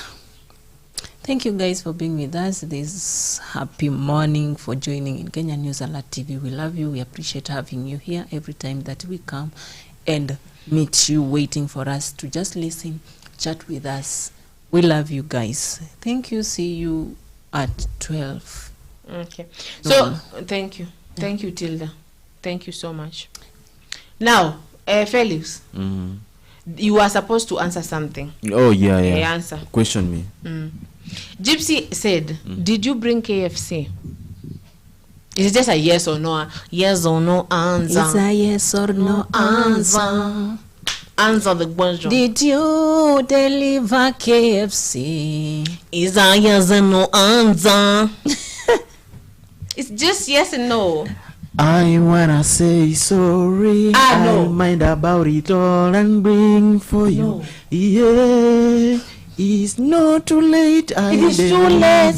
Thank you guys for being with us this happy morning, for joining in Kenya News Alert TV. We love you. We appreciate having you here every time that we come and meet you, waiting for us to just listen, chat with us. We love you guys. Thank you. See you at 12. Okay. So thank you. Thank you, Tilda. Thank you so much. Now, Felix, you are supposed to answer something. Oh, yeah. Answer. Question me. Gypsy said, did you bring KFC? Is it just a yes or no? Yes or no answer? It's a yes or no answer. Answer the question. Did you deliver KFC? Is a yes or no answer? It's just yes and no. I wanna say sorry. No. I mind about it all and bring for you. No. Yeah, it's not too late. It is too late.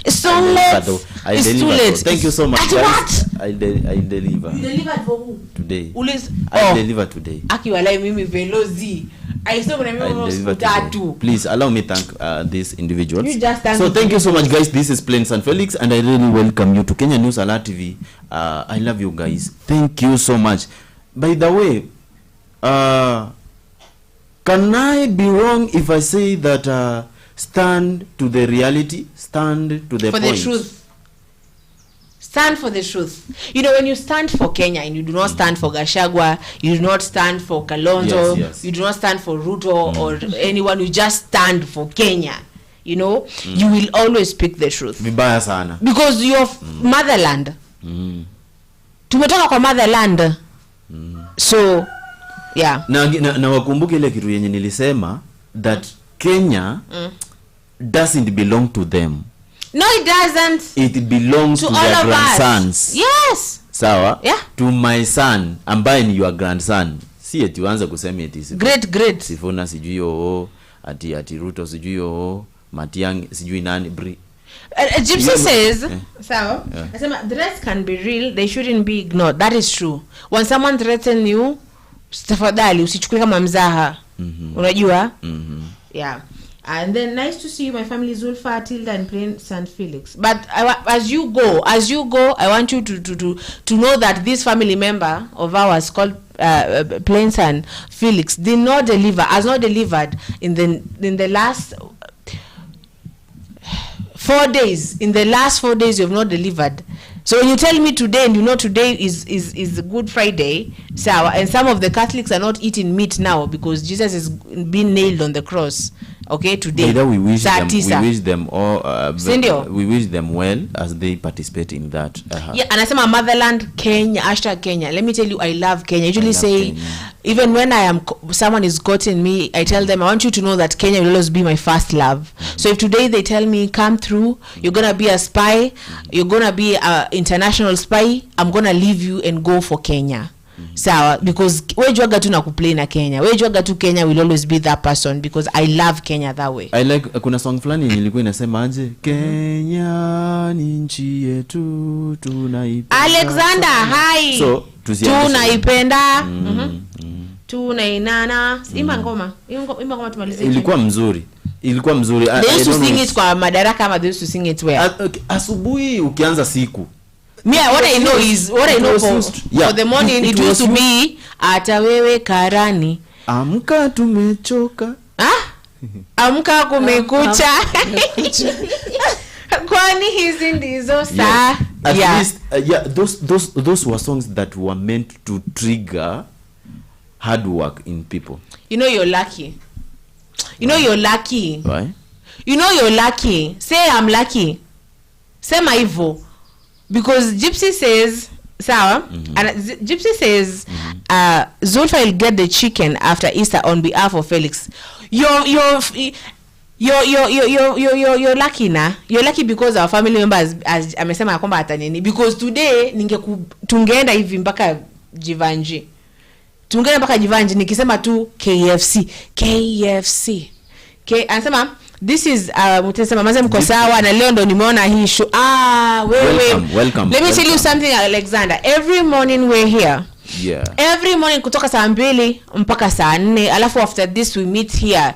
It's so late. It's too late. Thank you so much, At guys. what? I deliver. You delivered for who? Today. I deliver today. Aki walai mimi velozi. I still remember that. Please allow me thank these individuals. You just so thank you so much, guys. This is Plains and Felix, and I really welcome you to Kenya News Alert TV. I love you guys. Thank you so much. By the way, can I be wrong if I say that stand to the reality, stand to the for point? The truth. Stand for the truth. You know, when you stand for Kenya and you do not stand for Gachagua, you do not stand for Kalonzo, yes. you do not stand for Ruto or anyone, you just stand for Kenya. You know, you will always speak the truth. Vibaya sana. Because you're motherland. Tumetoka kwa motherland. So, yeah. Na wakumbuke ile kitu yenye nilisema that Kenya doesn't belong to them. No, it doesn't. It belongs to their grandsons. Yes. Sawa? Yeah. To my son, ambaye ni your grandson. Si eti uanze kusema eti great. Sifuna sijui ati Ruto sijui Matiang'I sijui nani bri. Gypsy says, sawa, nasema threats can be real, they shouldn't be ignored. That is true. When someone threatens you, tafadhali usichukue kama mzaha. Unajua? Yeah. And then nice to see you, my family, Zulfa, Tilda, and Plains and Felix. But as you go, I want you to know that this family member of ours called Plains and Felix has not delivered in the last 4 days. In the last 4 days, you have not delivered. So when you tell me today, and you know today is Good Friday, so, and some of the Catholics are not eating meat now because Jesus is being nailed on the cross. Okay, today. We wish them all. We wish them well as they participate in that. Yeah, and I say my motherland, Kenya, #Kenya. Let me tell you, I love Kenya. I usually say, Kenya. Even when someone is courting me, I tell them I want you to know that Kenya will always be my first love. So if today they tell me come through, you're gonna be a spy, you're gonna be an international spy, I'm gonna leave you and go for Kenya. Sawa, because wejuaga tu na kuplay na Kenya. Wejuaga tu Kenya will always be that person because I love Kenya that way. I like kuna song fulani nilikuwa inasema aje Kenya ni nchi yetu tunaipenda. Alexander, hi. So tunaipenda. Tunainana. Imba ngoma tumalize. Ilikuwa mzuri. They used to sing it kwa Madaraka ama they used to sing it where? Asubuhi ukianza siku. What I know for the morning it used to be ata wewe karani. Amka tumechoka. Amka kumekucha. Kwani hizi ndizo saa. At least those were songs that were meant to trigger hard work in people. You know you're lucky. Why? You know you're lucky. Say I'm lucky. Sema hivyo. Because Gypsy says, sawa, and Gypsy says, Zulfa will get the chicken after Easter on behalf of Felix. You're lucky na. You're lucky because our family members as amesema kwamba atanini. Because today tungeenda hivi mpaka Jivanji. Nikisema tu KFC. Anasema this is mutesema maze mko sawa na leo ndo nimeona hii show. Welcome. Let me tell you something, Alexander. Every morning we're here. Yeah. Every morning kutoka saa 2 mpaka saa 4. Alafu after this we meet here.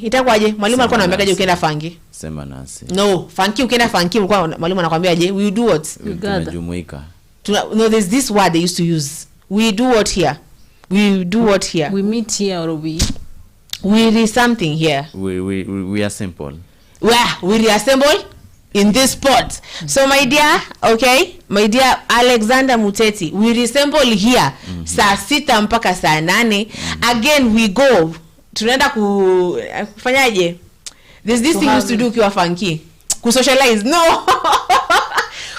Itakwaje? Mwalimu alikuwa anamwambia ukienda Fangi. Sema nasi. No, Fangi ukienda Fangi mwalimu anakuambia je? We do what? Tumejumuika. No, there's this word they used to use. We do what here? We meet here or we do something here. We assemble. We reassemble in this spot. So my dear Alexander Muteti, we reassemble here saa 6 mpaka saa 8. Again we go. Tunaenda kufanyaje? There's this thing used to do ukiwa Funky. Kusocialize. No.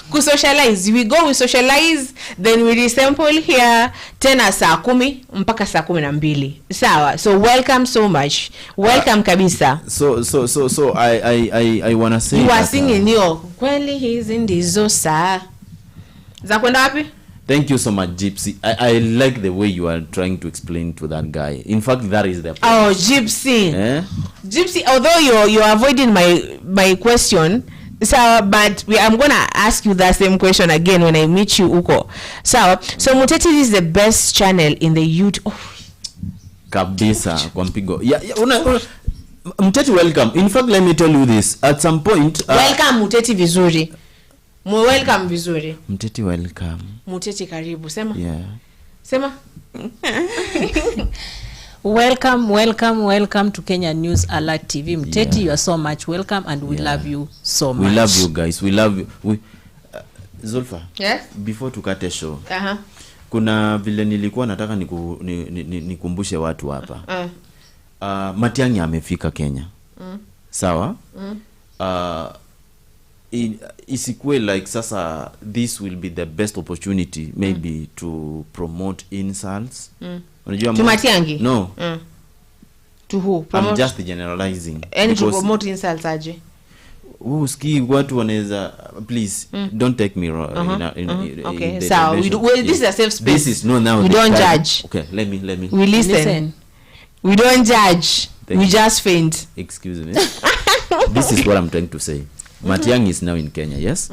Kusocialize. We socialize, then we resample here tena saa 10 mpaka saa 12. Sawa. So welcome so much. Welcome kabisa. So I wanna say you are singing yo kweli hizi ndizo saa za kwenda wapi? Thank you so much, Gypsy. I like the way you are trying to explain to that guy. In fact, that is the point. Oh, Gypsy. Gypsy, although you're avoiding my question, so but I'm gonna ask you that same question again when I meet you uko. So Muteti is the best channel in the YouTube. kabisa kwa mpigo. Mteti, welcome. In fact, let me tell you this. At some point, welcome Mteti vizuri. Welcome vizuri. Mteti, welcome. Mteti karibu. Sema. Yeah. Sema. Welcome to Kenya News Alert TV. Mteti, you are so much welcome and we love you so much. We love you guys. We love you. Zulfa. Yes? Before tukate show. Kuna vile nilikuwa nataka nikumbushe watu hapa. Matiang'i amefika Kenya. Sawa? Isikue like sasa this will be the best opportunity maybe to promote insults. To Matiang'i? No. To who? Promote? I'm just generalizing. And to promote insults aje? Ski watu wanaweza, please don't take me wrong. Okay, so this is a safe space. This is no now. We don't judge. Okay, let me. We listen. We don't judge. We just faint. Excuse me. This is what I'm trying to say. Matiang'i is now in Kenya, yes?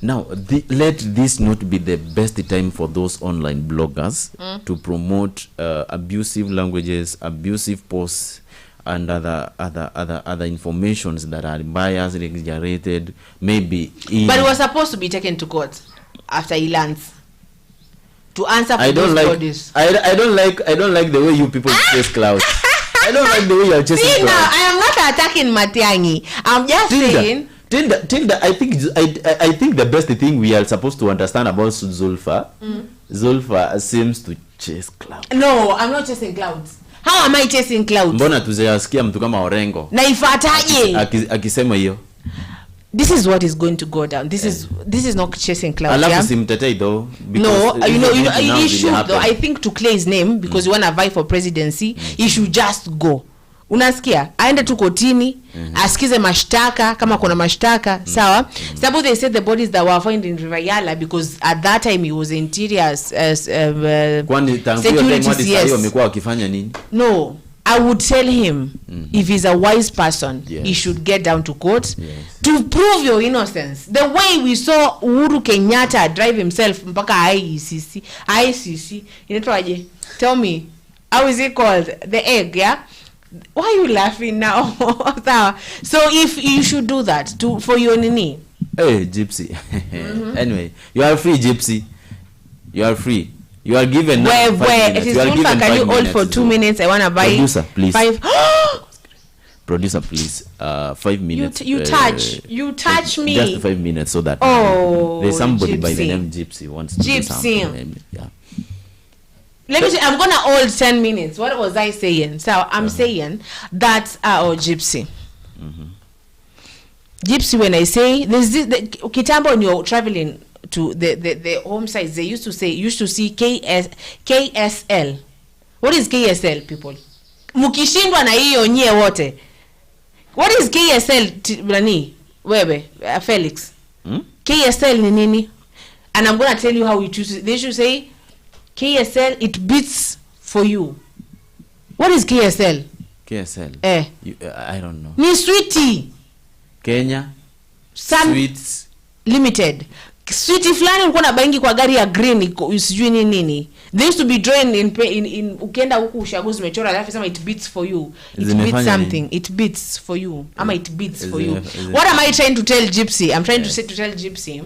Now, let this not be the best time for those online bloggers to promote abusive languages, abusive posts, and other informations that are biased, exaggerated, maybe. But it was supposed to be taken to court after he lands to answer for those bodies. I don't like the way you people chase clouds. I don't like the way you're chasing clouds. I am not attacking Matiang'i. I'm just saying. Tilda, I think the best thing we are supposed to understand about Zulfa, Zulfa seems to chase clouds. No, I'm not chasing clouds. How am I chasing clouds? Mbona tuzeyasikia mtu kama Orengo na ifataje akisema hiyo? This is what is going to go down. This is not chasing clouds. Alafu simtetei though. No, you should though. I think to clear his name because you want to vie for presidency, he should just go. Unasikia? Aende tu kotini, asikize mashtaka kama kuna mashtaka, sawa? Sababu they said the bodies that were found in Raila because at that time he was interior kwani tangu hiyo time hadi sasa hiyo amekuwa akifanya nini? No, I would tell him if he's a wise person, he should get down to court to prove your innocence. The way we saw Uhuru Kenyatta drive himself mpaka ICC. Inaitwaje? Tell me. How is it called? The egg, yeah? Why are you laughing now? So if you should do that for your nini. Hey, Gypsy. Anyway, you are free, Gypsy. You are free. You are given where it is Zulfa, can you hold for 2 minutes? I want to buy producer, please. 5. Producer, please. 5 minutes. You touch me. Just 5 minutes so that there's somebody Gypsy by the name Gypsy wants to do something. Yeah. Let me see, I'm gonna hold 10 minutes. What was I saying? So I'm saying that Gypsy. Gypsy, when I say there's this Kitambo, when you're traveling to the home sites, they used to see KSL. What is KSL, people? Mukishindwa na hiyo nyie wote. What is KSL nani? Wewe Felix. KSL ni nini? And I'm gonna tell you how we choose it. They should say KSL, it beats for you. What is KSL? KSL. I don't know. Ni sweetie. Kenya. Sweets Limited. Sweetie fulani ulikuwa na baingi kwa gari ya green usijui nini. They used to be drawn in ukienda huku ushaguzi umechora alafu sema it beats for you. It beats something. It beats for you. Ama it beats for you. What am I trying to tell Gypsy? I'm trying to tell Gypsy.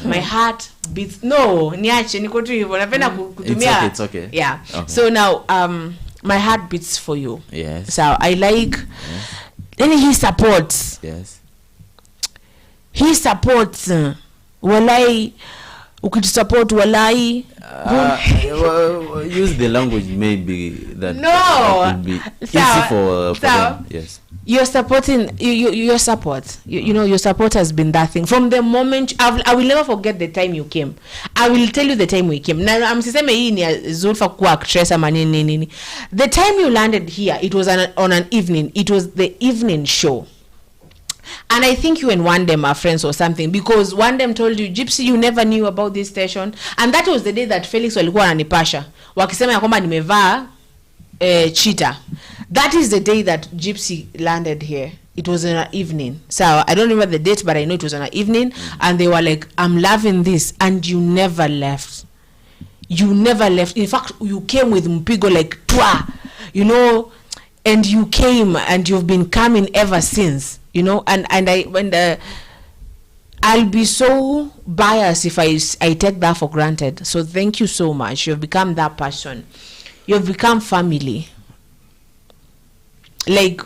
My heart beats. No, niache niko tu hivyo. Napenda kutumia. It's okay. Yeah. Okay. So now my heart beats for you. Yes. So I like then he supports. Yes. He supports walai ukitusupport walai use the language maybe that would be easy for them. Yes, you're supporting your support you know your support has been that thing from the moment. I will never forget the time you came. I will tell you the time we came. Now I'm siseme hii ni Zulfa kwa actress ama nini. The time you landed here, it was on an evening. It was the evening show. And I think you and Wandem are friends or something because Wandem told you, Gypsy, you never knew about this station. And that was the day that Felix walikuwa ananipasha. Wakisema ya kwamba nimevaa cheetah. That is the day that Gypsy landed here. It was in an evening. So I don't remember the date, but I know it was on an evening. And they were like, I'm loving this. And you never left. You never left. In fact, you came with mpigo like, twa. you know, and you came and you've been coming ever since, you know, and I'll be so biased if I take that for granted. So thank you so much. You've become that person. You've become family. Like,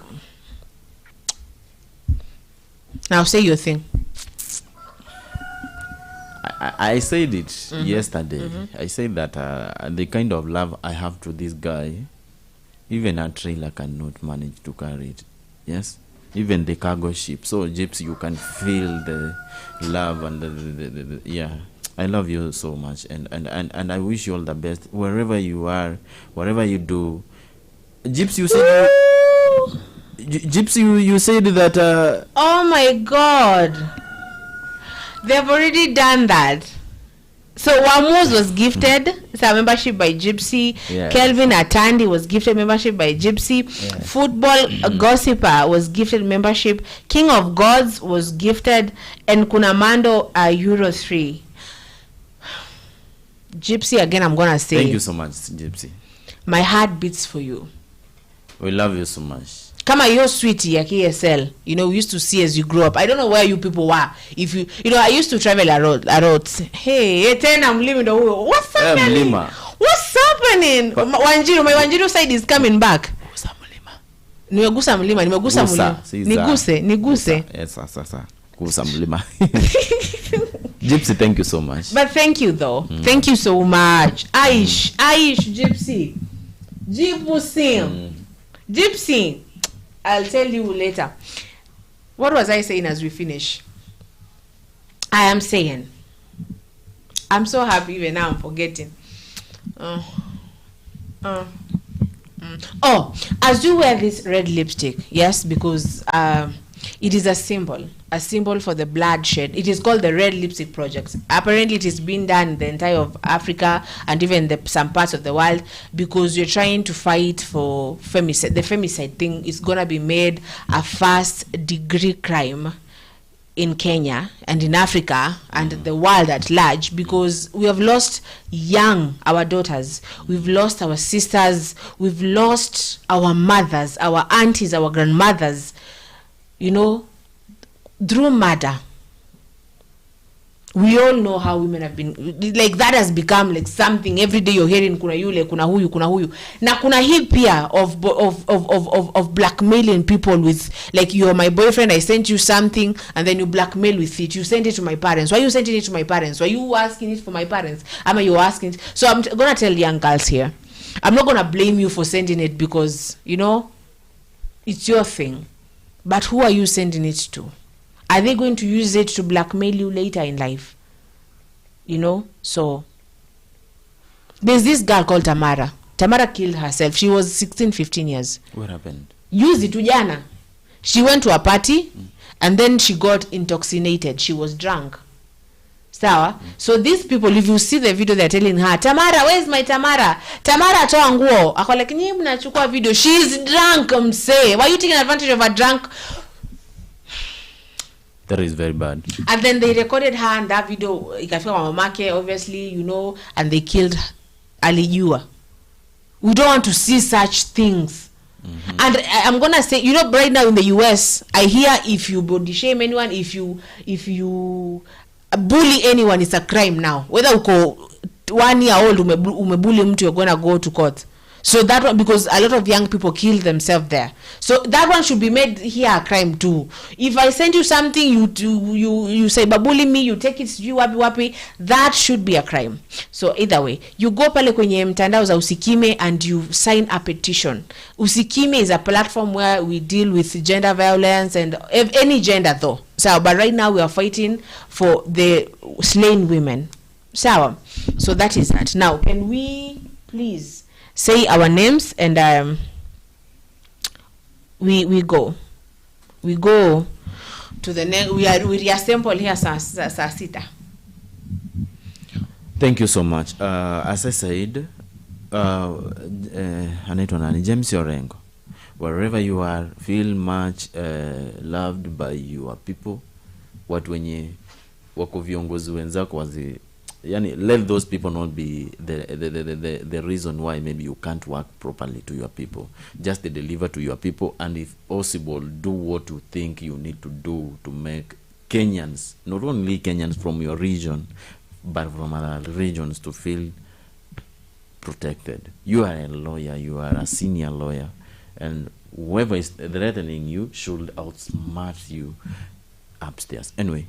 now say your thing. I said it yesterday. I said that the kind of love I have to this guy, even a trailer cannot manage to carry it. Yes, even the cargo ship. So Gypsy, you can feel the love and the yeah. I love you so much, and I wish you all the best wherever you are, whatever you do. Gypsy, you said Gypsy, you said that. Oh my God, they've already done that. So Wamus was gifted a membership by Gypsy. Yeah. Kelvin Atandi was gifted membership by Gypsy. Yeah. Football Gossiper was gifted membership. King of Gods was gifted, and Kunamando Euro 3. Gypsy, again, I'm gonna say thank you so much, Gypsy. My heart beats for you. We love you so much. Kama your sweetie ya KSL, you know, we used to see as you grew up. I don't know where you people were. If you know, I used to travel a lot. Hey, then I'm living the world. What's happening? What's happening? My Wanjiru side is coming back. Nimegusa mlima. Niguse. Yes, sasa. Gusa mlima. Gypsy, thank you so much. But thank you though. Thank you so much. Aish, Gypsy. Gypsy. I'll tell you later. What was I saying as we finish? I am saying, I'm so happy even now I'm forgetting. Oh, as you wear this red lipstick, yes, because it is a symbol for the bloodshed. It is called the Red Lipstick Project. Apparently, it is being done in the entire of Africa and even some parts of the world, because you're trying to fight for femicide. The femicide thing is gonna be made a first-degree crime in Kenya and in Africa and the world at large, because we have lost our daughters, we've lost our sisters, we've lost our mothers, our aunties, our grandmothers, you know, through murder. We all know how women have been, like, that has become like something every day you're hearing kuna yule, kuna huyu. Na kuna hii pia of blackmailing people with, like, you're my boyfriend, I sent you something, and then you blackmail with it. You send it to my parents. Why are you sending it to my parents? Why are you asking it for my parents? Am I you asking it? So I'm gonna tell young girls here, I'm not gonna blame you for sending it, because, you know, it's your thing. But who are you sending it to? Are they going to use it to blackmail you later in life? You know? So, there's this girl called Tamara. Tamara killed herself. She was 16, 15 years. What happened? Use it, ujana. She went to a party, and then she got intoxicated. She was drunk. Sawa? So these people, if you see the video, they're telling her, Tamara, where's my Tamara? Tamara toa nguo. Ako like, nyi mnachukua video. She's drunk, msee. Why are you taking advantage of a drunk? That is very bad. And then they recorded her, and that video, ikafika mamake, obviously, you know, and they killed Alijua. We don't want to see such things. And I'm gonna say, you know, right now in the US, I hear if you body shame anyone, if you bully anyone, it's a crime now. Whether uko 1 year old umebully mtu, you're gonna go to court. So that one, because a lot of young people kill themselves there. So that one should be made here a crime too. If I send you something, you say babuli me, you take it, you wapi, that should be a crime. So either way, you go pale kwenye mtandao za Usikime and you sign a petition. Usikime is a platform where we deal with gender violence and any gender though. So, but right now we are fighting for the slain women. So that is that. Now, can we please say our names, and we go to the next. We reassemble here saa sita. Thank you so much. As I said, anaitwa nani? James Orengo. Wherever you are, feel much loved by your people. Watu wenye wako viongozi wenzako let those people not be the reason why maybe you can't work properly to your people. Just deliver to your people, and if possible, do what you think you need to do to make Kenyans, not only Kenyans from your region, but from other regions, to feel protected. You are a lawyer, you are a senior lawyer, and whoever is threatening you should outsmart you upstairs. Anyway,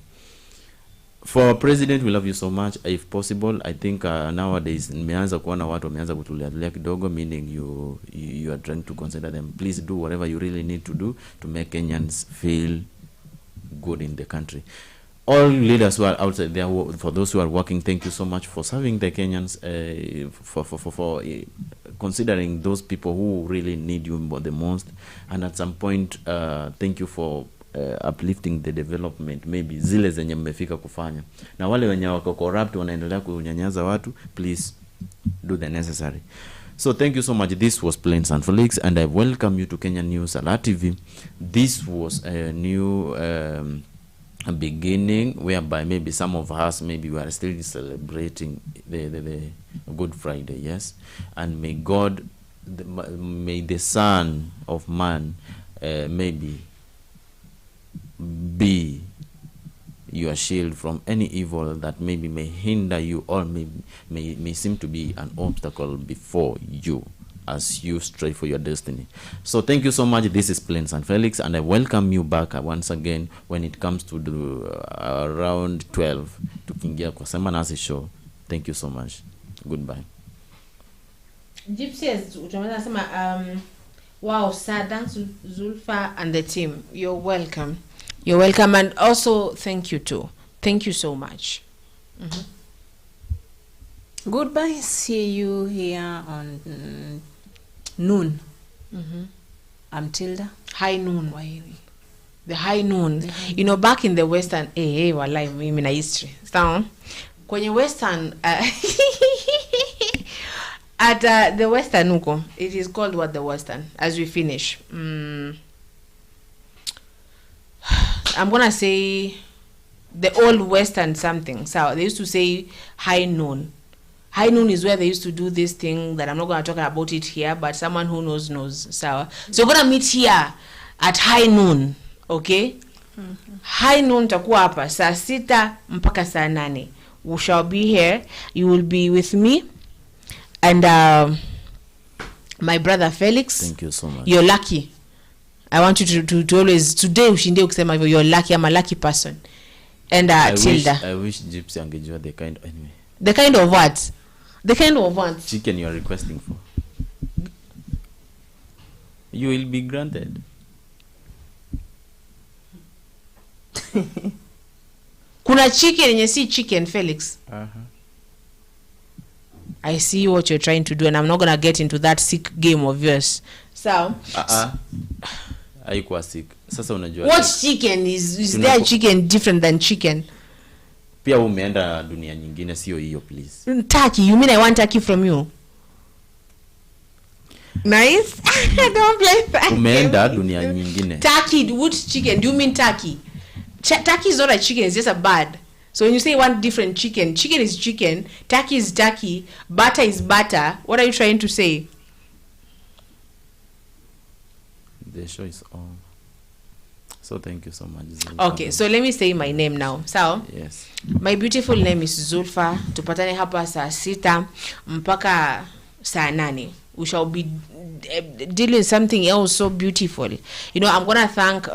for president, we love you so much. If possible, I think nowadays nimeanza kuona watu wameanza kutulia kidogo, meaning you are trying to consider them. Please do whatever you really need to do to make Kenyans feel good in the country. All leaders who are outside there, for those who are working, thank you so much for serving the Kenyans, for considering those people who really need you the most. And at some point, thank you for uplifting the development, maybe zile zenye mmefika kufanya. Na wale wenye wako corrupt wanaendelea kunyanyaza watu, please do the necessary. So thank you so much. This was Plains and Felix, and I welcome you to Kenya News RAPIDTV. This was a new beginning, whereby maybe some of us, maybe we are still celebrating the Good Friday, yes. And may God, may the Son of Man maybe be your shield from any evil that maybe may hinder you, or may seem to be an obstacle before you as you strive for your destiny. So thank you so much. This is Plains and Felix, and I welcome you back once again when it comes to the around 12 to Kingia kwa Semanasi show. Thank you so much. Goodbye. Gypsy, wow, sir, thanks Zulfa and the team. You're welcome. You're welcome, and also thank you too. Thank you so much. Goodbye. See you here on noon. I'm Tilda. High noon. The high noon. You know, back in the Western, walai mimi na history. So, kwenye Western, at the Western huko, it is called what, the Western, as we finish. I'm gonna say the old Western something. So they used to say high noon. High noon is where they used to do this thing that I'm not gonna talk about it here, but someone who knows. So we're gonna meet here at high noon, okay? High noon takuwa hapa saa 6 mpaka saa 8. We shall be here. You will be with me and my brother Felix. Thank you so much. You're lucky. I want you to always, today ushinde ukisema hivyo, you're lucky. I'm a lucky person. And Tilda. I wish Gypsy angejua the kind, anyway. The kind of what? The kind of what? Chicken you are requesting for. You will be granted. Kuna chicken yenye si chicken, Felix. I see what you're trying to do, and I'm not gonna get into that sick game of yours. So haikuwa sick. Sasa unajua what chicken is there chicken different than chicken? Pia umeenda dunia nyingine, sio hiyo, please. Turkey, you mean I want turkey from you? Nice. Don't play that. Umeenda dunia nyingine. Turkey, which chicken? Do you mean turkey? Turkey is not a chicken, it's just a bird. So when you say one different chicken, chicken is chicken, turkey is turkey, butter is butter. What are you trying to say? The show is on. So thank you so much. Okay, so let me say my name now. So yes, my beautiful name is Zulfa. Tupatane hapa saa 6 mpaka saa 8. We shall be dealing with something else so beautiful. You know, I'm gonna thank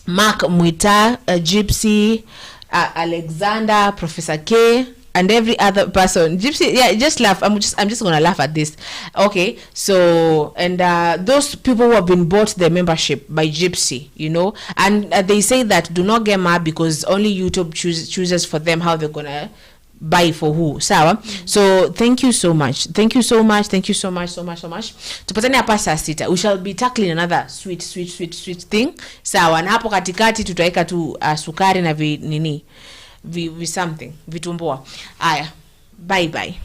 Mark Mwita, Gypsy, Alexander, Professor K, and every other person. Gypsy, yeah, just laugh. I'm just gonna laugh at this. Okay, so and those people who have been bought their membership by Gypsy, you know, and they say that do not get mad because only YouTube chooses for them how they're gonna buy for who. Sawa. So thank you so much. Thank you so much. Thank you so much. Tupatane hapa saa 6. We shall be tackling another sweet thing. Sawa. Na hapo katikati tutaweka tu sukari na vi something vitumbua. Aya. Bye.